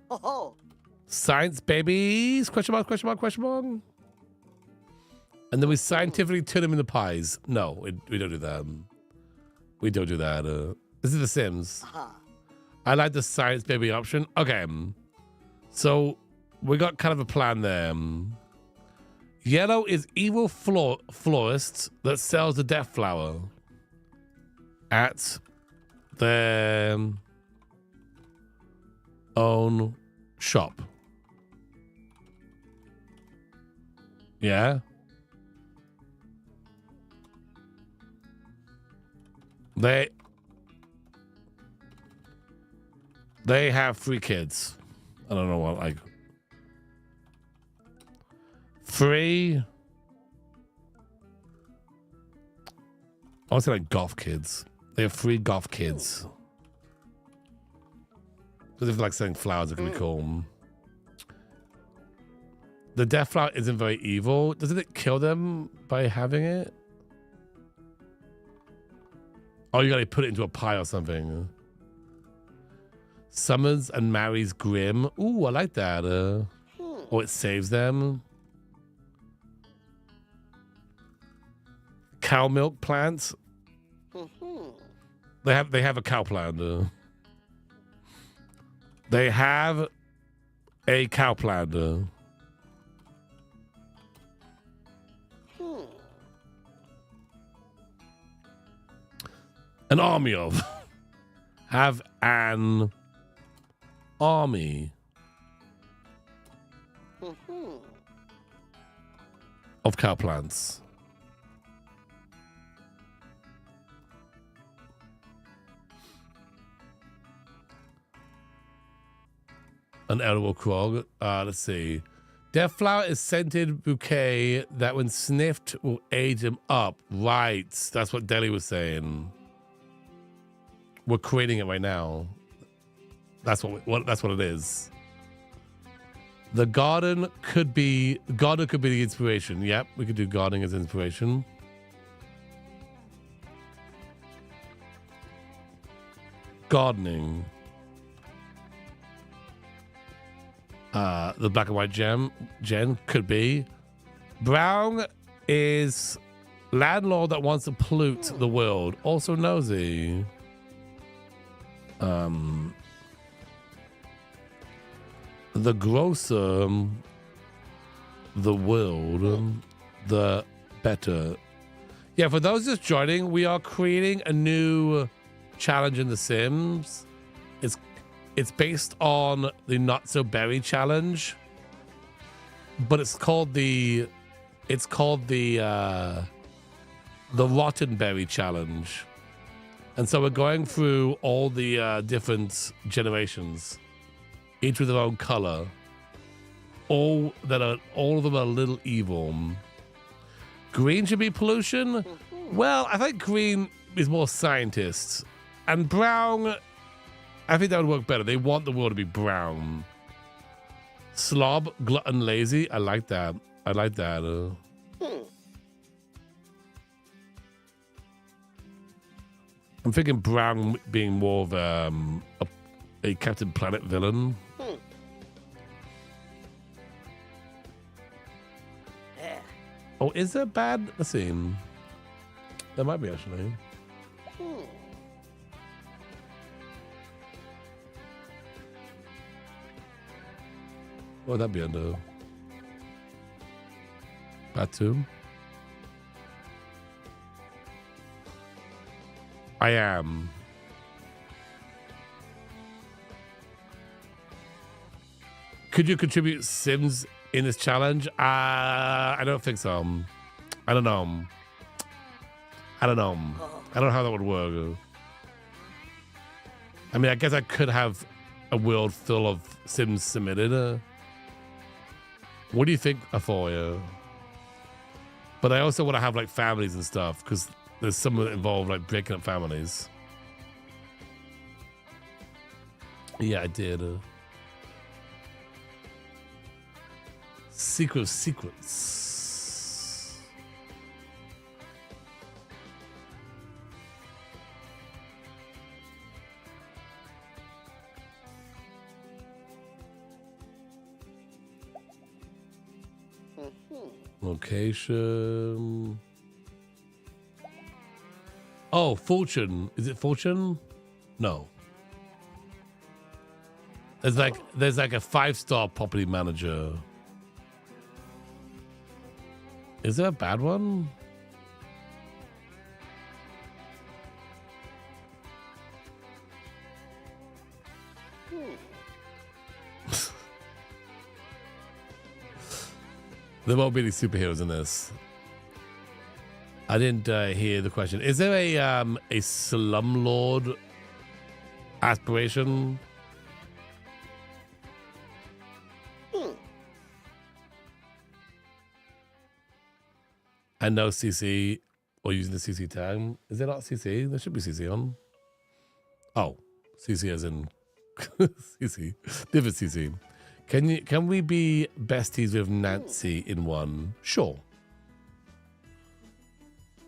Oh. Science Babies? Question mark, question mark, question mark. And then we scientifically turn them into pies. No, we don't do that. We don't do that. This is The Sims. I like the Science Baby option. Okay. So we got kind of a plan there. Yellow is evil florist that sells the death flower at their own shop. Yeah. They have 3 kids. I don't know what, like 3. I want to say like goth kids. They have 3 goth kids. Because if like selling flowers, it can be cool. The death flower isn't very evil. Doesn't it kill them by having it? Oh, you gotta put it into a pie or something. Summons and marries Grim. Ooh, I like that. Or it saves them. Cow milk plants. They have a cow plant. They have a cow plant. An army of. Have an army of cow plants. An edible crog. Let's see. Death flower is scented bouquet that when sniffed will age him up. Right. That's what Deli was saying. We're creating it right now. That's what it is. The garden could be the inspiration. Yep, we could do gardening as inspiration. Gardening. The black and white gen could be. Brown is landlord that wants to pollute the world. Also nosy. The grosser the world, the better. Yeah, for those just joining, we are creating a new challenge in The Sims. It's based on the Not So Berry challenge, but it's called the Rotten Berry challenge. And so we're going through all the different generations, each with their own color. All of them are a little evil. Green should be pollution. Well, I think green is more scientists, and brown, I think that would work better. They want the world to be brown. Slob, glutton, lazy. I like that. I like that. I'm thinking brown being more of a Captain Planet villain. Oh, is there bad? Let's see. There might be, actually. What would that be under? Batu? I am. Could you contribute Sims in this challenge? I don't think so. I don't know. I don't know. I don't know how that would work. I mean, I guess I could have a world full of Sims submitted. What do you think for you? But I also want to have like families and stuff because there's some that involve like breaking up families. Yeah, I did. Secret of Secrets. Location. Oh, Fortune. Is it Fortune? No. There's like a 5-star property manager. Is there a bad one? There won't be any superheroes in this. I didn't hear the question. Is there a slumlord aspiration? And no CC or using the CC tag. Is there not CC? There should be CC on. Oh, CC as in CC. Different CC. Can we be besties with Nancy in one? Sure.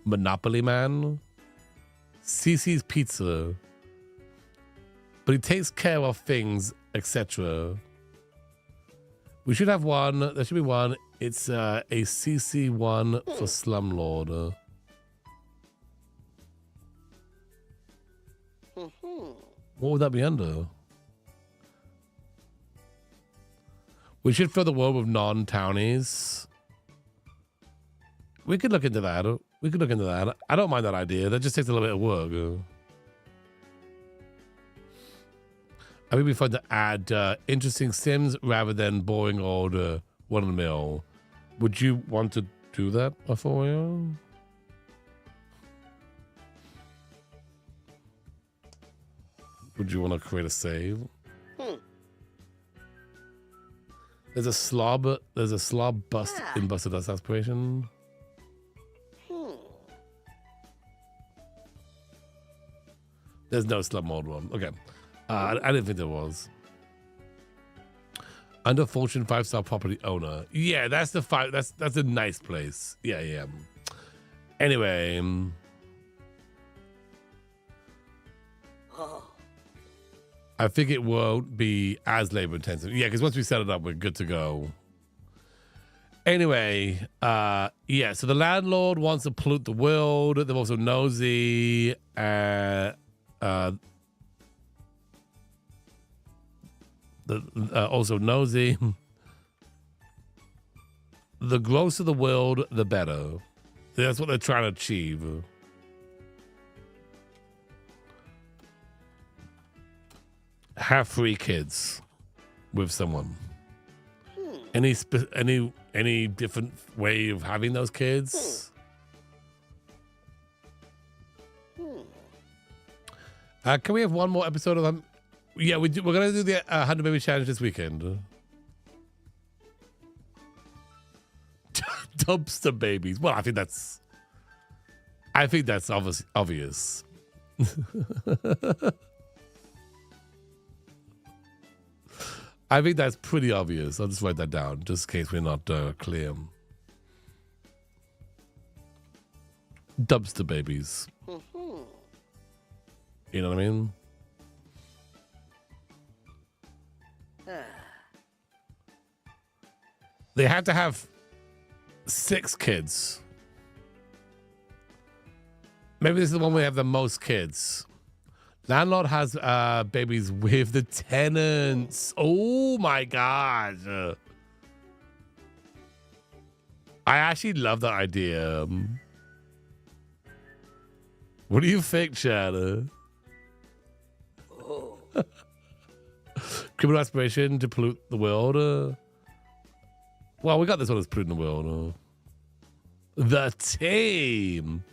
Monopoly Man. CC's Pizza. But he takes care of things, etc. We should have one. There should be one. It's a CC one for Slumlord. What would that be under? We should fill the world with non-townies. We could look into that. We could look into that. I don't mind that idea. That just takes a little bit of work. I think it'd be fun to add interesting Sims rather than boring old one-in-the-mill. Would you want to do that for you? Would you want to create a save? There's a slob bust in Busted Dust Aspiration. There's no slum mode one. Okay. I didn't think there was. Under Fortune 5-star property owner. Yeah, that's the that's a nice place. Yeah, yeah. Anyway. I think it won't be as labor intensive. Yeah, because once we set it up, we're good to go. Anyway, yeah, so the landlord wants to pollute the world. They're also nosy. Also nosy. The grosser the world, the better. That's what they're trying to achieve. Have 3 kids with someone. Any different way of having those kids? Can we have one more episode of them? Yeah, we're gonna do the 100 Baby Challenge this weekend. Dumpster babies. Well, I think that's obvious. I think that's pretty obvious. I'll just write that down, just in case we're not clear. Dumpster babies. You know what I mean? They have to have 6 kids. Maybe this is the one where we have the most kids. Landlord has babies with the tenants. Oh my God. I actually love that idea. What do you think, Chad? Oh. Criminal aspiration to pollute the world. Well, we got this one as polluting the world. The team.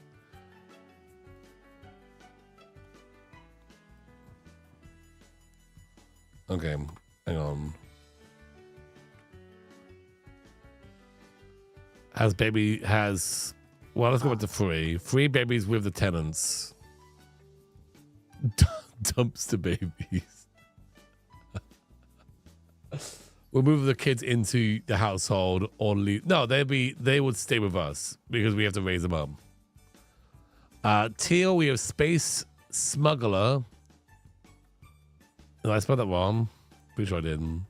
Okay, hang on. Well, let's go back to 3. 3 babies with the tenants. Dumpster babies. We'll move the kids into the household or leave. No, they would stay with us because we have to raise them up. Teal, we have space smuggler. Did I spell that wrong? Pretty sure I didn't.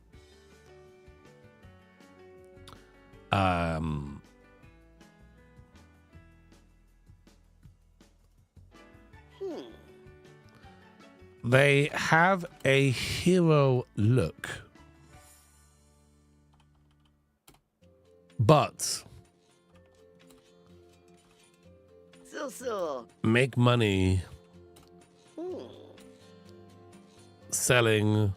They have a hero look. But So. make money selling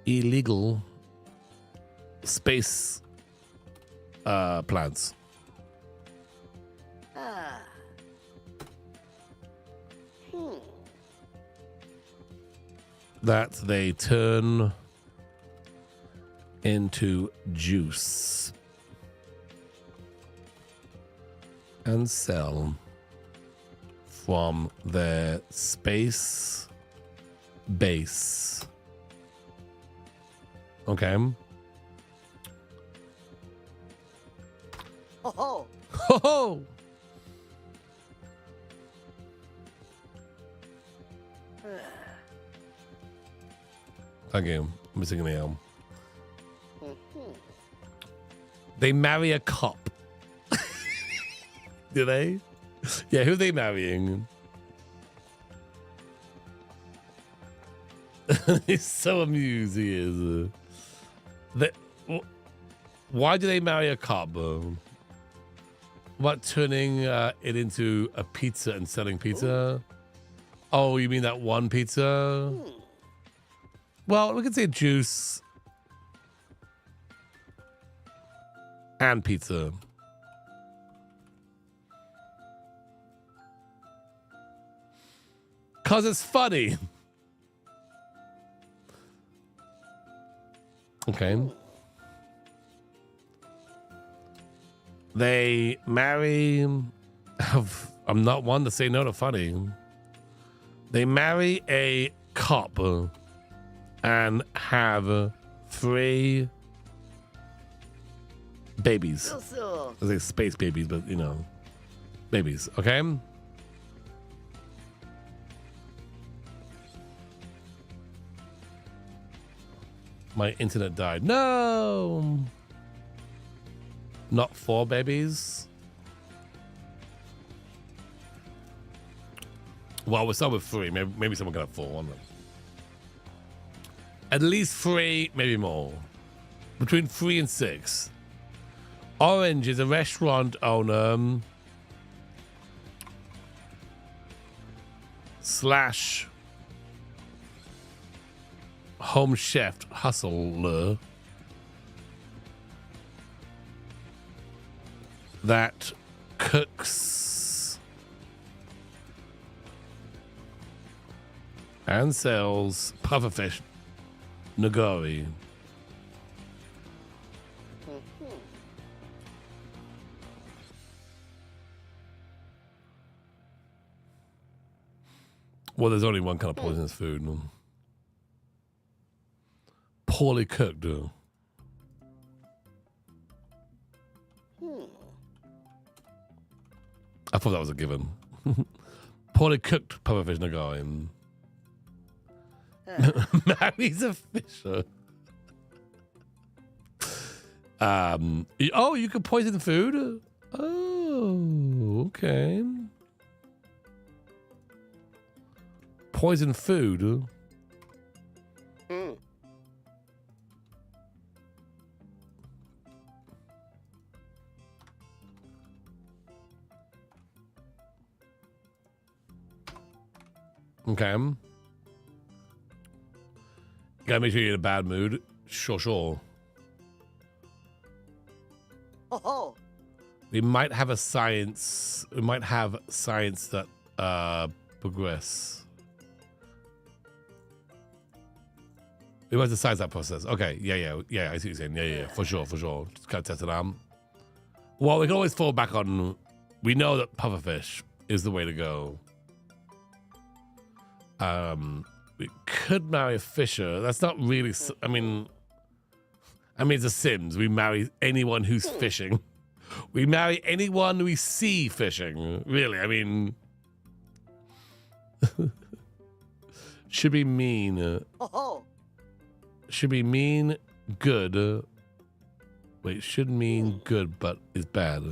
illegal space plants. That they turn into juice and sell from their space base. Okay. Oh. Ho ho! Okay, I'm missing an L. They marry a cop. Do they? Yeah, who are they marrying? He's so amused, he is. Why do they marry a cop? What, turning it into a pizza and selling pizza? Oh, you mean that one pizza? Well, we could say juice and pizza. Cause it's funny. Okay. They marry. I'm not one to say no to funny. They marry a cop and have 3 babies. So. I say space babies, but you know, babies. Okay. My internet died. No. Not 4 babies. Well, we'll start with 3. Maybe someone can have 4 on them. At least 3, maybe more. Between 3 and 6. Orange is a restaurant owner / home chef hustler that cooks and sells pufferfish nigiri. Well, there's only one kind of poisonous food. Poorly cooked. I thought that was a given. Poorly cooked pufferfish nigiri. Marries a fisher. Oh, you could poison food? Oh, okay. Poison food? Okay. Gotta make sure you're in a bad mood. Sure. Oh, We might have science that progress. We might decide that process. Okay, yeah, I see what you're saying. Yeah, for sure. Just gotta test it out. Well, we can always fall back on, we know that pufferfish is the way to go. We could marry a fisher. That's not really, I mean, it's a Sims. We marry anyone who's fishing. We marry anyone we see fishing. Really, I mean, should be mean. Should be mean, good. Wait, should mean good, but is bad.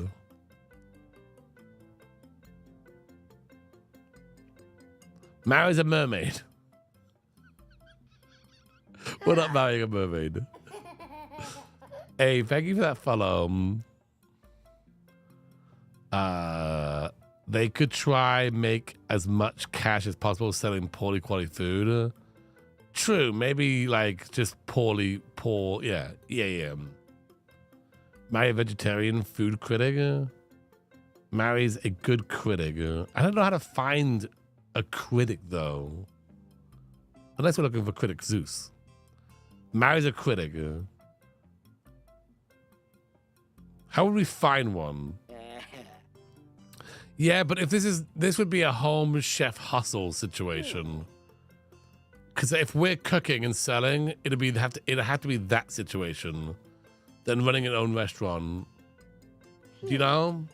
Marries a mermaid. We're not marrying a mermaid. Hey, thank you for that follow. They could try make as much cash as possible selling poorly quality food. True, maybe like just poor. Yeah. Marry a vegetarian food critic. Marries a good critic. I don't know how to find a critic though. Unless we're looking for critic Zeus. Marries a critic. How would we find one? Yeah, but if this would be a home chef hustle situation. Because if we're cooking and selling, it'd have to be that situation than running an own restaurant. Do you know?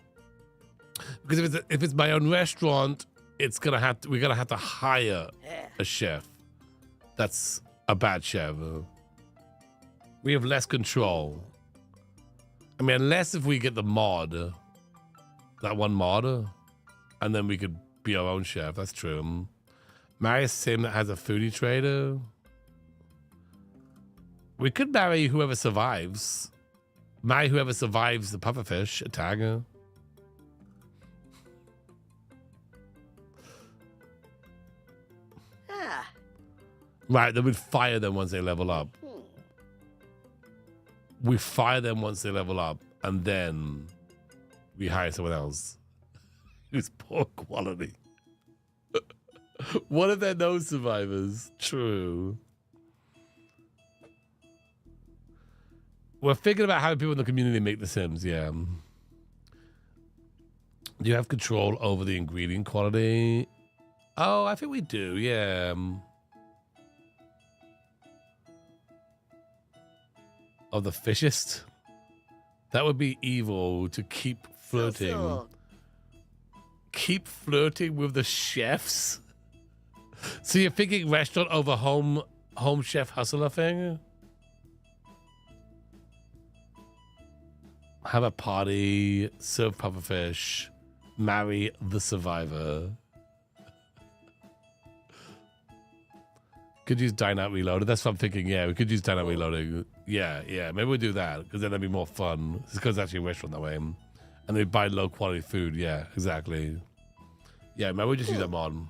Because if it's my own restaurant, we're gonna have to hire a chef. That's a bad chef. We have less control. I mean, unless if we get the mod, that one mod, and then we could be our own chef. That's true. Marry a sim that has a foodie trader. We could marry whoever survives. Marry whoever survives the pufferfish attack. Right, then we'd fire them once they level up. We fire them once they level up, and then we hire someone else who's poor quality. What if there are no survivors? True. We're thinking about how people in the community make the Sims, yeah. Do you have control over the ingredient quality? Oh, I think we do, yeah. Of the fishest? That would be evil to keep flirting. Keep flirting with the chefs? So you're thinking restaurant over home chef hustler thing? Have a party, serve pufferfish, marry the survivor. Could use Dine Out Reloaded. That's what I'm thinking. Yeah, we could use Dine Out Reloading. Yeah. Maybe we'll do that because then that'd be more fun. It's because it's actually a restaurant that way. And they buy low quality food. Yeah, exactly. Yeah, maybe we'll just use that mod.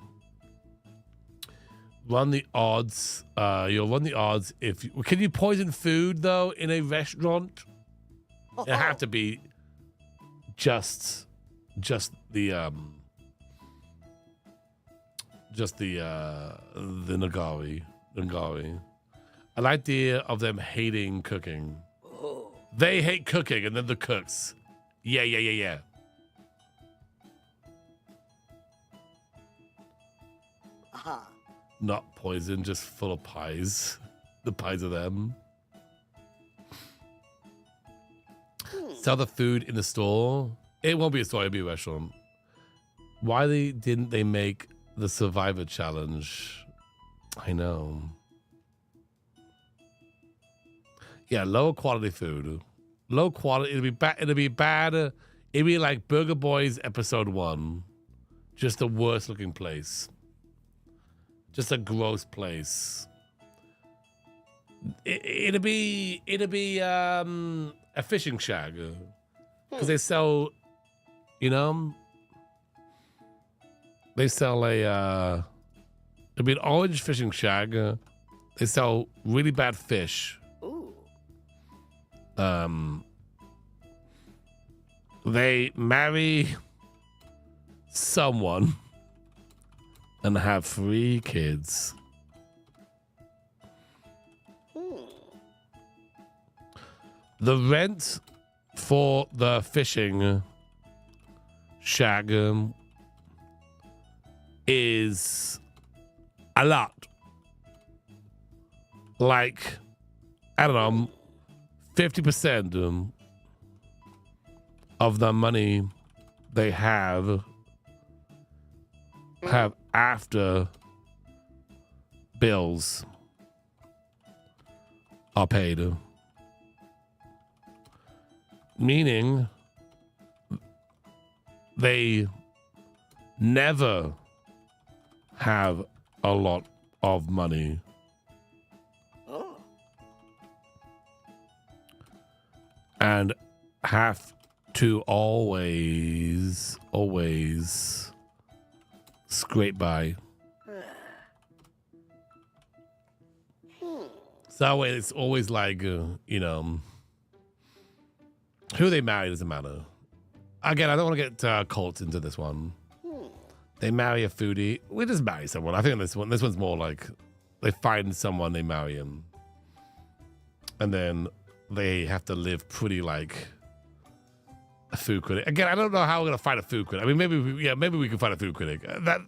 Run the odds. You'll run the odds if you... Can you poison food, though, in a restaurant? It have to be just the Nagari. I like the idea of them hating cooking. They hate cooking, and then the cooks. Yeah. Not poison, just full of pies. The pies are them. Sell the food in the store. It won't be a store, it'll be a restaurant. Why didn't they make the Survivor Challenge? I know. Yeah, lower quality food. Low quality. It'll be bad. It'll be like Burger Boys episode 1. Just the worst looking place. Just a gross place. It'll be a fishing shack. Because they sell, they sell It'll be an orange fishing shack. They sell really bad fish. Ooh. They marry someone and have 3 kids. The rent for the fishing shack is a lot. Like, I don't know, 50% of the money they have after bills are paid. Meaning they never have a lot of money. Oh. And have to always scrape by. So that way it's always like, you know, who they marry doesn't matter. Again, I don't want to get cults into this one. They marry a foodie. We just marry someone. I think this one's more like they find someone, they marry him. And then they have to live pretty like a food critic. Again, I don't know how we're gonna find a food critic. I mean, maybe we can find a food critic. That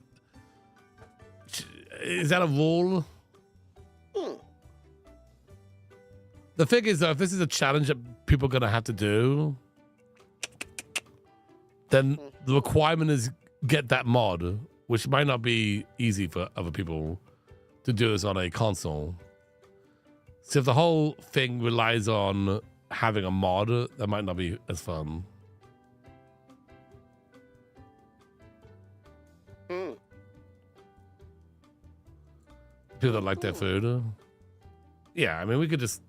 is that a rule? The thing is, though, if this is a challenge that people are gonna have to do, then the requirement is get that mod, which might not be easy for other people to do this on a console. So if the whole thing relies on having a mod, that might not be as fun. People that like their food. Yeah, I mean, we could just...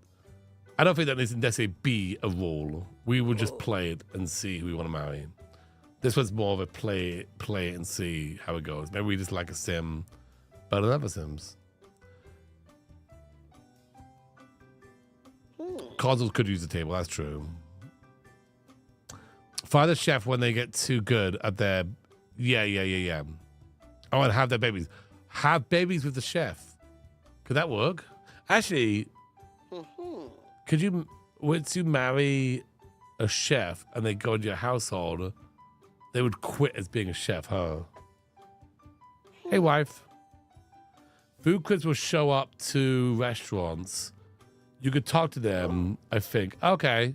I don't think that needs to necessarily be a rule. We would just play it and see who we want to marry. This was more of a play it and see how it goes. Maybe we just like a sim better than other sims. Consoles could use the table, that's true. Fire the chef when they get too good at their... Yeah. Oh, and have their babies. Have babies with the chef. Could that work? Actually, could you... Once you marry a chef and they go into your household, they would quit as being a chef, huh? Hey, wife. Food critics will show up to restaurants. You could talk to them, I think. Okay.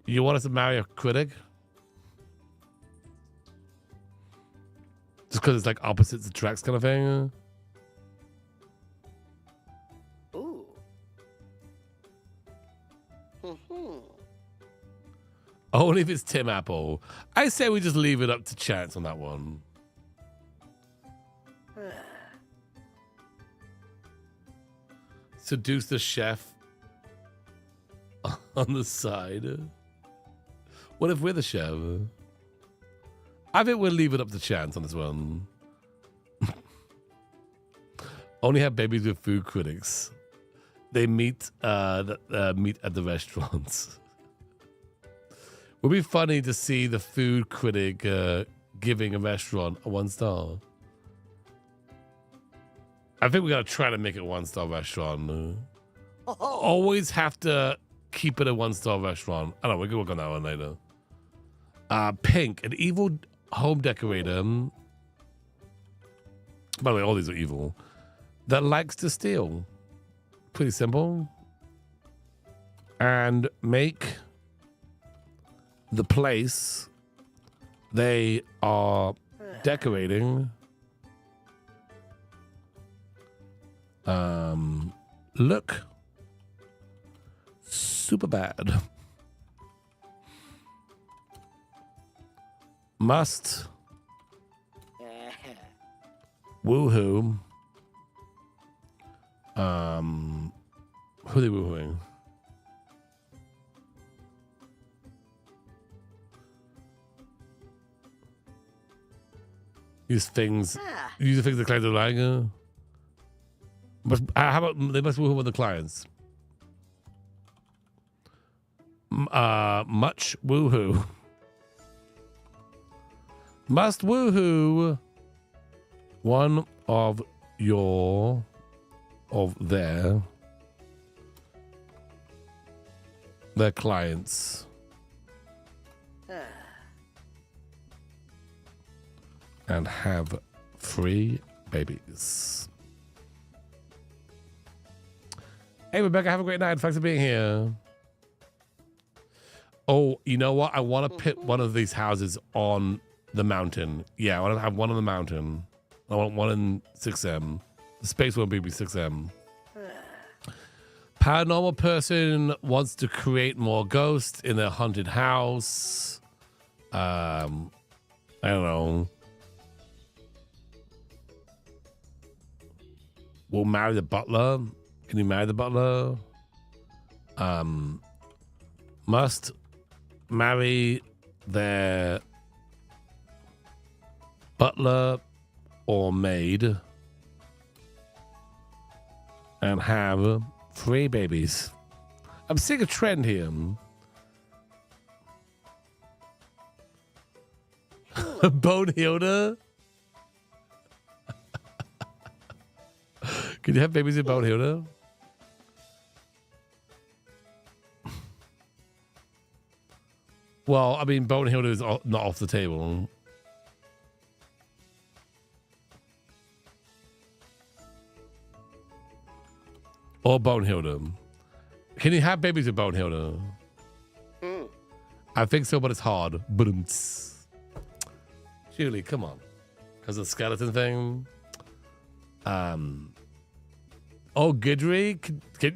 You want us to marry a critic? Just because it's like opposites attracts kind of thing? Ooh. Only if it's Tim Apple. I say we just leave it up to chance on that one. Seduce the chef on the side. What if we're the chef? I think we'll leave it up to chance on this one. Only have babies with food critics. They meet at the restaurants. Would be funny to see the food critic giving a restaurant a 1-star. I think we gotta try to make it a 1-star restaurant. Always have to keep it a 1-star restaurant. I don't know, we can work on that one later. Pink, an evil home decorator. By the way, all these are evil. That likes to steal. Pretty simple. And make the place they are decorating look super bad. Must woohoo. Who are they woohooing? Use things. Ah. Use the things the clients are like. But how about they must woohoo with the clients? Much woohoo. Must woohoo one of their clients. And have 3 babies. Hey, Rebecca, have a great night. Thanks for being here. Oh, you know what? I want to put one of these houses on the mountain. Yeah, I want to have one on the mountain. I want one in 6M. The space won't be 6M. Paranormal person wants to create more ghosts in their haunted house. I don't know. We'll marry the butler. Can you marry the butler? Must marry their butler or maid and have 3 babies. I'm seeing a trend here. Bone Hilda? Can you have babies in Bone Hilda? Well, I mean, Bone Hilda is not off the table. Or Bone Hilda. Can you have babies with Bone Hilda? I think so, but it's hard. Julie, come on. Because of the skeleton thing. Oh, Gidry?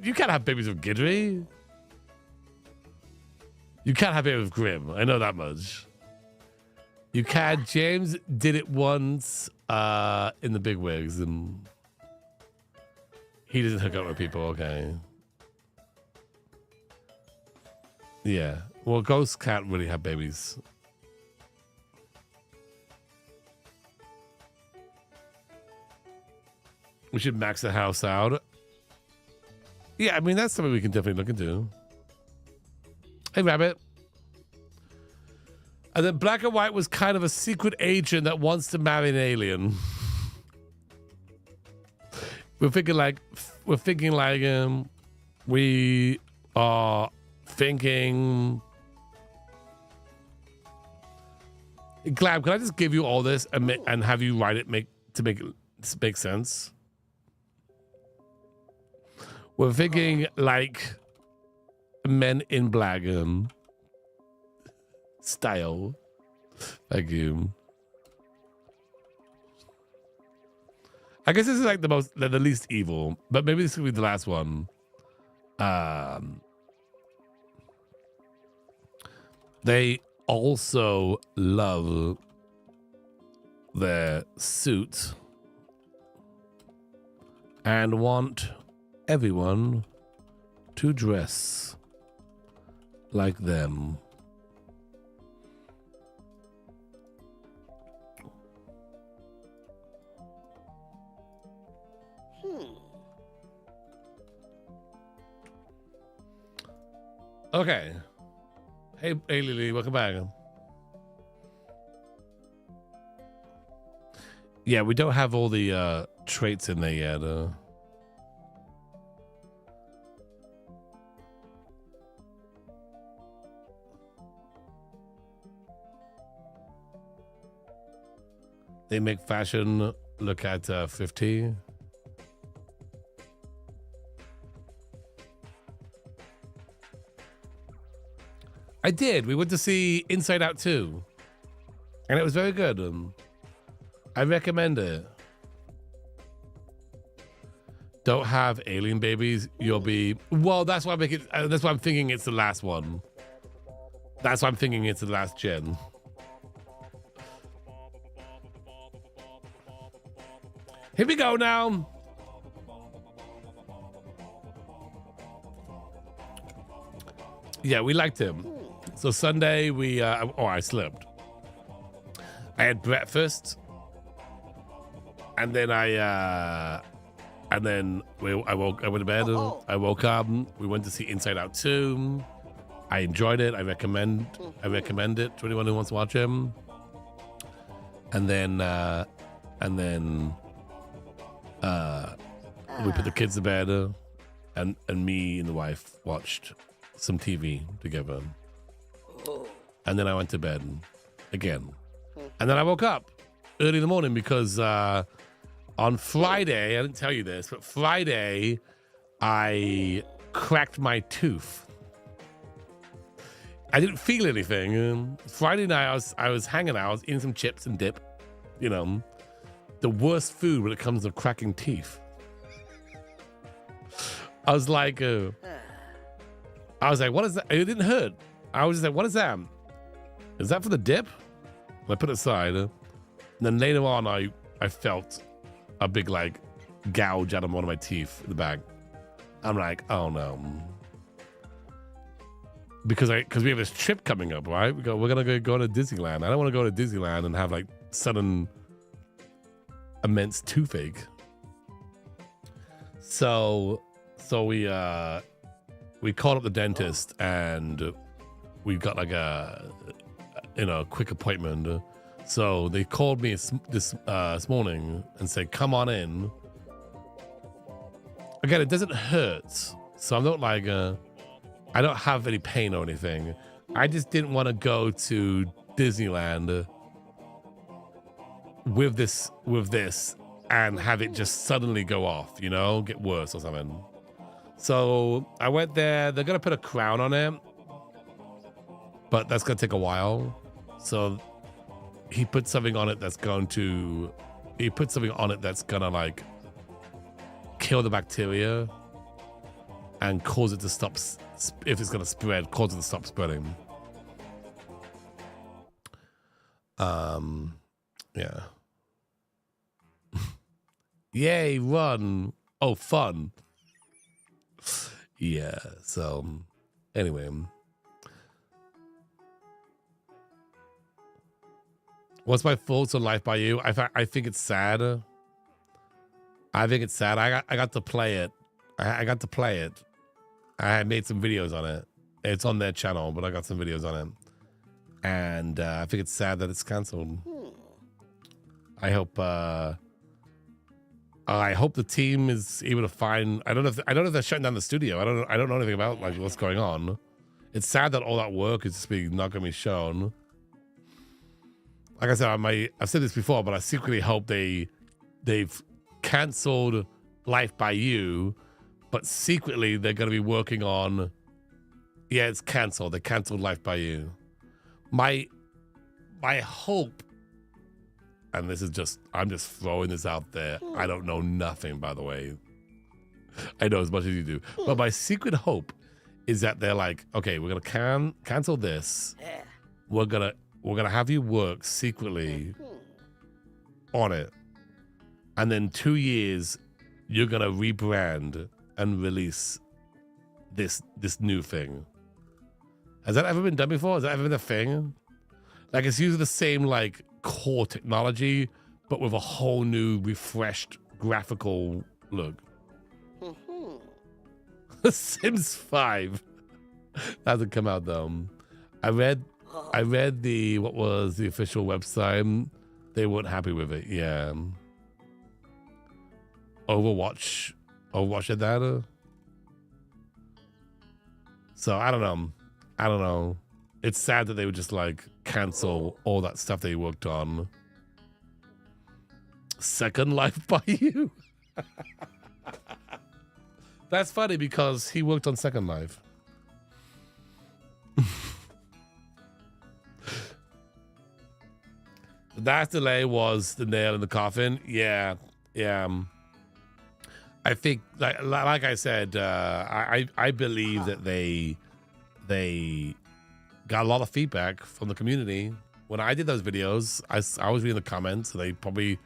You can't have babies with Gidry. You can't have babies with Grim. I know that much. You can. James did it once in the big wigs, and he doesn't hook up with people. Okay. Yeah. Well, ghosts can't really have babies. We should max the house out. Yeah, I mean, that's something we can definitely look into. Hey, Rabbit. And then Black and White was kind of a secret agent that wants to marry an alien. We're thinking like we are thinking. Glab, can I just give you all this and have you write it make sense? We're thinking like Men in Black style. Thank you. I guess this is like the least evil, but maybe this could be the last one. They also love their suit and want everyone to dress like them. Okay. Hey, Lily, welcome back. Yeah, we don't have all the traits in there yet. They make fashion look at 50. I did. We went to see Inside Out 2. And it was very good. I recommend it. Don't have alien babies. You'll be... Well, that's why that's why I'm thinking it's the last one. That's why I'm thinking it's the last gen. Here we go now. Yeah, we liked him. So Sunday I slept. I had breakfast and then I went to bed. I woke up. We went to see Inside Out 2. I enjoyed it. I recommend it to anyone who wants to watch it. And then we put the kids to bed, and me and the wife watched some TV together. And then I went to bed again. And then I woke up early in the morning because on Friday, I didn't tell you this, but Friday I cracked my tooth. I didn't feel anything. Friday night I was hanging out, I was eating some chips and dip. You know, the worst food when it comes to cracking teeth. I was like, what is that? It didn't hurt. I was just like, what is that? Is that for the dip? And I put it aside. And then later on, I felt a big like gouge out of one of my teeth in the back. I'm like, oh no. Because we have this trip coming up, right? We're gonna go to Disneyland. I don't want to go to Disneyland and have like sudden immense toothache. So we called up the dentist and we got like a quick appointment. So they called me this morning and said, come on in. Again, it doesn't hurt, so I'm not like I don't have any pain or anything. I just didn't want to go to Disneyland with this and have it just suddenly go off, get worse or something. So I went there. They're gonna put a crown on it, but that's gonna take a while. So he put something on it that's gonna like kill the bacteria and cause it to stop. If it's gonna spread, cause it to stop spreading. Yeah. Yay, run. Oh, fun. Yeah, so anyway. What's my thoughts on Life by You? I think it's sad. I think it's sad. I got to play it. I got to play it. I made some videos on it. It's on their channel, but I got some videos on it. And I think it's sad that it's canceled. I hope the team is able to find. I don't know if they're shutting down the studio. I don't know anything about like what's going on. It's sad that all that work is just not going to be shown. Like I said, I've said this before, but I secretly hope they've canceled Life by You, but secretly they're going to be working on. Yeah, it's canceled. They canceled Life by You. My hope. And this is I'm just throwing this out there. I don't know nothing, by the way. I know as much as you do. But my secret hope is that they're like, okay, we're gonna cancel this. We're gonna have you work secretly on it. And then 2 years, you're gonna rebrand and release this new thing. Has that ever been done before? Has that ever been a thing? Like it's using the same like core technology, but with a whole new refreshed graphical look. Sims 5 hasn't come out though. I read what was the official website. They weren't happy with it. Yeah. Overwatch did that. So I don't know. It's sad that they would just like cancel all that stuff they worked on. Second Life by You. That's funny because he worked on Second Life. That delay was the nail in the coffin. Yeah. I think, like I said, I believe that they got a lot of feedback from the community. When I did those videos, I was reading the comments. So they probably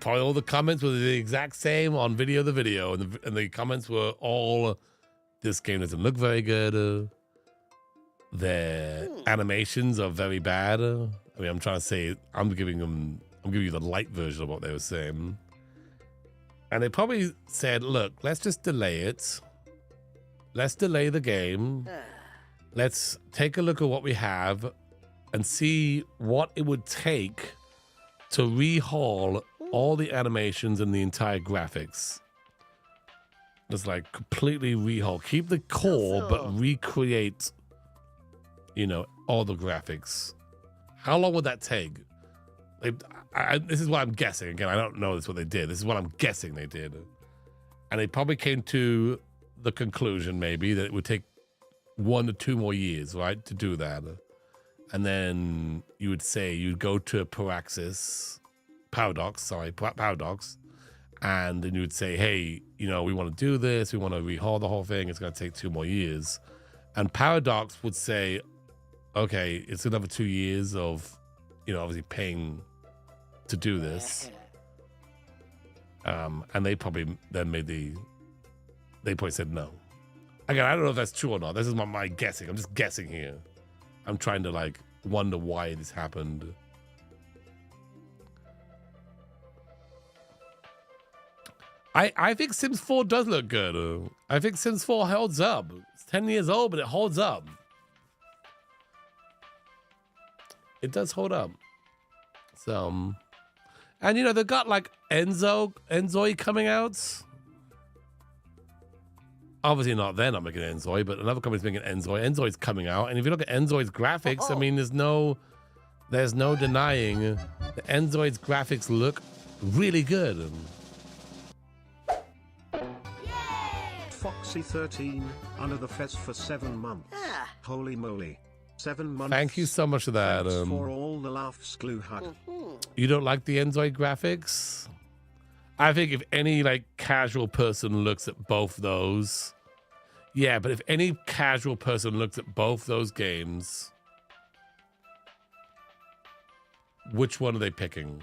all the comments were the exact same on video, and the comments were all, this game doesn't look very good. The animations are very bad. I mean, I'm trying to say, I'm giving them I'm giving you the light version of what they were saying. And they probably said, look, let's just delay it. Let's delay the game. Let's take a look at what we have and see what it would take to rehaul all the animations and the entire graphics. Just like completely rehaul. Keep the core, but recreate, you know, all the graphics. How long would that take? This is what I'm guessing. Again, I don't know this is what they did. This is what I'm guessing they did. And they probably came to the conclusion maybe that it would take 1 to 2 more years, right, to do that. And then you would say you'd go to Paradox, and then you would say, hey, you know, we want to do this. We want to rehaul the whole thing. It's going to take 2 more years. And Paradox would say, okay, it's another 2 years of, you know, obviously paying to do this. And they probably then they probably said no. Again, I don't know if that's true or not. This is my guessing. I'm just guessing here. I'm trying to like wonder why this happened. I think Sims 4 does look good. I think Sims 4 holds up. It's 10 years old, but it holds up. It does hold up. So, and you know, they've got like Enzoi coming out. Obviously not, they're not making Enzoi, but another company's making Enzoi. Enzoi's coming out, and if you look at Enzoi's graphics, I mean, there's no denying that Enzoi's graphics look really good. Foxy13 under the fez for 7 months. Holy moly. 7 months. Thank you so much for that. Thanks for all the laughs, Glue Hut. You don't like the Enzoi graphics? I think if any like casual person looks at both those, yeah, but if any casual person looks at both those games, which one are they picking?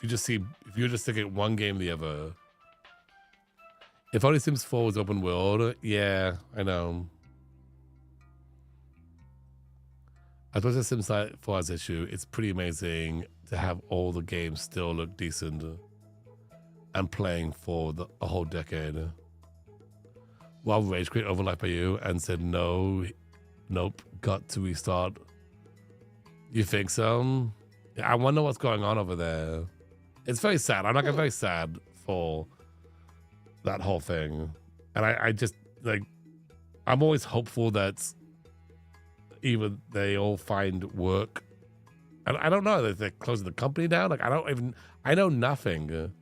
If you're just thinking at one game or the other. If only Sims 4 was open world, yeah, I know. I suppose the Sims 4 has issue. It's pretty amazing to have all the games still look decent and playing for a whole decade. While Rage Quit overlapped by you and said no, nope, got to restart. You think so? I wonder what's going on over there. It's very sad. I'm like very sad for that whole thing. And I just like, I'm always hopeful that either they all find work. And I don't know that they're closing the company down. Like I know nothing.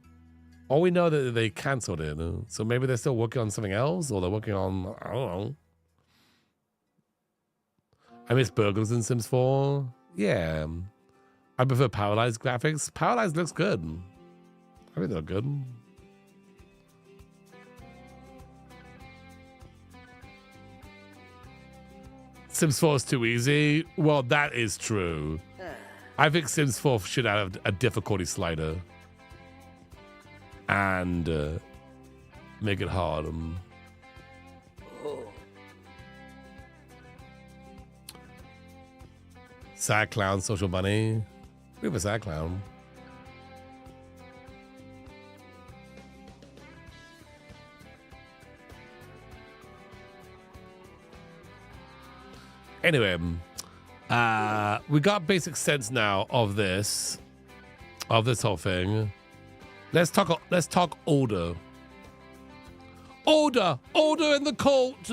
All we know that they canceled it. So maybe they're still working on something else, or they're working on, I don't know. I miss burglars in Sims 4. Yeah. I prefer Paralyzed graphics. Paralyzed looks good. I think they look good. Sims 4 is too easy. Well, that is true. I think Sims 4 should have a difficulty slider and make it hard. Sad Clown, Social Bunny. We have a Sad Clown. Anyway, we got basic sense now of this whole thing. Let's talk order. Order in the cult.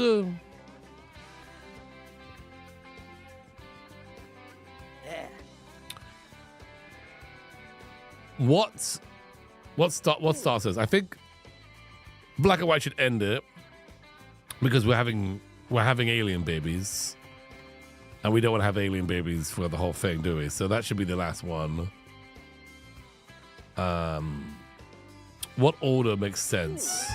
What starts this? I think Black and White should end it because we're having alien babies. And we don't want to have alien babies for the whole thing, do we? So that should be the last one. What order makes sense?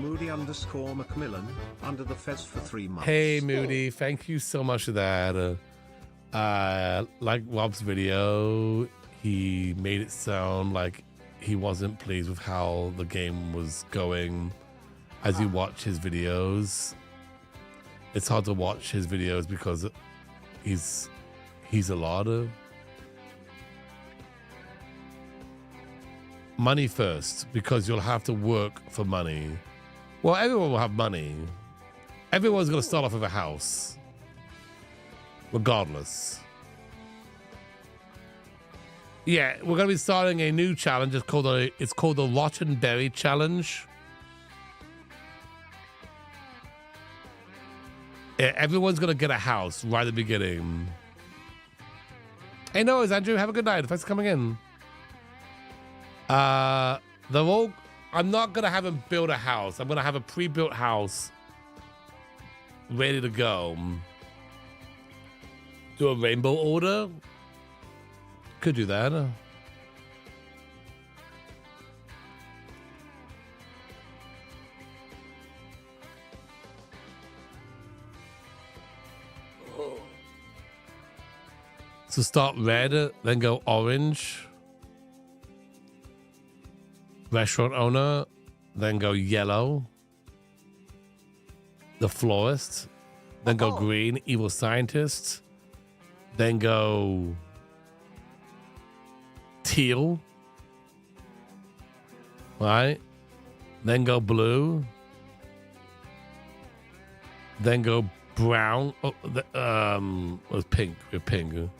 Moody_Macmillan under the fez for 3 months. Hey, Moody. Thank you so much for that. Like Rob's video, he made it sound like he wasn't pleased with how the game was going as you watch his videos. it's hard to watch his videos because he's a lot of money first, because you'll have to work for money. Well, everyone will have money. Everyone's going to start off with a house, regardless. Yeah, we're going to be starting a new challenge. It's called the Rotten Berry Challenge. Yeah, everyone's going to get a house right at the beginning. Hey, no, it's Andrew. Have a good night. Thanks for coming in. I'm not going to have him build a house. I'm going to have a pre-built house ready to go. Do a rainbow order. Could do that. So start red, then go orange. Restaurant owner, then go yellow. The florist, then go green. Evil scientist, then go teal. Right? Then go blue. Then go brown. Oh, was pink. Pink.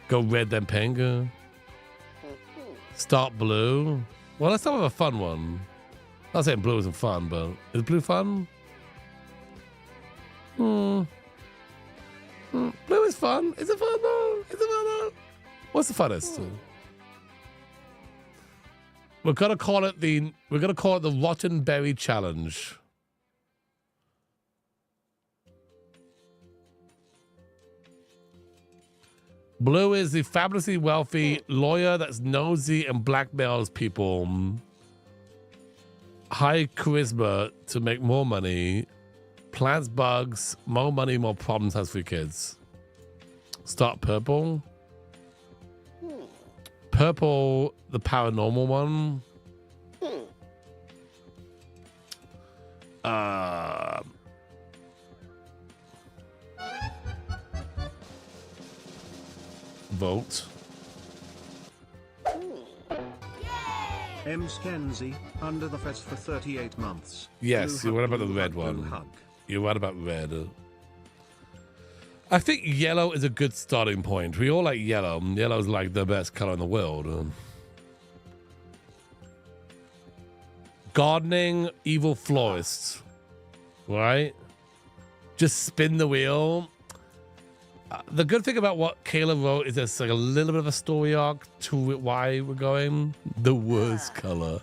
Go red, then pink. Start blue. Well, let's start with a fun one. I'm not saying blue isn't fun, but is blue fun? Blue is fun. Is it fun though? Is it fun though? What's the funnest? We're gonna call it the Rotten Berry Challenge. Blue is the fabulously wealthy lawyer that's nosy and blackmails people. High charisma to make more money. Plants bugs. More money, more problems. Has 3 kids. Start purple. Purple, the paranormal one. Vote. M. Skenzi, under the fence for 38 months. Yes, you're right about the red one. You're right about red. I think yellow is a good starting point. We all like yellow. Yellow's like the best color in the world. Gardening, evil florist. Right? Just spin the wheel. The good thing about what Kayla wrote is there's like a little bit of a story arc to why we're going the worst color.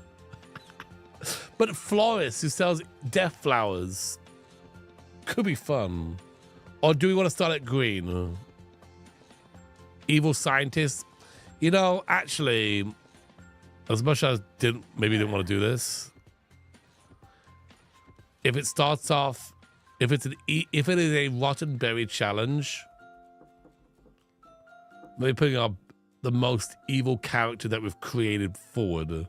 But florist who sells death flowers could be fun. Or do we want to start at green? Evil scientist. You know, actually, as much as I maybe didn't want to do this, if it starts off, if it is a Rotten Berry Challenge, maybe putting the most evil character that we've created forward, and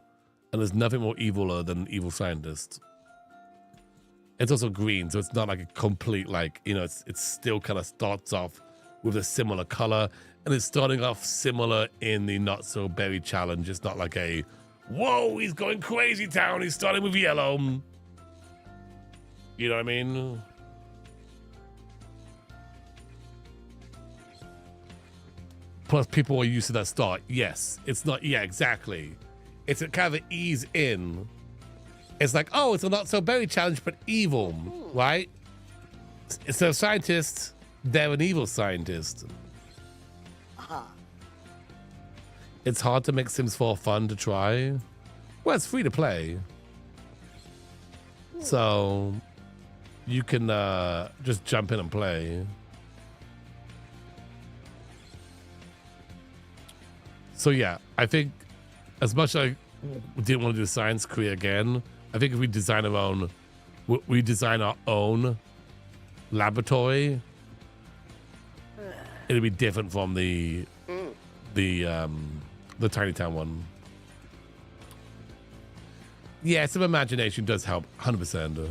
there's nothing more eviler than evil scientist. It's also green, so it's not like a complete, like, you know, it's still kind of starts off with a similar color, and it's starting off similar in the Not So Berry Challenge. It's not like a, whoa, he's going crazy town, he's starting with yellow. You know what I mean? Plus, people are used to that start. Yes, it's not, yeah, exactly. It's a kind of an ease in. It's like, oh, it's a Not So Berry Challenge, but evil, right? Instead of scientists, they're an evil scientist. It's hard to make Sims 4 fun to try. Well, it's free to play. So you can just jump in and play. So yeah, I think as much as I didn't want to do Science Korea again, I think if we design our own laboratory, it'll be different from the Tiny Town one. Yeah, some imagination does help, 100%.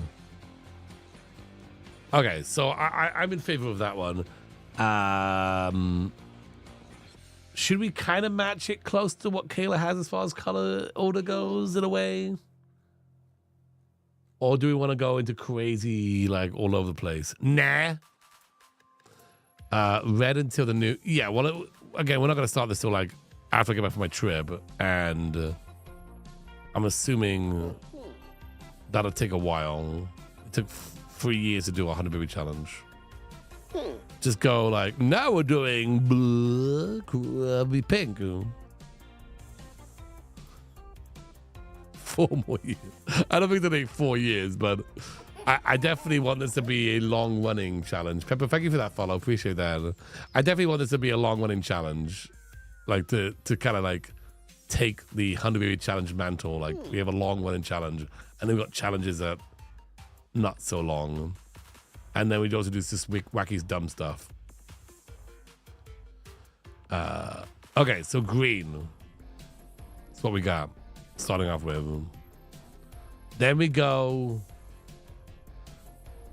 Okay, so I'm in favor of that one. Should we kind of match it close to what Kayla has as far as color order goes in a way? Or do we want to go into crazy, like, all over the place? Nah. Red until the new... Yeah, well, again, we're not going to start this till, like, after I get back from my trip. And I'm assuming that'll take a while. It took 3 years to do a 100 baby challenge. Just go, like, now we're doing be pink. 4 more years. I don't think they take 4 years, but I definitely want this to be a long-running challenge. Pepper, thank you for that follow. Appreciate that. I definitely want this to be a long-running challenge, like to kind of like take the 100 baby challenge mantle. Like we have a long-running challenge, and then we've got challenges that not so long, and then we also do this wacky dumb stuff. Okay, so green. That's what we got. Starting off with. Then we go.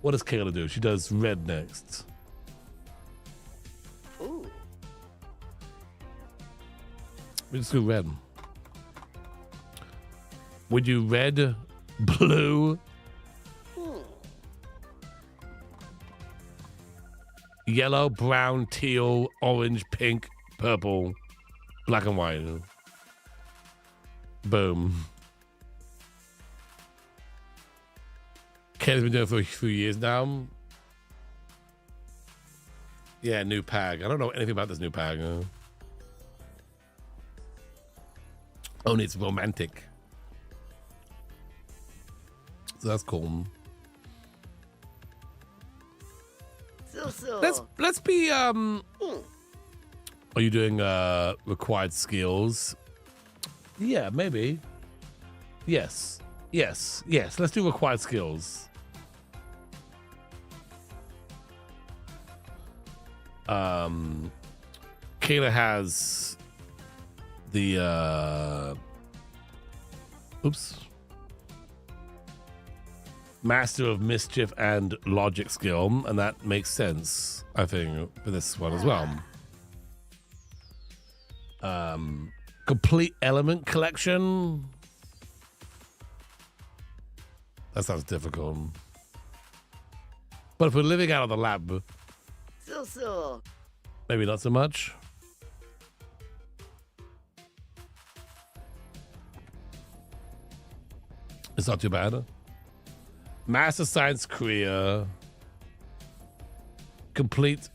What does Kayla do? She does red next. Ooh. We just do red. We do red, blue, yellow, brown, teal, orange, pink, purple, black and white. Boom. Kayla's been doing it for a few years now. Yeah, new pag. I don't know anything about this new pag. Only it's romantic. So that's cool. Let's be Are you doing required skills? Yeah, maybe. Yes. Let's do required skills. Kayla has the Master of Mischief and Logic skill, and that makes sense, I think, for this one as well. Complete element collection. That sounds difficult. But if we're living out of the lab, maybe not so much. It's not too bad. Master Science career. Complete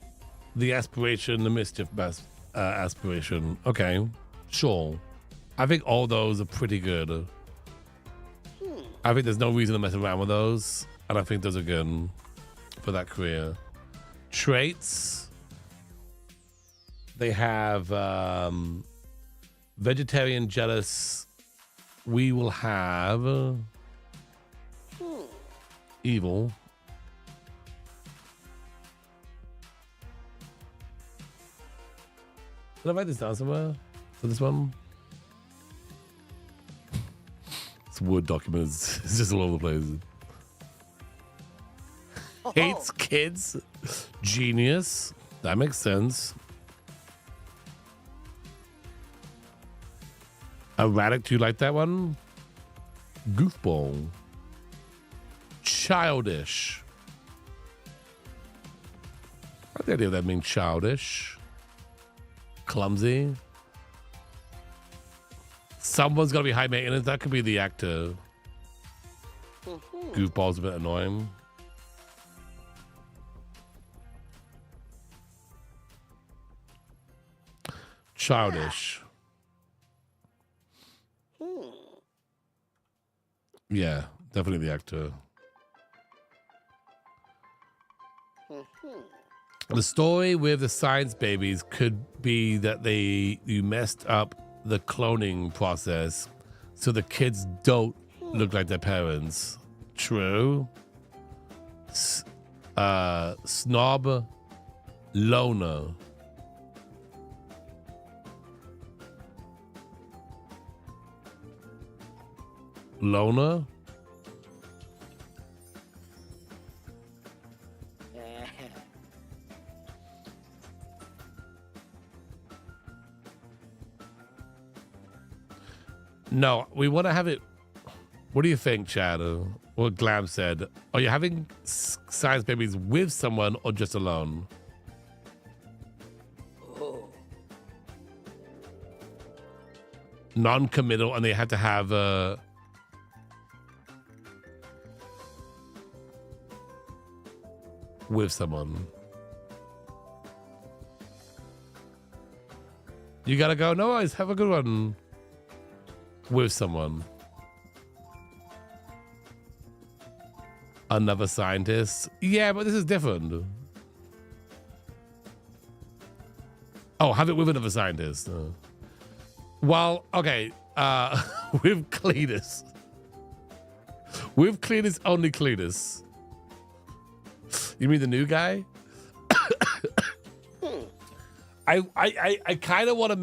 the aspiration, the mischief aspiration. Okay, sure. I think all those are pretty good. I think there's no reason to mess around with those, and I think those are good for that career. Traits. They have vegetarian, jealous. We will have evil. Did I write this down somewhere for this one? It's Word documents. It's just all over the place. Hates kids. Genius. That makes sense. Erratic. Do you like that one? Goofball. Childish. I have the idea that means childish. Clumsy. Someone's got to be high maintenance. That could be the actor. Goofball's a bit annoying. Childish. Yeah, definitely the actor. The story with the science babies could be that you messed up the cloning process so the kids don't look like their parents. True. Snob. Loner. Loner? No, we want to have it. What do you think, Chad? What Glam said. Are you having science babies with someone or just alone? Oh. Non-committal, and they had to have with someone. You gotta go. No worries. Have a good one. With someone. Another scientist. Yeah, but this is different. Oh, have it with another scientist. Well, okay. With Cletus. With Cletus, only Cletus. You mean the new guy? I kind of want to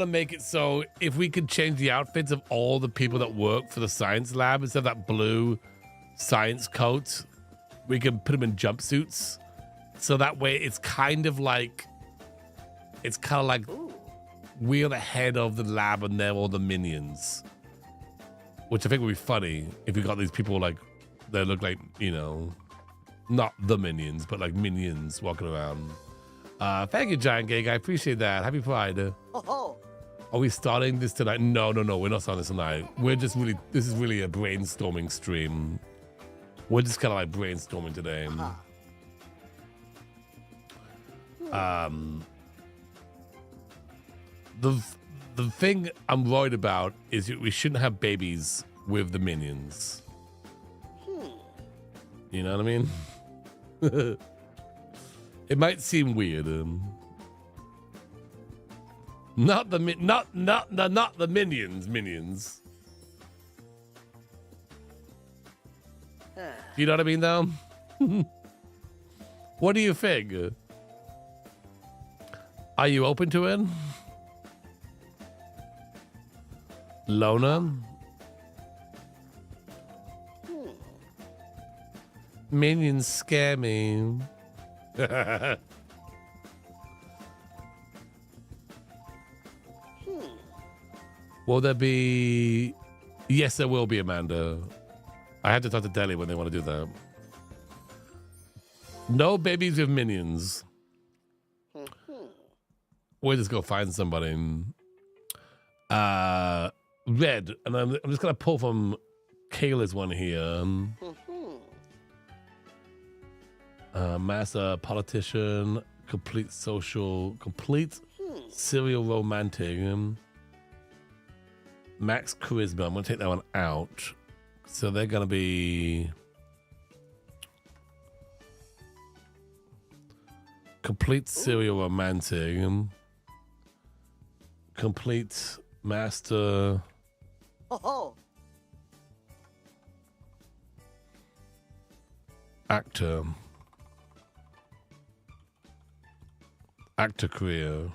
make it so if we could change the outfits of all the people that work for the science lab instead of that blue science coat, we can put them in jumpsuits. So that way it's kind of like we're the head of the lab and they're all the minions. Which I think would be funny if we got these people like they look like, you know, not the minions, but like minions walking around. Thank you, Giant Gig. I appreciate that. Happy Pride. Oh. Are we starting this tonight? No. We're not starting this tonight. We're just really, this is really a brainstorming stream. We're just kind of like brainstorming today. The thing I'm worried about is that we shouldn't have babies with the minions. You know what I mean? It might seem weird. Not the minions. You know what I mean, though? What do you think? Are you open to it? Lona? Minions scare me. Will there be... Yes, there will be, Amanda. I had to talk to Deli when they want to do that. No babies with minions. We'll just go find somebody. Red. And I'm just going to pull from Kayla's one here. Master politician, complete serial romantic, max charisma. I'm gonna take that one out. So they're gonna be complete serial romantic, complete master. Actor career.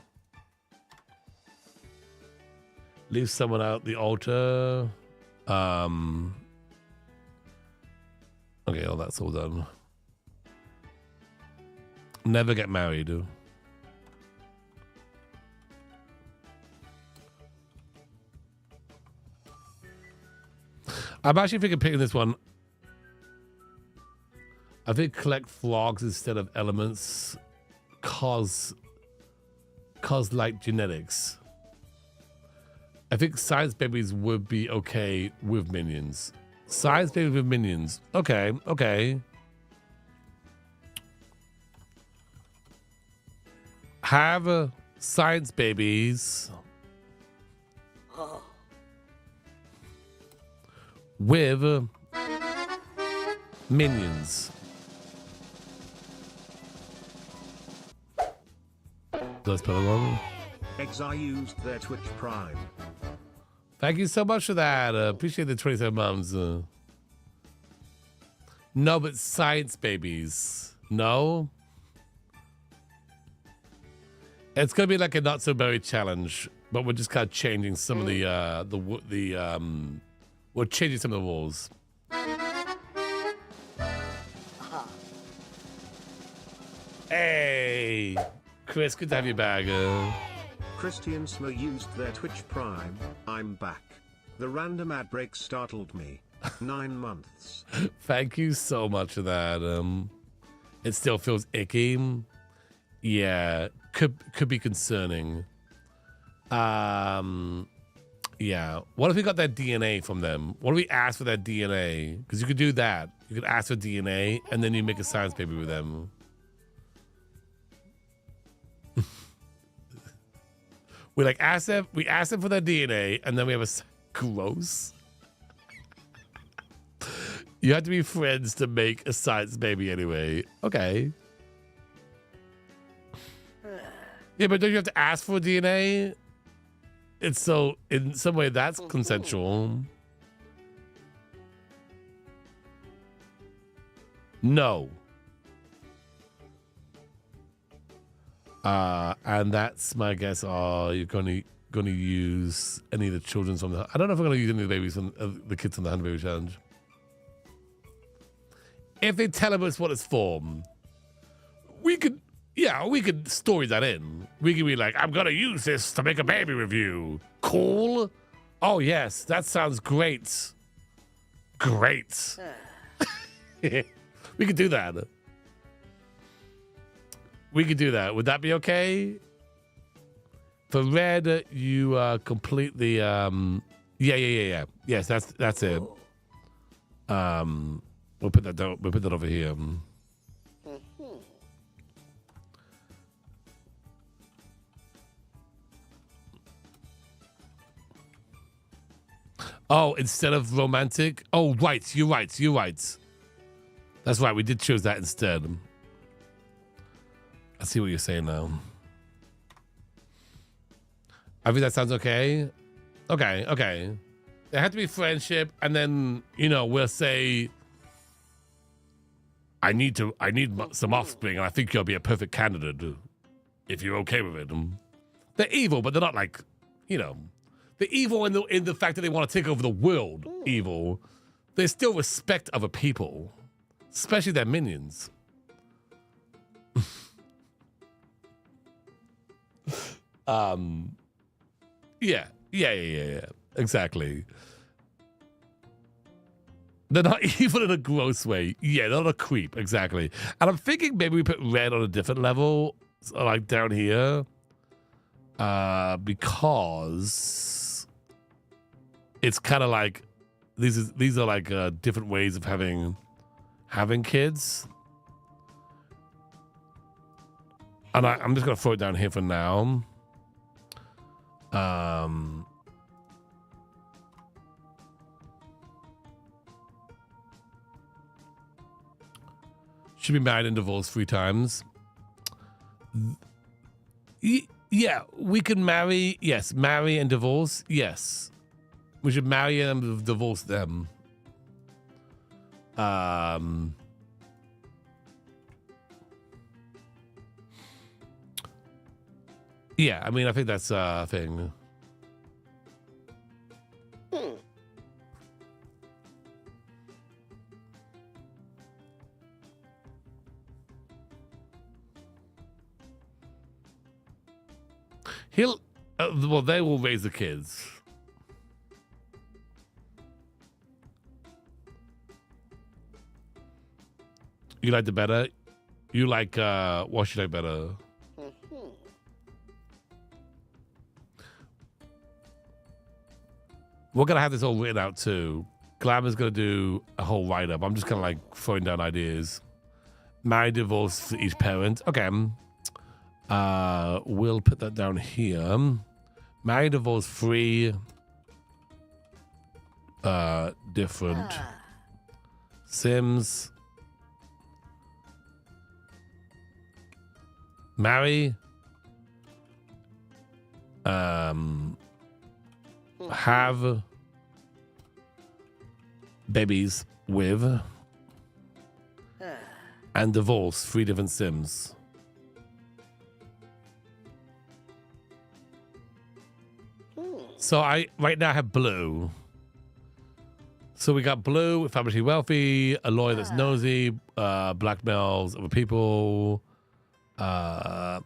Leave someone out the altar. Okay, oh, that's all done. Never get married. I'm actually thinking picking this one. I think collect frogs instead of elements cause like genetics. I think science babies would be okay with minions. Science babies with minions. Okay. Have science babies with minions. Let's put it on. I used their Twitch Prime. Thank you so much for that. Appreciate the 27 months. No, but science babies. No. It's gonna be like a not so berry challenge, but we're just kind of changing some of we're changing some of the rules. Hey, Chris, good to have you back. Christian Smo used their Twitch Prime. I'm back. The random ad break startled me. 9 months. Thank you so much for that. It still feels icky. Yeah, could be concerning. Yeah. What if we got that DNA from them? What if we ask for that DNA? Because you could do that. You could ask for DNA and then you make a science paper with them. We ask them for their DNA and then we have a gross. You have to be friends to make a science baby anyway. Okay. Yeah, but don't you have to ask for DNA? It's so, in some way, that's consensual. No. And that's my guess. Oh, you're gonna use any of the children from the. I don't know if we're gonna use any of the babies from the kids from the 100 Baby Challenge. If they tell us what it's for, we could story that in. We could be like, I'm gonna use this to make a baby review. Cool. Oh yes, that sounds great. Great. We could do that. We could do that. Would that be okay? For red, you completely yeah. Yes, that's it. We'll put that down. We'll put that over here. Oh, instead of romantic. Oh, right. You're right. That's right. We did choose that instead. I see what you're saying now. I think that sounds okay. Okay. There had to be friendship, and then we'll say, I need some offspring, and I think you'll be a perfect candidate if you're okay with it. They're evil, but they're not like, they're evil in the fact that they want to take over the world. Evil. They still respect other people, especially their minions. Yeah. Exactly. They're not evil in a gross way. Yeah, they're not a creep. Exactly. And I'm thinking maybe we put red on a different level, so like down here, because it's kind of like these are like different ways of having kids. And I'm just gonna throw it down here for now. Should be married and divorced 3 times. Yeah, we can marry. Yes, marry and divorce. Yes, we should marry and divorce them. Yeah, I mean, I think that's a thing. Well, they will raise the kids. You like the better? You like, what should I better? We're going to have this all written out too. Glamour's going to do a whole write-up. I'm just kind of like throwing down ideas. Married, divorce for each parent. Okay. We'll put that down here. Married, divorce, 3 different Sims. Marry. Have babies with and divorce 3 different Sims. So I right now have blue. So we got blue, famously wealthy, a lawyer that's nosy, blackmails other people. That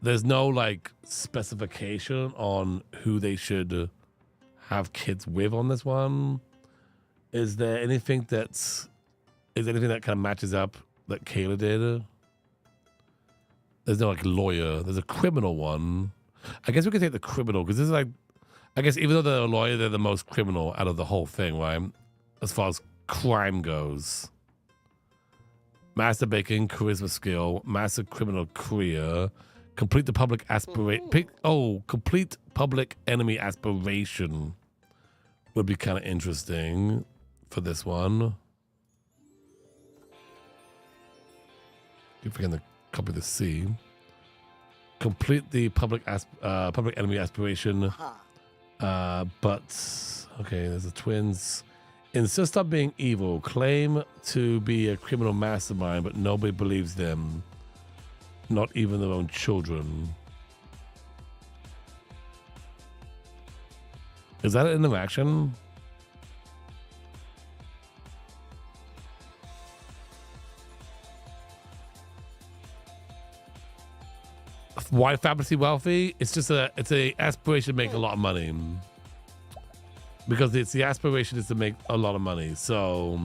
there's no like specification on who they should have kids with on this one. Is there anything that kind of matches up that Kayla did? There's no like lawyer. There's a criminal one. I guess we could take the criminal because this is like, I guess even though they're a lawyer, they're the most criminal out of the whole thing, right? As far as crime goes. Master baking, charisma skill, master criminal career, complete the public complete public enemy aspiration would be kind of interesting for this one. Keep forgetting to copy the C. Complete the public enemy aspiration. But okay, there's the twins. Insist on being evil. Claim to be a criminal mastermind, but nobody believes them. Not even their own children. Is that an interaction? Why fabulously wealthy? It's just it's a aspiration to make a lot of money. Because it's the aspiration is to make a lot of money. So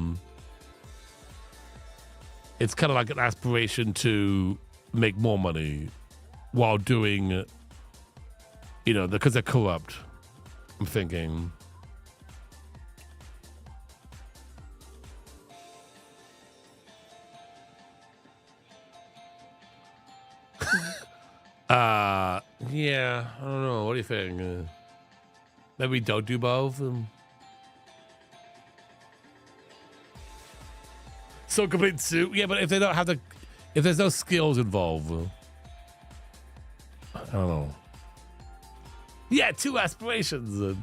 it's kind of like an aspiration to make more money while doing, you know, because they're corrupt. I'm thinking. Yeah, I don't know. What do you think? Maybe don't do both. So complete suit. Yeah, but if they don't have if there's no skills involved, I don't know. Yeah, 2 aspirations.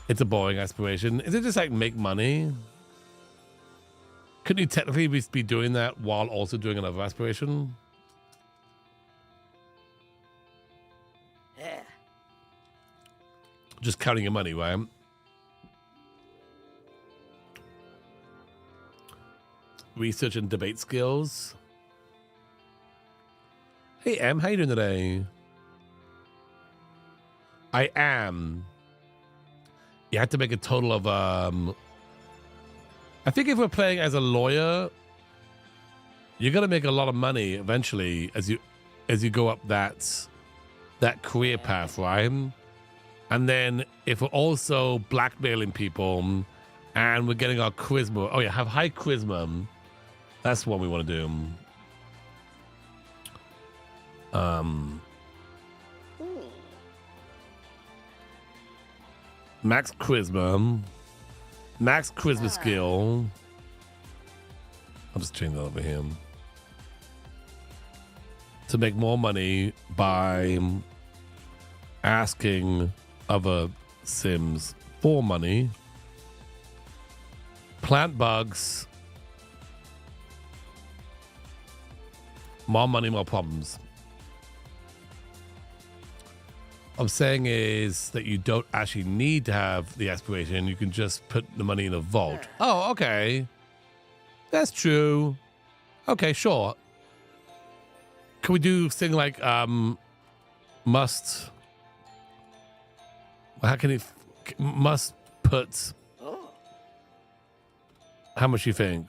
It's a boring aspiration. Is it just like make money? Couldn't you technically be doing that while also doing another aspiration? Just counting your money, right? Research and debate skills. Hey, Em, how you doing today? I am. You have to make a total of, I think if we're playing as a lawyer, you're gonna make a lot of money eventually as you go up that career path, right? And then if we're also blackmailing people and we're getting our charisma. Oh yeah, have high charisma. That's what we want to do. Max charisma. Max charisma skill. I'll just change that over here. To make more money by asking other Sims for money. Plant bugs. More money, more problems. What I'm saying is that you don't actually need to have the aspiration. You can just put the money in a vault. Oh, okay. That's true. Okay, sure. Can we do thing like must? How can it must put? How much you think?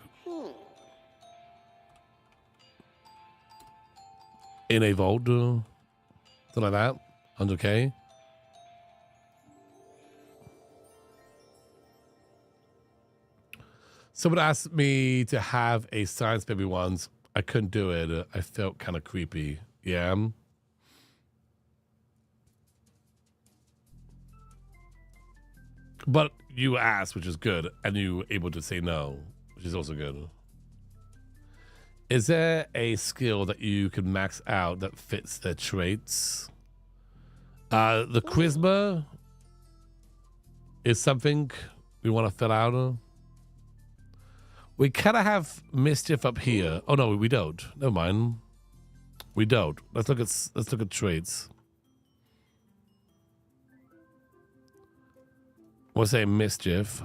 In a vault, something like that. 100K. Someone asked me to have a science baby once. I couldn't do it. I felt kind of creepy. Yeah. But you asked, which is good, and you were able to say no, which is also good. Is there a skill that you can max out that fits their traits? The charisma is something we want to fill out. We kind of have mischief up here. Oh no, we don't. Never mind. We don't. Let's look at traits. We'll say mischief.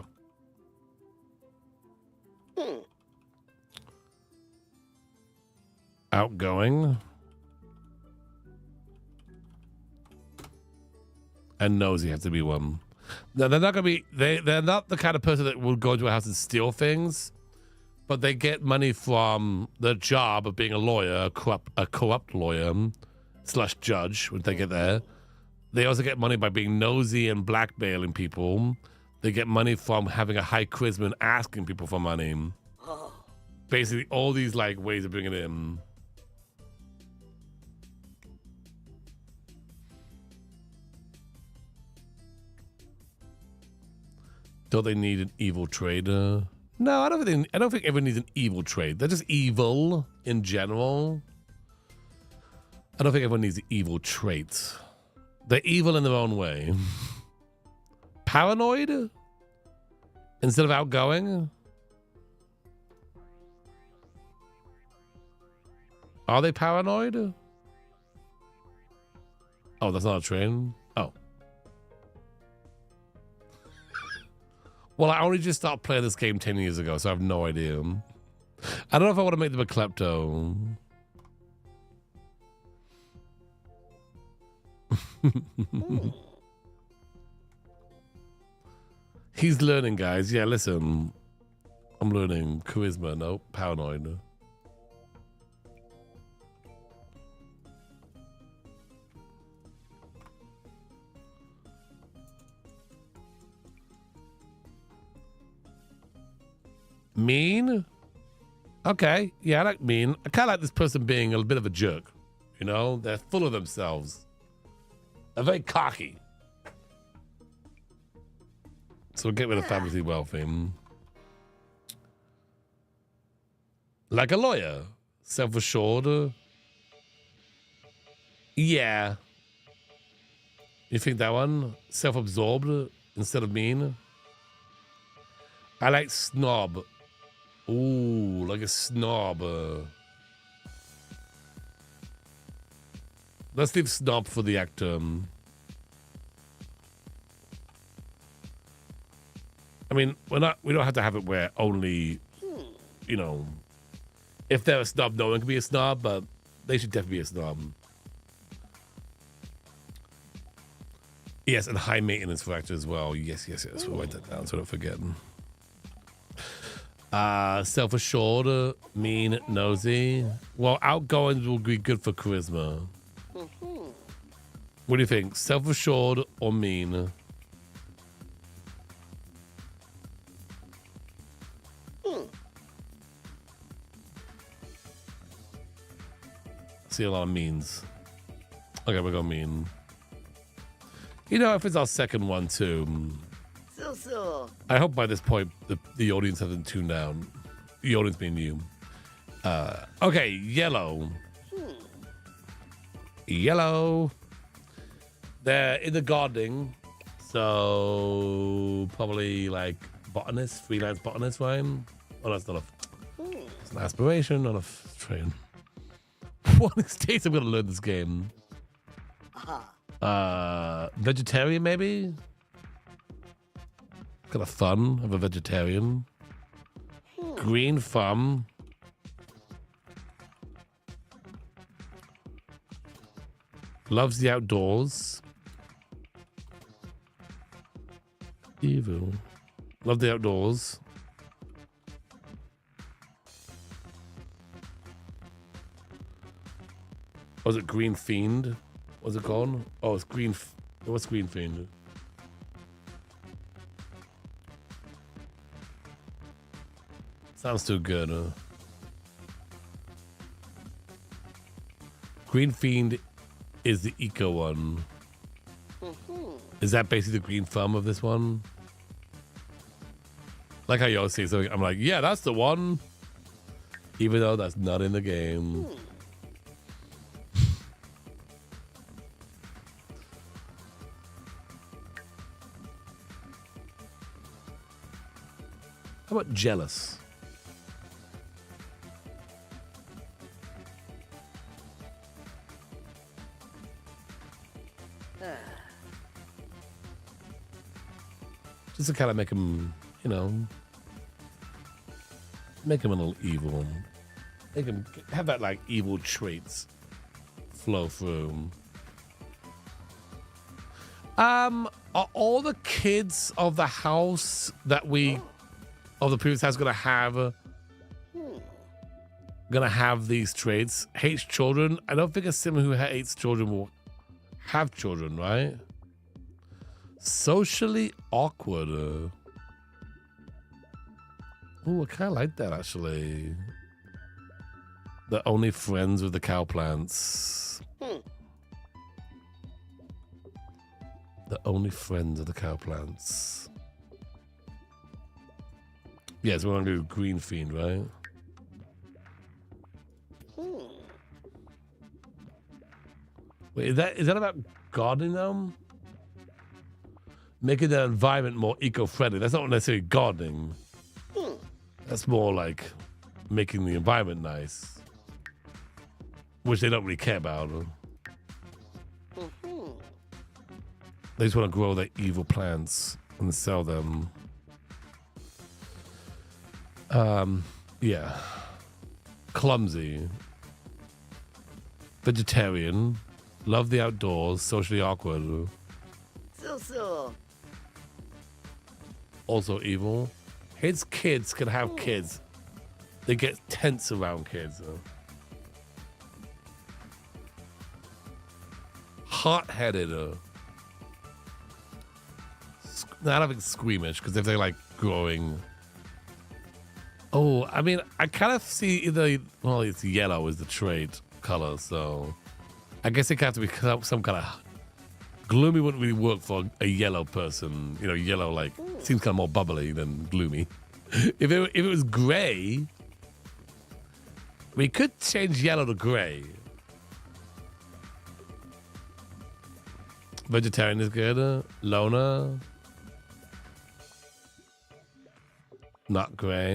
Outgoing. And nosy have to be one. Now, they're not gonna be. They're not the kind of person that will go into a house and steal things, but they get money from the job of being a lawyer, a corrupt lawyer / judge when they get there. They also get money by being nosy and blackmailing people. They get money from having a high charisma and asking people for money. Basically, all these like ways of bringing it in. Don't they need an evil trader? No, I don't think everyone needs an evil trade. They're just evil in general. I don't think everyone needs evil traits. They're evil in their own way. Paranoid instead of outgoing. Are they paranoid? Oh, that's not a train. Oh. Well, I only just started playing this game 10 years ago, so I have no idea. I don't know if I want to make them a klepto. He's learning, guys. Yeah, listen. I'm learning charisma. No, paranoid. Mean? Okay. Yeah, I like mean. I kind of like this person being a bit of a jerk. You know, they're full of themselves. They're very cocky. So we'll get rid of fantasy wealthy. Like a lawyer. Self-assured. Yeah. You think that one? Self-absorbed instead of mean? I like snob. Ooh, like a snob. Let's leave snob for the actor. I mean, we don't have to have it where only, you know, if they're a snob, no one can be a snob, but they should definitely be a snob. Yes, and high maintenance for actor as well. Yes. We'll write that down so I don't forget. Self-assured, mean, nosy. Well, outgoing will be good for charisma. What do you think? Self-assured or mean? See a lot of means. Okay, we're going mean. You know, if it's our second one too. I hope by this point the audience hasn't tuned down. The audience being you. Okay, yellow. Yellow. They're in the gardening. So probably like botanist, freelance botanist, right? Oh, that's not a... It's an aspiration, not a train. One of these days I'm going to learn this game. Vegetarian, maybe? Kind of fun of a vegetarian. Green thumb. Loves the outdoors. Evil. Love the outdoors. Was it Green Fiend? Was it called? Oh, it's Green. What's Green Fiend? Sounds too good. Green Fiend is the eco one. Is that basically the green thumb of this one? Like how you always say something, I'm like, yeah, that's the one. Even though that's not in the game. How about jealous? Just to kind of make him, you know, make him a little evil. Make him have that like evil traits flow through. Are all the kids of the house that of the previous house gonna have these traits? Hates children. I don't think a sibling who hates children will have children, right? Socially awkward. Oh, I kind of like that actually. The only friends with the cow plants. The only friends of the cow plants. Yes, we're gonna do green fiend, right? Wait, is that about gardening them? Making the environment more eco-friendly. That's not necessarily gardening. That's more like making the environment nice, which they don't really care about. They just want to grow their evil plants and sell them. Yeah. Clumsy. Vegetarian. Love the outdoors. Socially awkward. So. Also evil. His kids can have kids. They get tense around kids. Hot-headed. Not having squeamish, because if they're like growing. Oh, I mean, I kind of see either. Well, it's yellow is the trait color, so I guess it have to be some kind of. Gloomy wouldn't really work for a yellow person. You know, yellow like seems kind of more bubbly than gloomy. If it was gray, we could change yellow to gray. Vegetarian is good. Loner. Not gray.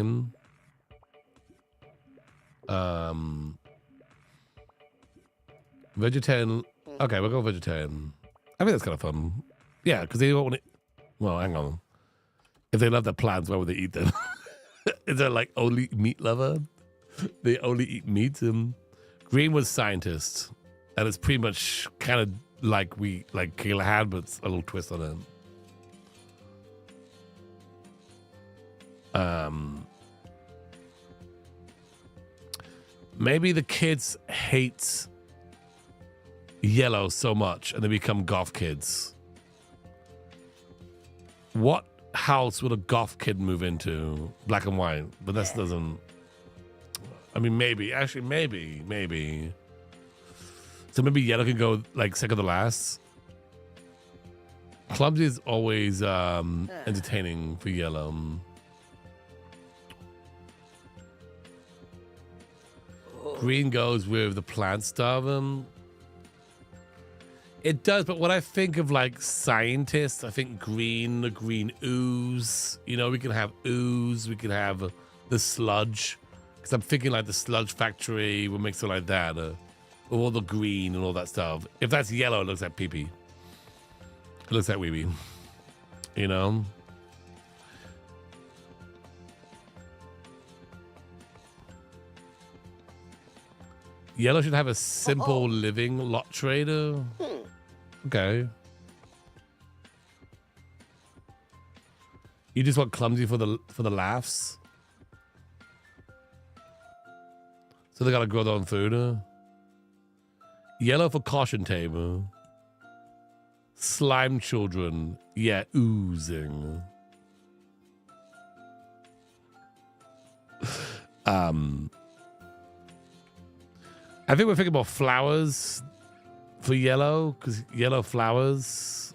Vegetarian. Okay, we'll go vegetarian. I think that's kind of fun. Yeah, because they don't want to. Well, hang on. If they love their plants, why would they eat them? Is there like only meat lover? They only eat meat. Green was scientist, and it's pretty much kind of like Kayla had, but it's a little twist on it. Maybe the kids hate yellow so much and they become goth kids. What house would a goth kid move into? Black and white, but that doesn't. I mean, maybe. Actually, maybe. So maybe yellow can go like second to last. Clumsy is always entertaining for yellow. Green goes with the plant stuff. It does, but when I think of like scientists, I think green, the green ooze. You know, we can have ooze, we can have the sludge. Because I'm thinking like the sludge factory will make something like that. All the green and all that stuff. If that's yellow, it looks like pee-pee. It looks like wee-wee. You know? Yellow should have a simple living lot trader. Okay. You just want clumsy for the laughs. So they gotta grow their own food. Yellow for caution tape. Slime children. Yeah, oozing. I think we're thinking about flowers for yellow, because yellow flowers.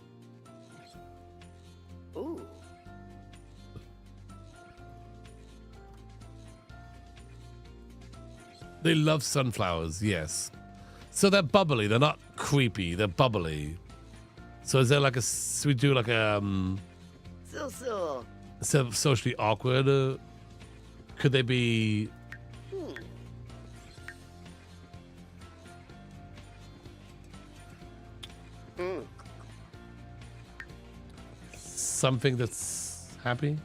Ooh. They love sunflowers, yes. So they're bubbly. They're not creepy. They're bubbly. So is there like we do like So. instead of socially awkward, could they be something that's happy?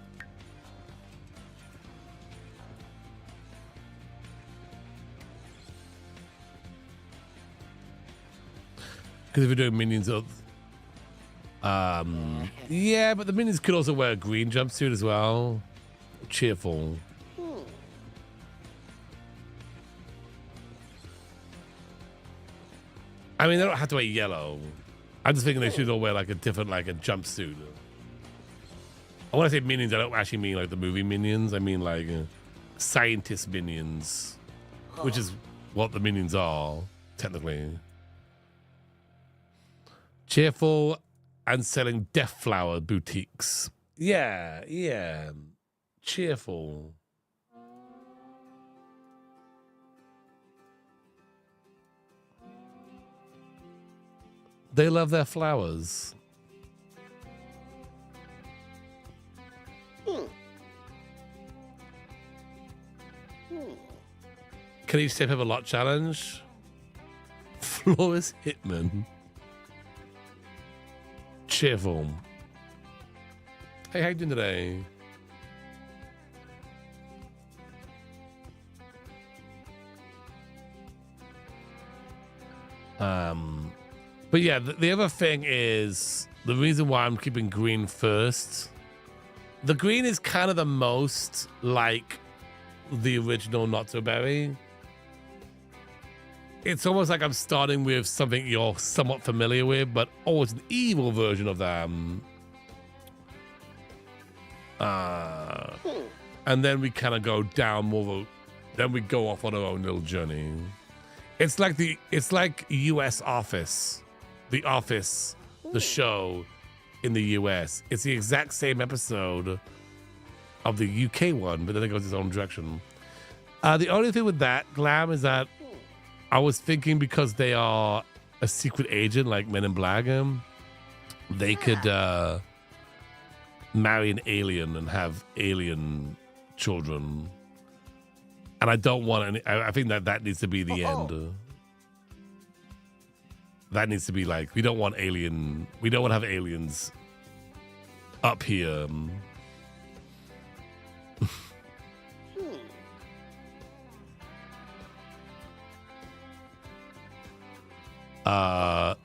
Because if you're doing minions of Yeah, but the minions could also wear a green jumpsuit as well. Cheerful. I mean, they don't have to wear yellow. I'm just thinking they should all wear like a different, like a jumpsuit. I want to say minions. I don't actually mean like the movie Minions. I mean like scientist minions, which is what the minions are technically. Cheerful and selling death flower boutiques. Yeah, yeah. Cheerful. They love their flowers. Can each tip have a lot challenge? Flawless Hitman. Cheerful. Hey, how you doing today? But yeah, the other thing is the reason why I'm keeping green first. The green is kind of the most like the original Not So Berry. It's almost like I'm starting with something you're somewhat familiar with, but it's an evil version of them. And then we kind of go down more. Then we go off on our own little journey. It's like U.S. Office, The Office, the show in the U.S. It's the exact same episode of the U.K. one, but then it goes its own direction. The only thing with that, Glam, is that I was thinking because they are a secret agent like Men in Black, they could marry an alien and have alien children. And I don't want any. I think that needs to be the end. That needs to be like, we don't want to have aliens up here.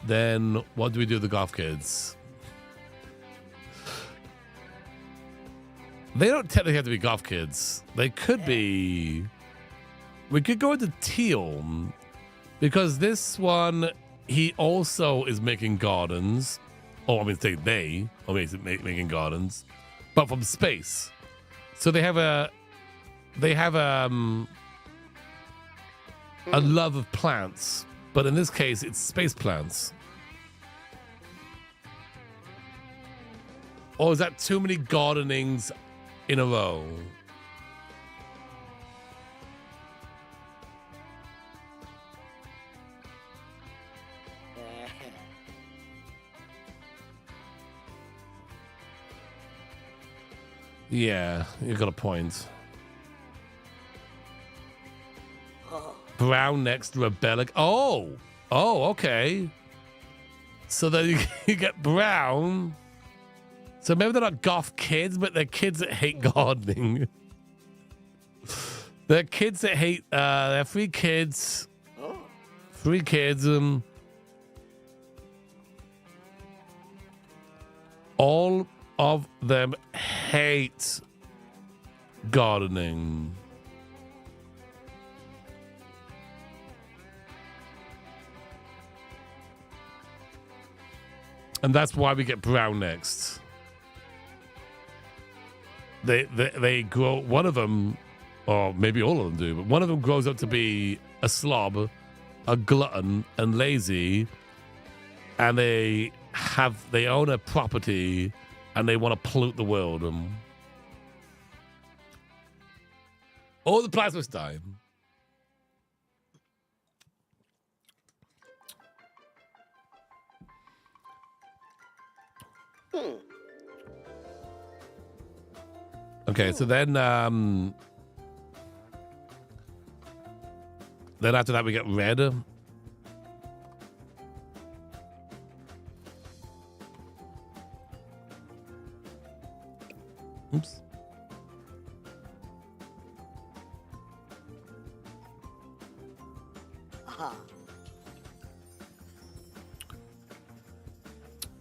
Then what do we do with the goth kids? They don't technically have to be goth kids. They could be. We could go into teal because this one, he also is making gardens. Oh, I mean, say they are making gardens, but from space. So they have a love of plants, but in this case, it's space plants. Or is that too many gardenings in a row? Yeah, you got a point. Brown next, rebellic. Oh, okay. So then you get brown. So maybe they're not goth kids, but they're kids that hate gardening. They're kids that hate. They're three kids. Three kids. All of them hate gardening. And that's why we get brown next. They grow, one of them, or maybe all of them do, but one of them grows up to be a slob, a glutton, and lazy, and they own a property, and they want to pollute the world. All the plasma die. Okay, so then after that we get red. Oops.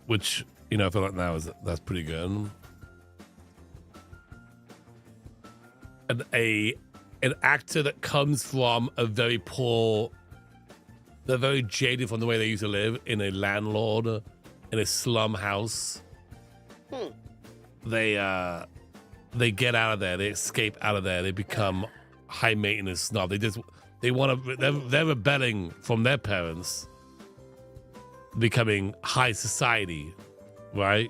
Which You know, I feel like that's pretty good. And an actor that comes from a very poor, they're very jaded from the way they used to live in a landlord, in a slum house. They get out of there. They escape out of there. They become high maintenance snob. They want to. They're rebelling from their parents, becoming high society, right?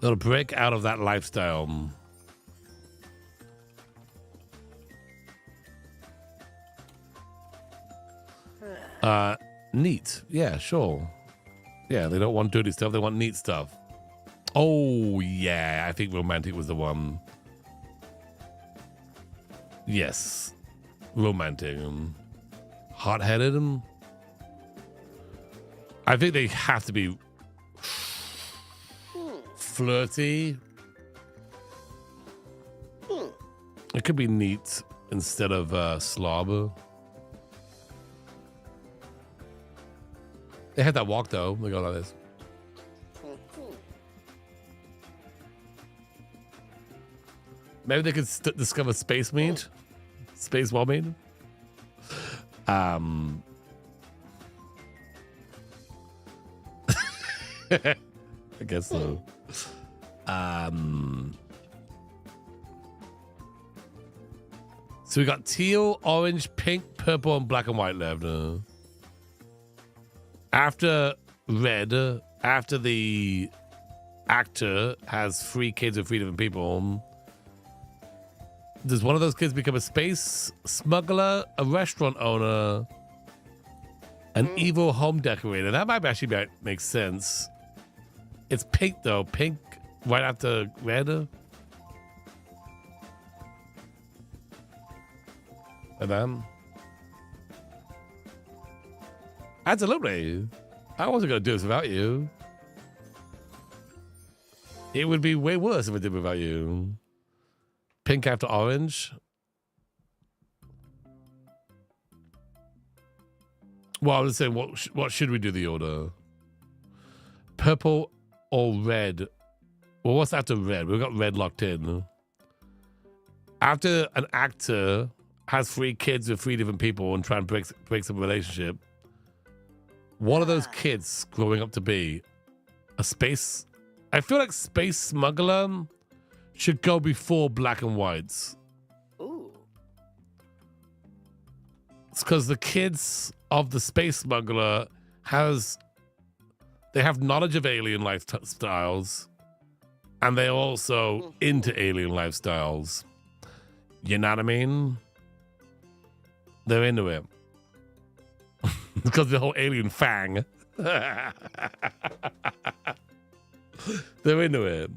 They'll break out of that lifestyle. Neat. Yeah, sure. Yeah, they don't want dirty stuff. They want neat stuff. Oh, yeah. I think romantic was the one. Yes. Romantic. Hot-headed. I think they have to be flirty. It could be neat instead of slob. They had that walk though. They go like this. Maybe they could discover space meat, space wall meat. I guess so. So we got teal, orange, pink, purple, and black and white left. After red, after the actor has 3 kids with 3 different people, does one of those kids become a space smuggler, a restaurant owner, an evil home decorator? That might actually make sense. It's pink though. Pink right after red. And then absolutely. I wasn't going to do this without you. It would be way worse if I did without you. Pink after orange. Well, I was saying, what should we do the order? Purple or red? Well, what's after red? We've got red locked in. After an actor has 3 kids with 3 different people and try and break some relationship, what are those kids growing up to be? A space? I feel like space smuggler should go before black and whites. Ooh. It's because the kids of the space smuggler they have knowledge of alien lifestyles, and they're also into alien lifestyles. You know what I mean? They're into it. Because the whole alien fang. They're into it.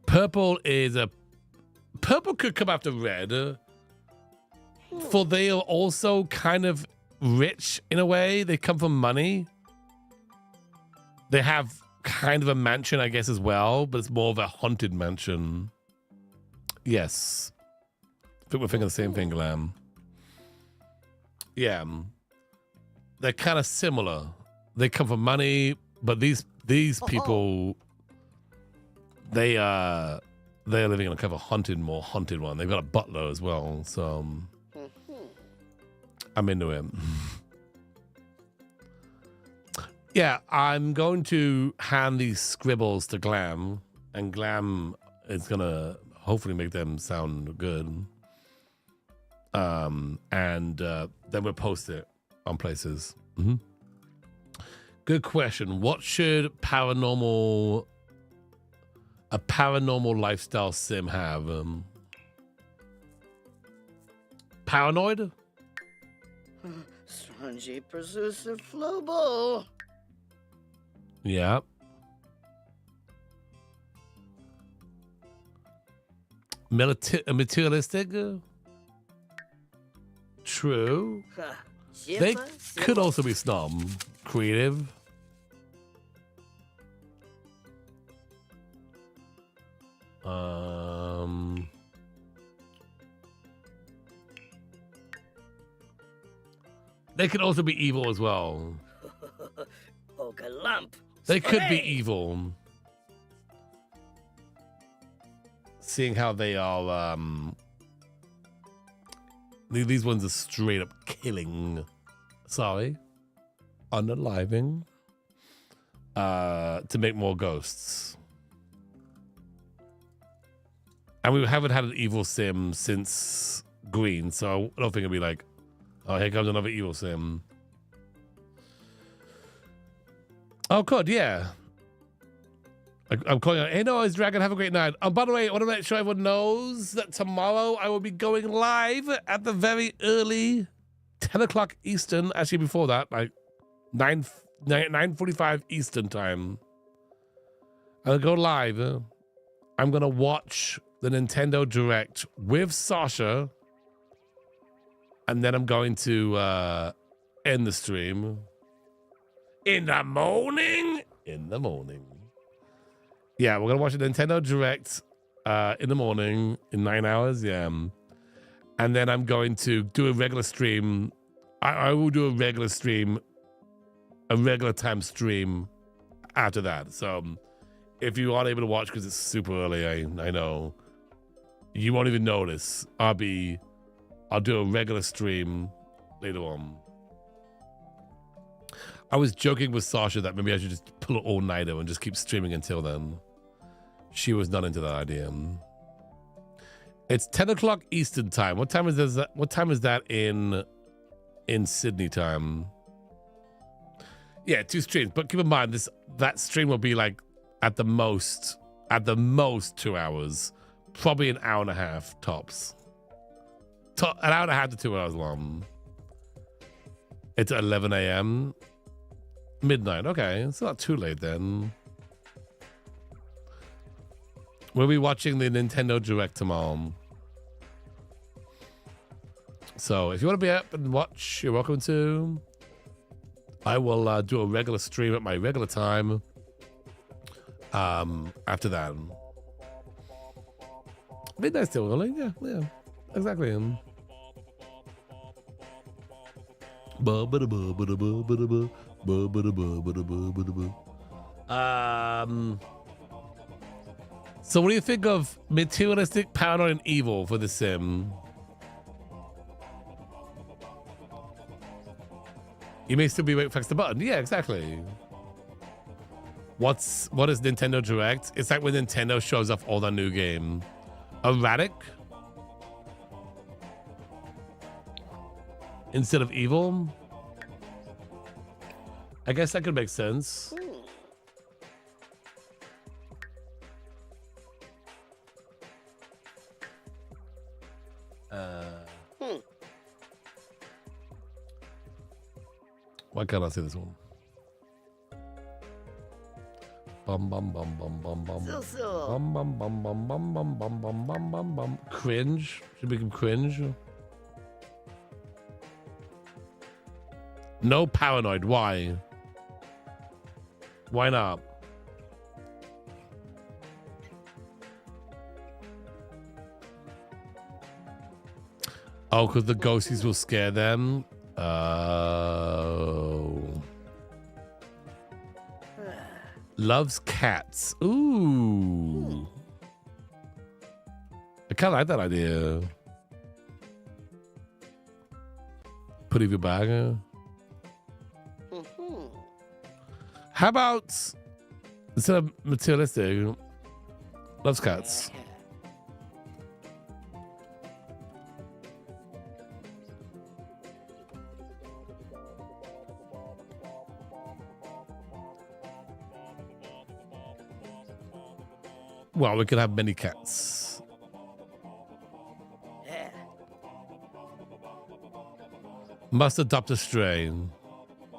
Purple could come after red. For they are also kind of rich in a way. They come from money. They have kind of a mansion, I guess, as well, but it's more of a haunted mansion. Yes. I think we're thinking the same thing, Glam. Yeah. They're kind of similar. They come from money, but these people, they're living in a kind of a more haunted one. They've got a butler as well, so I'm into it. Yeah, I'm going to hand these scribbles to Glam, and Glam is gonna hopefully make them sound good. And then we'll post it on places. Good question. What should a paranormal lifestyle sim have? Paranoid? Spongy pursues flowball. Yeah. Materialistic? True. They could also be snob. Creative. They could also be evil as well. They could be evil. Seeing how they are, these ones are straight up killing. Sorry. Unaliving. To make more ghosts. And we haven't had an evil sim since Green, so I don't think it'll be like, oh, here comes another evil sim. Oh, good, yeah. I'm calling out, hey, no, it's Dragon, have a great night. By the way, I want to make sure everyone knows that tomorrow I will be going live at the very early 10 o'clock Eastern, actually before that, like 9:45 Eastern time. I'll go live. I'm going to watch the Nintendo Direct with Sasha, and then I'm going to end the stream in the morning. In the morning. Yeah, we're going to watch the Nintendo Direct in the morning in 9 hours. Yeah. And then I'm going to do a regular stream. I will do a regular stream, a regular time stream after that. So if you aren't able to watch because it's super early, I know, you won't even notice. I'll do a regular stream later on. I was joking with Sasha that maybe I should just pull it all-nighter and just keep streaming until then. She was not into that idea. It's 10 o'clock Eastern time. What time is that? What time is that in Sydney time? Yeah, 2 streams. But keep in mind, that stream will be like at the most 2 hours, probably an hour and a half tops. An hour and a half to 2 hours long. It's at 11 a.m. Midnight. Okay, it's not too late then. We'll be watching the Nintendo Direct tomorrow. So if you want to be up and watch, you're welcome to. I will do a regular stream at my regular time. After that. Midnight's still early. Yeah, exactly. So what do you think of materialistic, paranoid, and evil for the sim? You may still be waiting to press the button. Yeah, exactly. What is Nintendo Direct? It's like when Nintendo shows off all their new game. Erratic instead of evil. I guess that could make sense. Why can't I see this one? Bum bum bum bum bum bum. Bum bum bum bum bum bum bum bum bum bum bum. Cringe. Should become cringe. No paranoid. Why? Why not? Oh, because the ghosties will scare them. Oh. Loves cats. Ooh. I kind of like that idea. Put it in your bag. How about, instead of materialistic, loves cats? Well, we could have many cats. Must adopt a strain.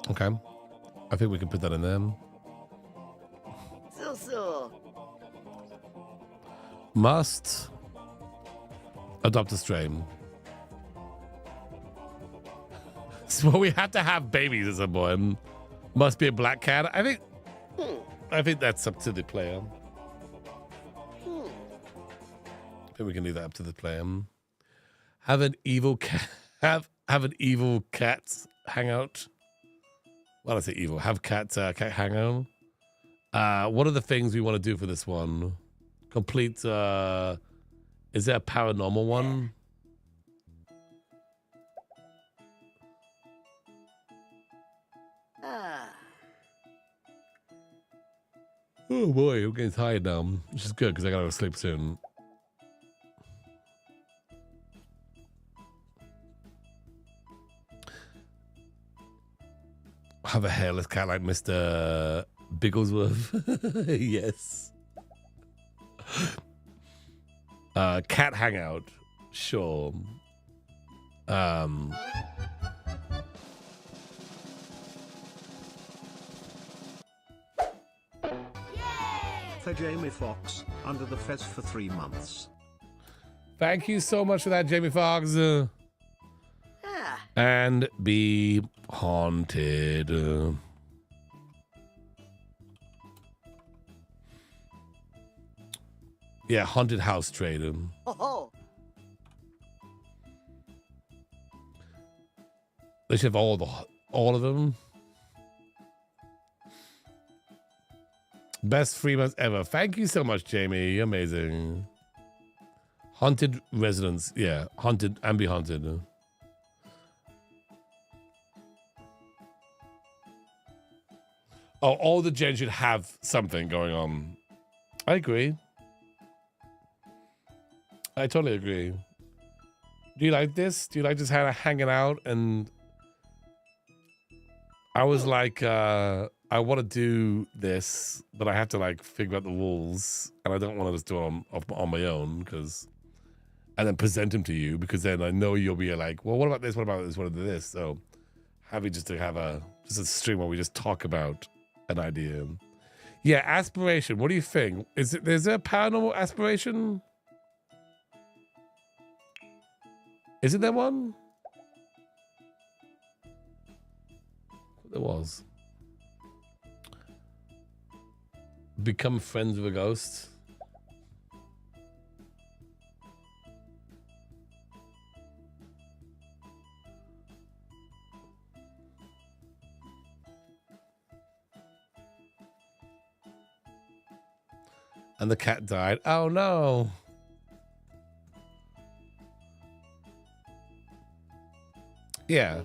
Okay. I think we can put that in there. Must adopt a strain. So we have to have babies at some point. Must be a black cat. I think that's up to the player. I think we can leave that up to the player. Have an evil cat. Have an evil cat hangout. Well, I say evil. Have cat hangout. What are the things we want to do for this one? Complete. Is there a paranormal one? Oh boy, I'm getting tired now, which is good because I gotta go sleep soon. Have a hairless cat like Mr. Bigglesworth. Yes. Cat hangout. Sure. For Jamie Fox, under the fez for 3 months. Thank you so much for that, Jamie Foxx. And be haunted. Yeah, haunted house trade. Oh, They should have all of them. Best 3 months ever. Thank you so much, Jamie. You're amazing. Haunted residence. Yeah, haunted and be haunted. Oh, all the gens should have something going on. I agree. I totally agree. Do you like this? Do you like just kind of hanging out? And I was like, I want to do this, but I have to like figure out the rules, and I don't want to just do it on my own and then present them to you, because then I know you'll be like, well, what about this? What about this? What about this? So having just to have a stream where we just talk about an idea. Yeah, aspiration. What do you think? Is there a paranormal aspiration? Isn't there one? There was. Become friends with a ghost. And the cat died. Oh no. Yeah.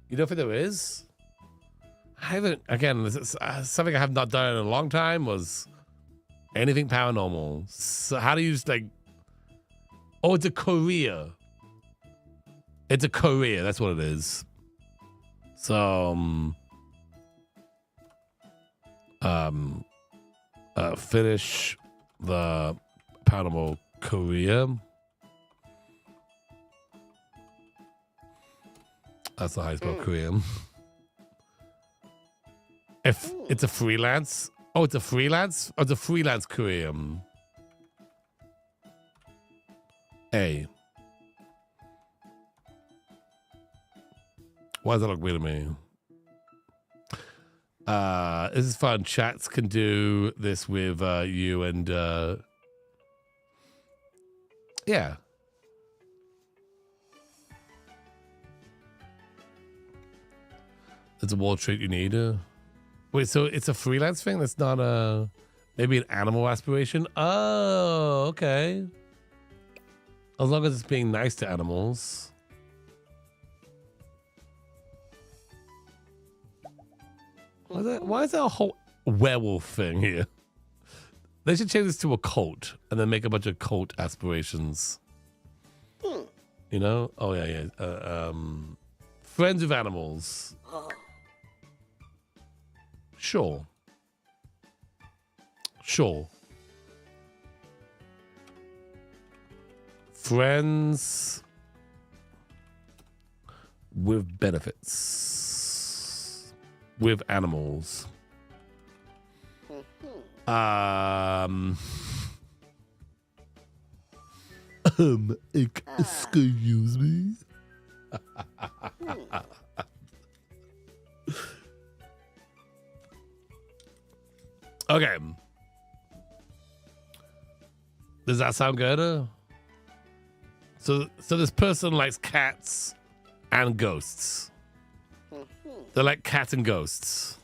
You don't think there is? I haven't, again, this is, something I have not done in a long time was anything paranormal. So how do you just like, oh, it's a career. It's a career, that's what it is. So, finish the paranormal career. That's the high spell career. If it's a freelance, oh, it's a freelance? Oh, it's a freelance career. A. Why does that look weird to me? This is fun. Chats can do this with you and yeah. It's a wall trait you need. Wait, so it's a freelance thing? That's not a maybe an animal aspiration? Oh, okay. As long as it's being nice to animals. Why is that a whole werewolf thing here? They should change this to a cult and then make a bunch of cult aspirations. You know? Oh yeah, yeah. Friends with animals. Sure. Sure. Friends with benefits. With animals. Excuse me. Okay. Does that sound good? So this person likes cats and ghosts. They like cats and ghosts.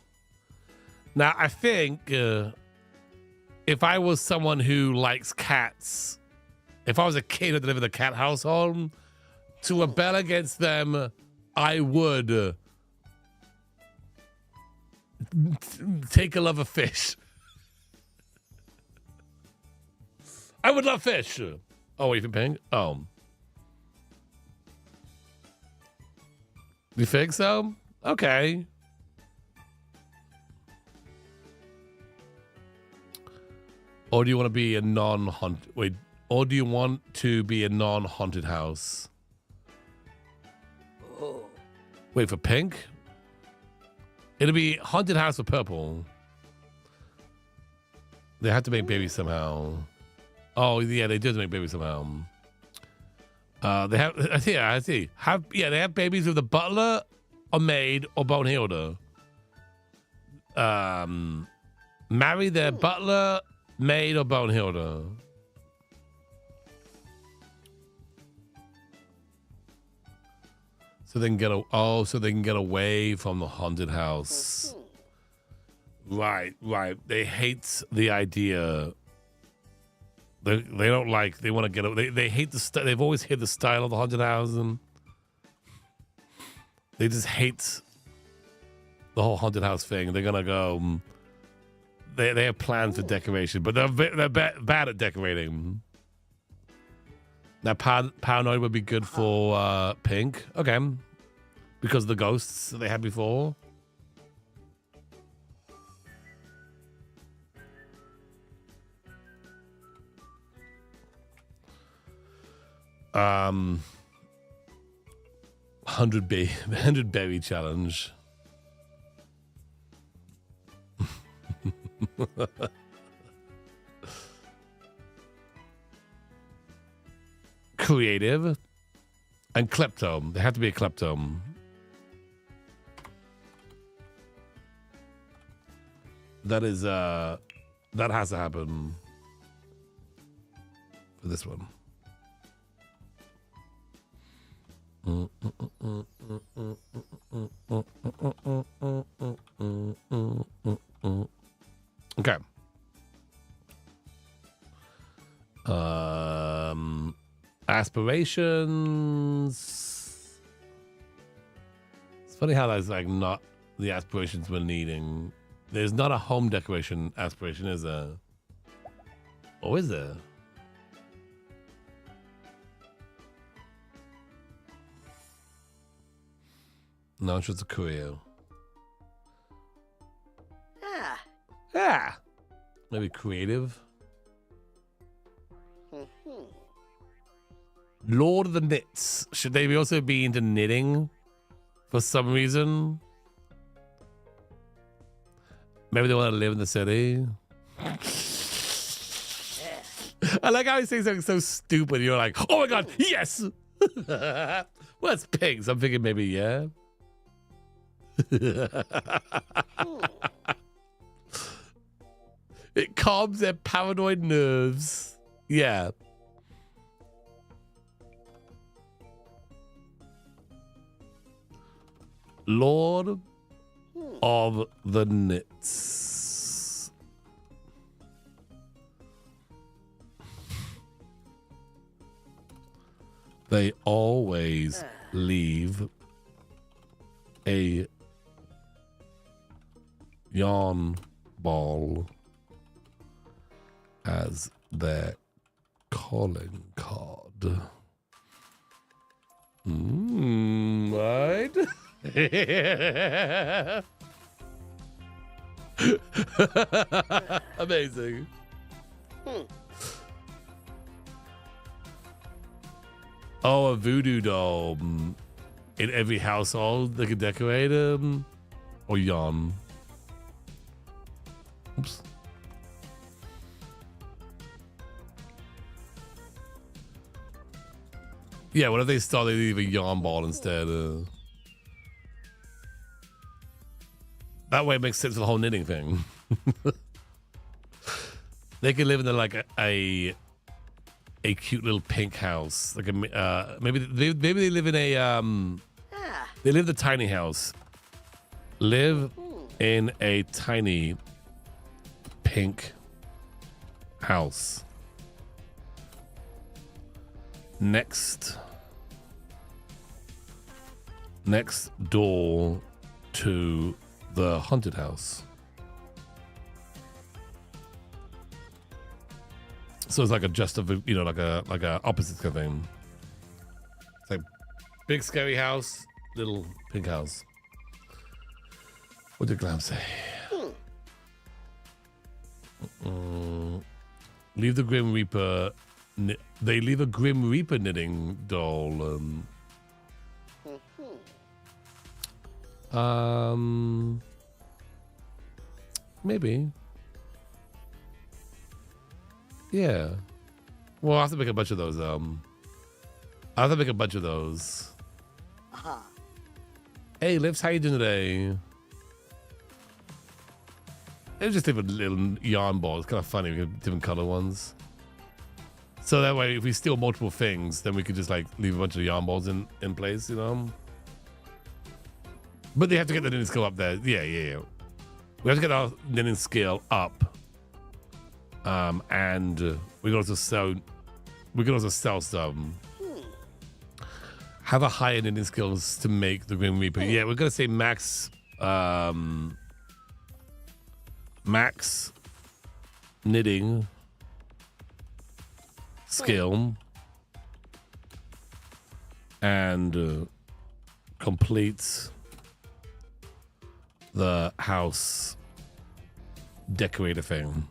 Now, I think if I was someone who likes cats, if I was a kid who lived in a cat household, to rebel against them, I would take a love of fish. I would love fish. Oh, wait, for pink? Oh. You think so? Okay. Or do you want to be a non-haunted... Wait, or do you want to be a non-haunted house? Wait, for pink? It'll be haunted house for purple. They have to make babies somehow. Oh, yeah, they do have to make babies somehow. They have... I see. They have babies with a butler, a maid, or bone healer. Marry their butler... maid or bone healer? So they can get so they can get away from the haunted house. Right. They hate the idea. They don't like. They want to get. They hate the. They've always hated the style of the haunted house, and they just hate the whole haunted house thing. They're gonna go. They have plans for decoration, but they're bad at decorating. Now, paranoid would be good for pink. Okay. Because of the ghosts that they had before. Um, 100 berry challenge. Creative and klepto. They have to be a klepto. That is that has to happen for this one. Okay. Aspirations. It's funny how that's like not the aspirations we're needing. There's not a home decoration aspiration, is there? Or is there? No, it's just a career. Ah. Maybe creative. Lord of the Knits. Should they also be into knitting for some reason? Maybe they want to live in the city. I like how he says something so stupid. You're like, oh my god, yes! Well, it's pigs. I'm thinking maybe, yeah. It calms their paranoid nerves. Yeah. Lord of the Knits. They always leave a yarn ball as their calling card. Right? Amazing. Oh, a voodoo doll. In every household, they could decorate them. Or yarn. Oops. Yeah, what if they start, they leave a yarn ball instead? That way it makes sense for the whole knitting thing. They could live in like a cute little pink house, like a maybe they live in a they live in a tiny house. Live in a tiny pink house next door to the haunted house. So it's like a like a opposite kind of thing. It's like big scary house, little pink house. What did Glam say? Leave the Grim Reaper. They leave a Grim Reaper knitting doll. Maybe. Yeah. Well, I'll have to make a bunch of those. I'll have to make a bunch of those. Hey, Lips, how you doing today? Let's just leave a little yarn ball. It's kind of funny. We have different color ones. So that way, if we steal multiple things, then we could just like leave a bunch of yarn balls in place, you know? But they have to get the knitting skill up there. Yeah. We have to get our knitting skill up. And we can also sell. We can also sell some. Have a higher knitting skills to make the Grim Reaper. Yeah, we're gonna say max. Max knitting skill and complete the house decorator thing.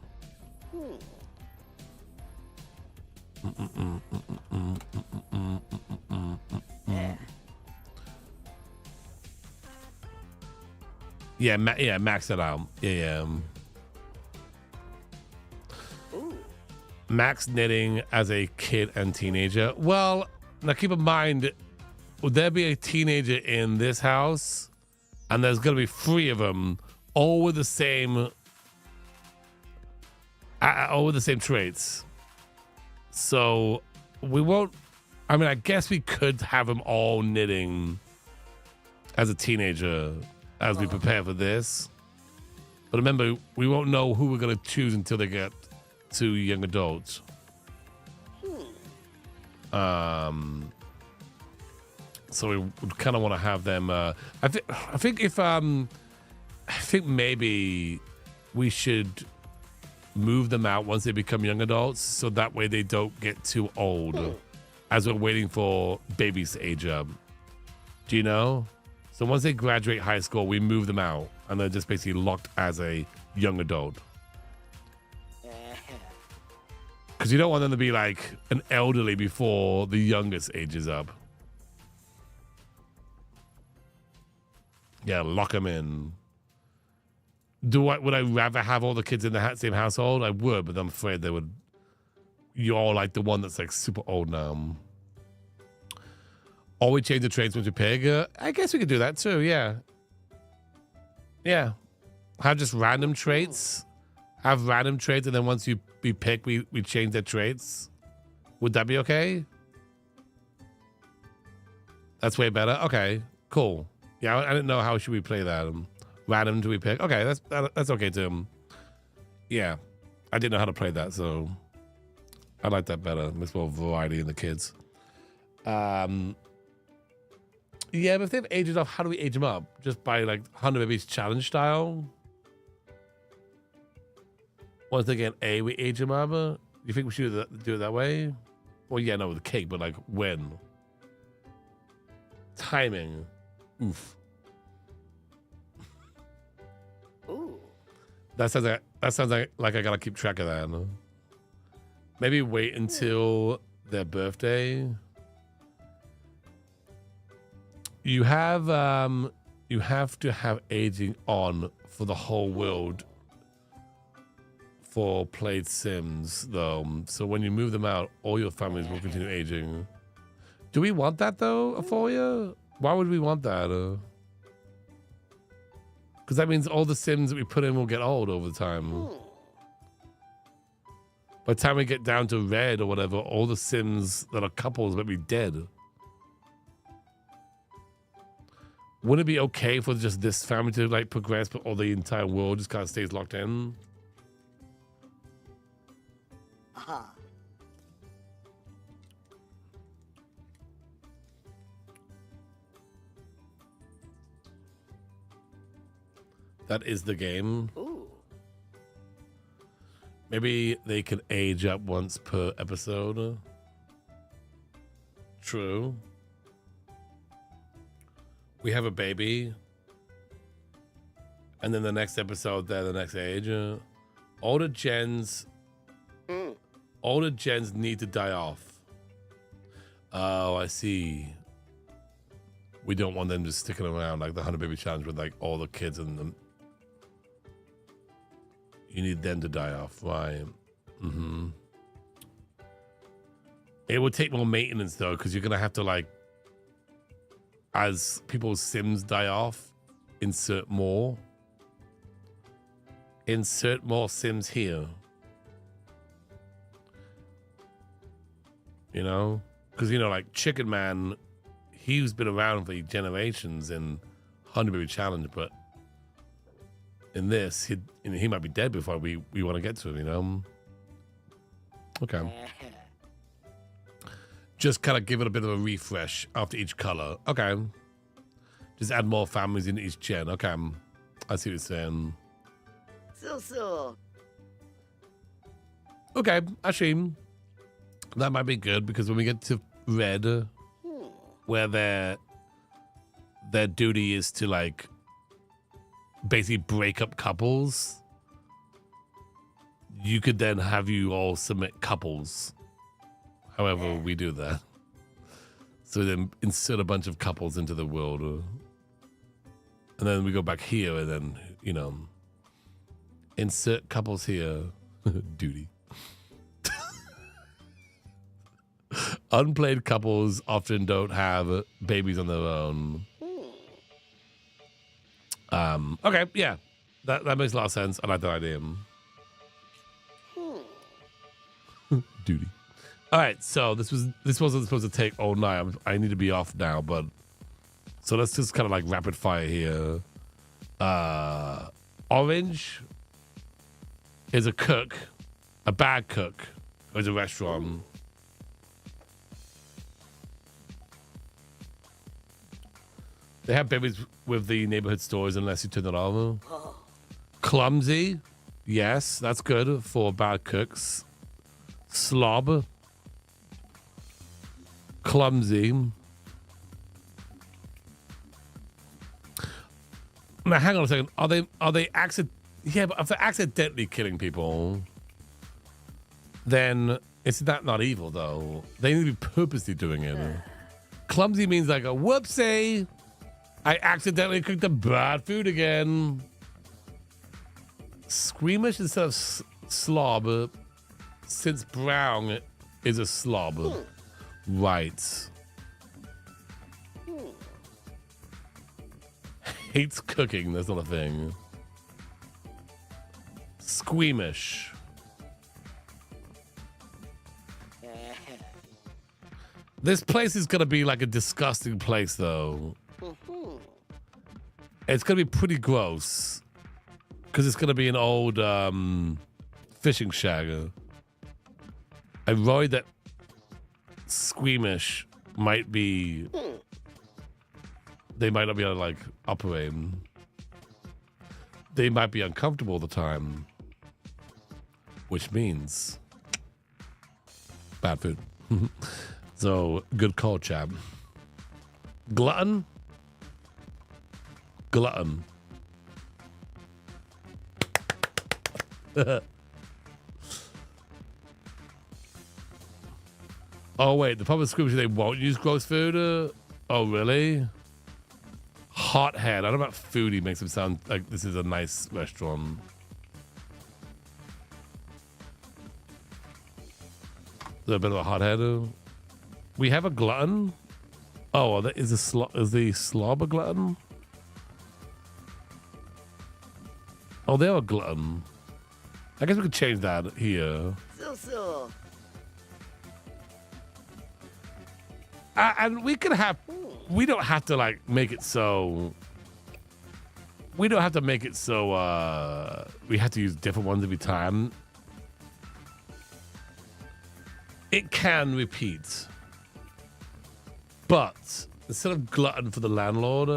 Yeah, max it out. Yeah. Max knitting as a kid and teenager. Well, now keep in mind, would there be a teenager in this house? And there's going to be 3 of them, all with the same traits. So we won't. I mean, I guess we could have them all knitting as a teenager as we prepare for this. But remember, we won't know who we're going to choose until they get to young adults. So we kind of want to have them. I think maybe we should move them out once they become young adults, so that way they don't get too old as we're waiting for babies to age up. Do you know? So once they graduate high school, we move them out, and they're just basically locked as a young adult. Because you don't want them to be like an elderly before the youngest ages up. Yeah, lock them in. Would I rather have all the kids in the same household? I would, but I'm afraid they would. You're all like the one that's like super old now. Or we change the traits once we pick. I guess we could do that too. Yeah. Have just random traits. Have random traits, and then once we pick, we change their traits. Would that be okay? That's way better. Okay, cool. Yeah, I didn't know how should we play that. Random do we pick? Okay, that's okay too. Yeah, I didn't know how to play that, so I like that better. There's more variety in the kids. Yeah, but if they've aged enough, how do we age them up? Just by like 100 Babies challenge style? Once they get A, we age them up? You think we should do it that way? Well, yeah, no, with the cake, but like when? Timing. Oof. Ooh. That sounds like I gotta keep track of that. No? Maybe wait until their birthday. You have to have aging on for the whole world for played Sims, though. So when you move them out, all your families will continue aging. Do we want that though, Aphoria? Why would we want that? Because that means all the Sims that we put in will get old over time. By the time we get down to red or whatever, all the Sims that are couples might be dead. Wouldn't it be okay for just this family to like progress, but all the entire world just kind of stays locked in? That is the game. Ooh. Maybe they can age up once per episode. True. We have a baby. And then the next episode, they're the next age. Older gens need to die off. Oh, I see. We don't want them just sticking around like the 100 Baby Challenge with like all the kids in them. You need them to die off, right? Mm-hmm. It would take more maintenance though, because you're gonna have to like, as people's Sims die off, insert more. Insert more Sims here. You know? Because, you know, like Chicken Man, he's been around for generations in 100 Baby Challenge, but in this, he might be dead before we want to get to him, you know? Okay. Just kind of give it a bit of a refresh after each color. Okay. Just add more families in each gen. Okay. I see what you're saying. So. Okay, actually, that might be good because when we get to red, where their duty is to like basically break up couples, you could then have you all submit couples. However, we do that. So then insert a bunch of couples into the world, and then we go back here, and then you know. Insert couples here. Duty. Unplayed couples often don't have babies on their own. Okay, yeah. That makes a lot of sense. I like that idea. Duty. All right, so this wasn't supposed to take all night. I need to be off now, but so let's just kind of like rapid fire here. Orange is a cook, a bad cook, or is a restaurant. They have babies with the neighborhood stores unless you turn it on. Clumsy, yes, that's good for bad cooks. Slob, clumsy. Now, hang on a second. Are they Yeah, but if they're accidentally killing people, then it's not evil, though. They need to be purposely doing it. Clumsy means like a whoopsie. I accidentally cooked the bad food again. Squeamish instead of slob, since brown is a slob. Right. Hates cooking, that's not a thing. Squeamish. This place is gonna be like a disgusting place, though. It's gonna be pretty gross because it's gonna be an old fishing shack. I worry that Squeamish might be. They might not be able to like operate. They might be uncomfortable all the time. Which means bad food. So, good call, chap. Glutton? Glutton. Oh, wait. The public scripture, they won't use gross food? Oh, really? Hothead. I don't know about foodie makes it sound like this is a nice restaurant. Is there a bit of a hothead? We have a glutton. Oh, that is the slob a glutton? Oh, they're a glutton. I guess we could change that here. So. And we could have. We don't have to like make it so. We don't have to make it so. We have to use different ones every time. It can repeat. But instead of glutton for the landlord.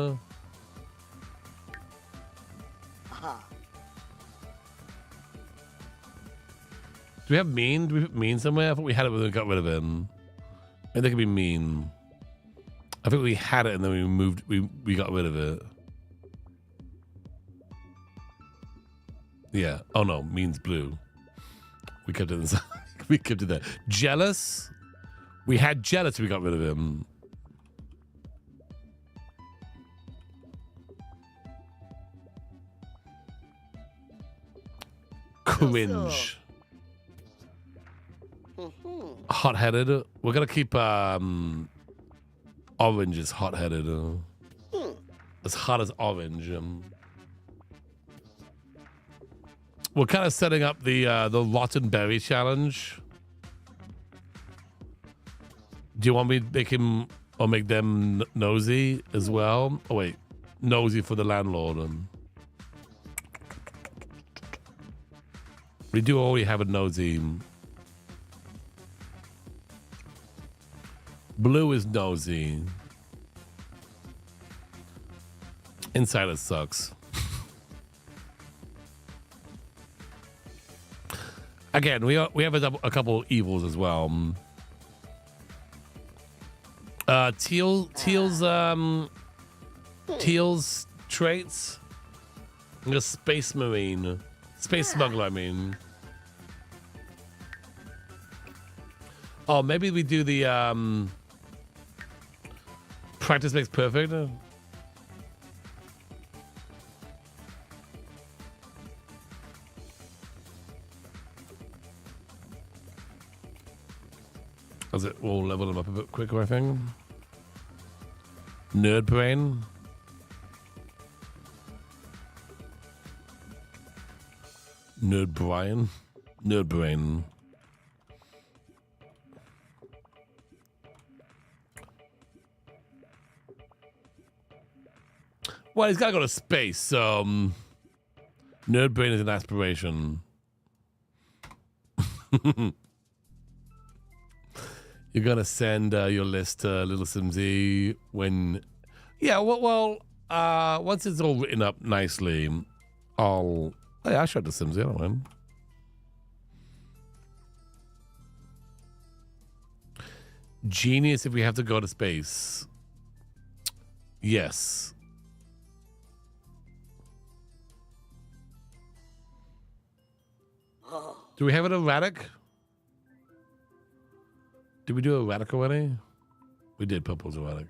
Do we have mean? Do we put mean somewhere? I thought we had it when we got rid of him. Maybe there could be mean. I think we had it and then we moved. We got rid of it. Yeah. Oh no, means blue. We kept it inside. We kept it there. Jealous. We had jealous. We got rid of him. Cringe. Hot-headed. We're gonna keep orange is hot-headed. As hot as orange. We're kind of setting up the rotten berry challenge. Do you want me to make him or make them nosy as well? Oh wait, nosy for the landlord. We do already have a nosy. Blue is nosy. Insider sucks. Again, we have a couple evils as well. Teal's traits. A space marine, space smuggler. I mean. Oh, maybe we do the practice makes perfect. As it will level them up a bit quicker, I think. Nerd brain. Nerd Brian. Nerd brain. Well, he's got to go to space, so nerd brain is an aspiration. You're gonna send your list to Little Simsy when, yeah. Well, once it's all written up nicely, I'll show it to Simsy. I don't know. Genius if we have to go to space. Yes. Do we have an erratic? Did we do erratic already? We did purple's erratic.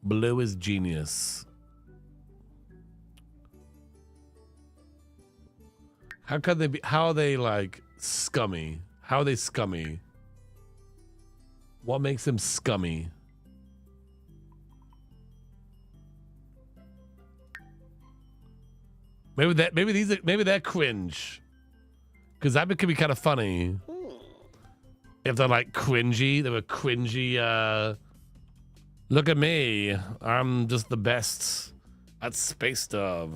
Blue is genius. How could they be? How are they like scummy? How are they scummy? What makes them scummy? Maybe they're cringe. Because that could be kind of funny. If they're like cringy, they were cringy. Look at me, I'm just the best at space stuff.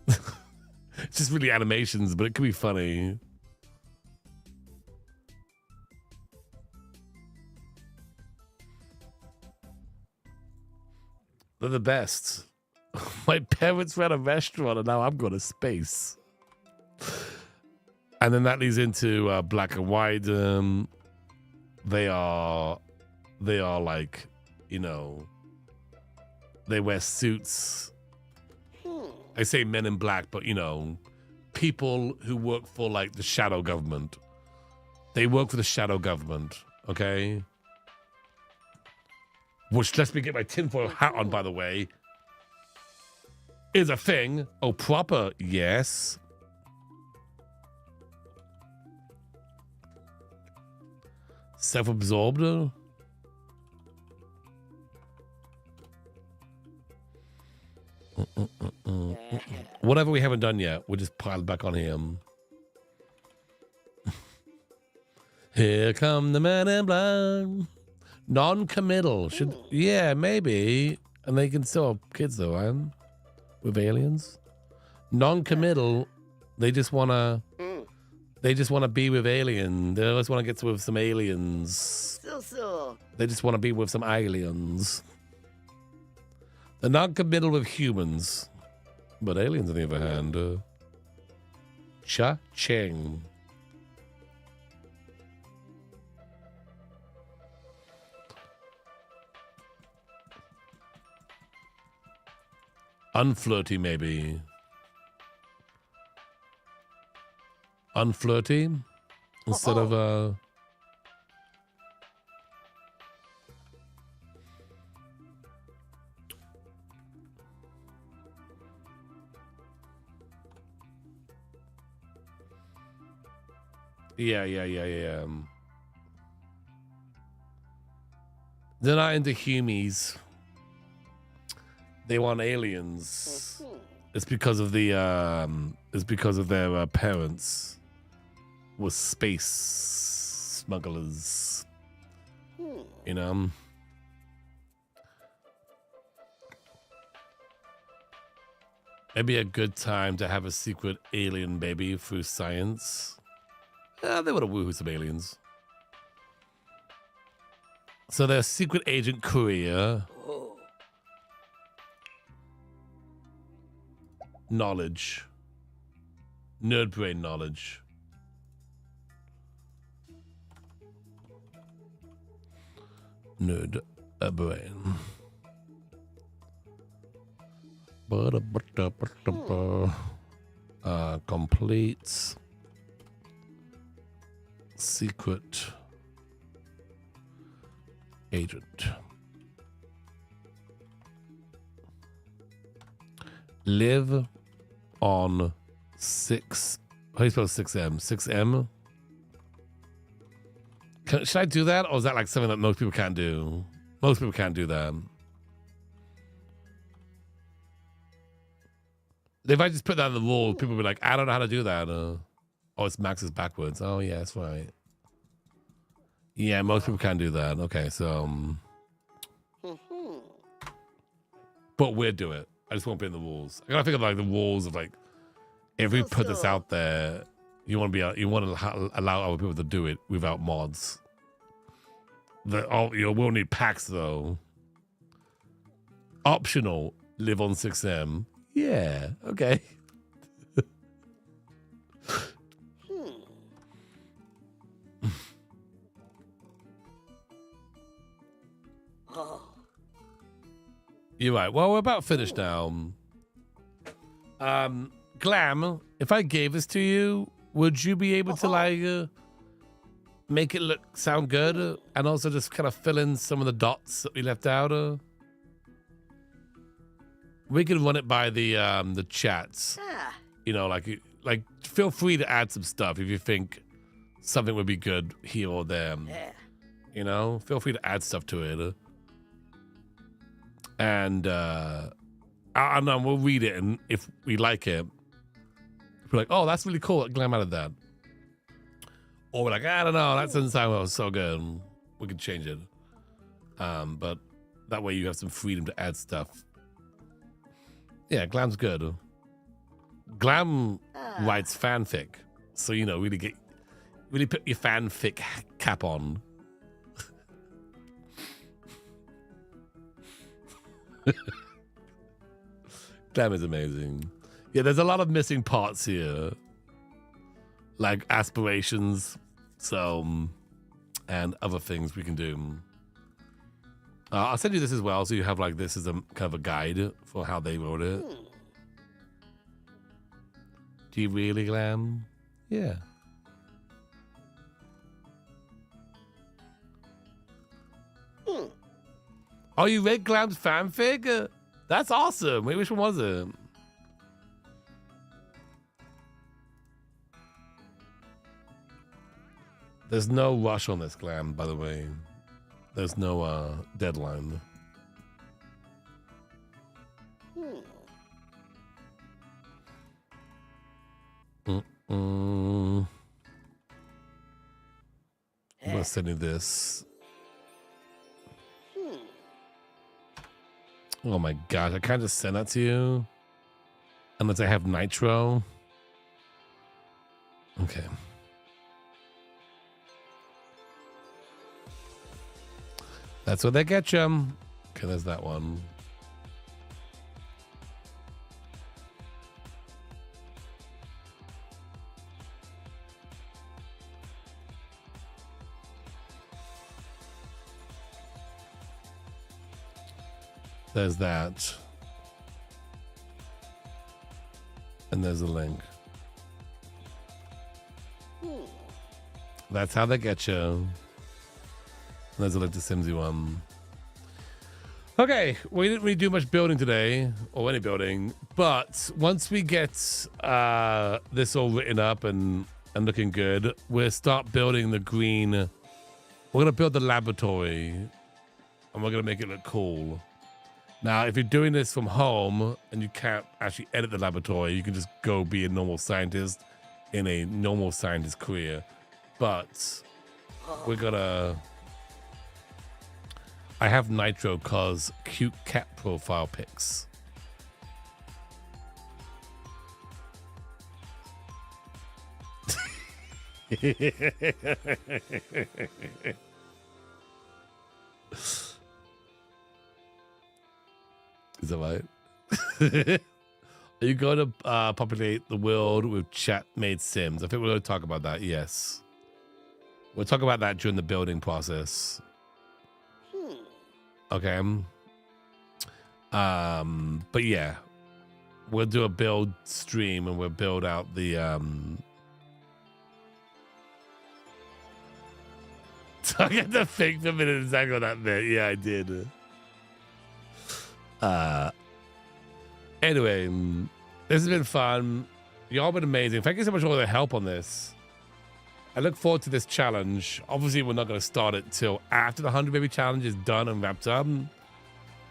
It's just really animations, but it could be funny. They're the best. My parents ran a restaurant and now I'm going to space. And then that leads into black and white. They are like, you know, they wear suits. I say men in black, but you know, people who work for like the shadow government. They work for the shadow government, okay? Which, let me get my tinfoil hat on, by the way, is a thing. Oh, proper, yes. Self-absorbed? Whatever we haven't done yet, we'll just pile it back on him. Here come the men in black. Non-committal. Yeah, maybe. And they can still have kids though, right? With aliens. Non-committal. They just wanna be with aliens. They just wanna get with some aliens. They just wanna be with some aliens. They're non-committal with humans. But aliens on the other hand. Cha-ching. Unflirty, maybe. Unflirty instead of yeah. They're not into humies. They want aliens. It's because of the their parents were space smugglers. You know. Maybe a good time to have a secret alien baby through science. They would have woohoo some aliens. So their secret agent career. Knowledge. Nerd brain knowledge. Nerd brain. Complete secret agent. Live on 6. How do you spell 6M? 6M? Should I do that? Or is that like something that most people can't do? Most people can't do that. If I just put that in the rules, people will be like, I don't know how to do that. Oh, it's Max's backwards. Oh, yeah, that's right. Yeah, most people can't do that. Okay, so. But we'll do it. I just won't be in the rules. I gotta think of like the rules of like, if we put this out there, you want to allow other people to do it without mods. We'll need packs though. Optional. Live on 6M. Yeah. Okay. You're right. Well, we're about finished now. Glam, if I gave this to you, would you be able to like make it sound good and also just kind of fill in some of the dots that we left out? We can run it by the chats. You know, like feel free to add some stuff if you think something would be good here or there. You know, feel free to add stuff to it. And I don't know, we'll read it, and if we like it, we're like, oh, that's really cool. Glam added that. Or we're like, I don't know, that doesn't sound well, so good. We can change it. But that way you have some freedom to add stuff. Yeah, Glam's good. Glam writes fanfic, so you know, really put your fanfic cap on. Glam is amazing. Yeah, there's a lot of missing parts here, like aspirations, so and other things we can do. I'll send you this as well, so you have like this as a kind of a guide for how they wrote it. Do you really, Glam? Yeah. Oh, you read Glam's fanfic? That's awesome. Wait, which one was it? There's no rush on this, Glam, by the way. There's no deadline. I'm gonna send you this. Oh my gosh, I can't just send that to you unless I have nitro. Okay. That's what they get you. Okay, there's that one. There's that. And there's a link. That's how they get you. There's a link to Simsy one. Okay, we didn't really do much building today, or any building, but once we get this all written up and looking good, we'll start building the green. We're gonna build the laboratory, and we're gonna make it look cool. Now, if you're doing this from home and you can't actually edit the laboratory, you can just go be a normal scientist in a normal scientist career. But we're gonna... I have nitro cause cute cat profile pics. Is that right? Are you going to populate the world with chat-made sims? I think we're going to talk about that, yes. We'll talk about that during the building process. Okay. But yeah, we'll do a build stream and we'll build out the... I get to think for a minute exactly what that meant. Yeah, I did. Anyway, this has been fun. Y'all been amazing. Thank you so much for all the help on this. I look forward to this challenge. Obviously, we're not going to start it till after the 100 baby challenge is done and wrapped up.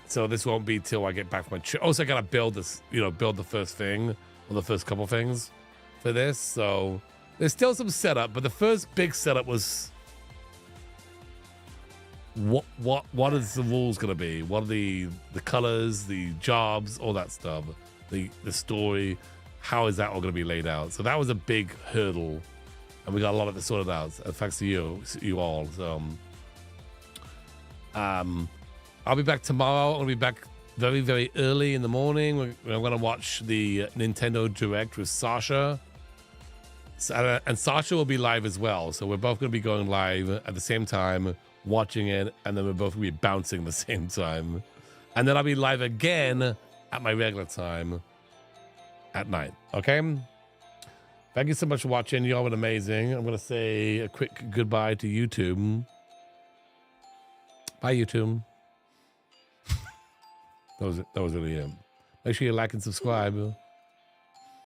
So this won't be till I get back from my trip. Also, I got to build this, build the first thing or the first couple things for this. So there's still some setup, but the first big setup was what is the rules going to be? What are the colors, the jobs, all that stuff, the story? How is that all going to be laid out? So that was a big hurdle. And we got a lot of it sorted out, thanks to you all. So, I'll be back tomorrow. I'll be back very, very early in the morning. We're going to watch the Nintendo Direct with Sasha. And Sasha will be live as well. So we're both going to be going live at the same time, watching it, and then we're both going to be bouncing at the same time. And then I'll be live again at my regular time at night. Okay? Thank you so much for watching. Y'all been amazing. I'm going to say a quick goodbye to YouTube. Bye, YouTube. That was really it. Make sure you like and subscribe.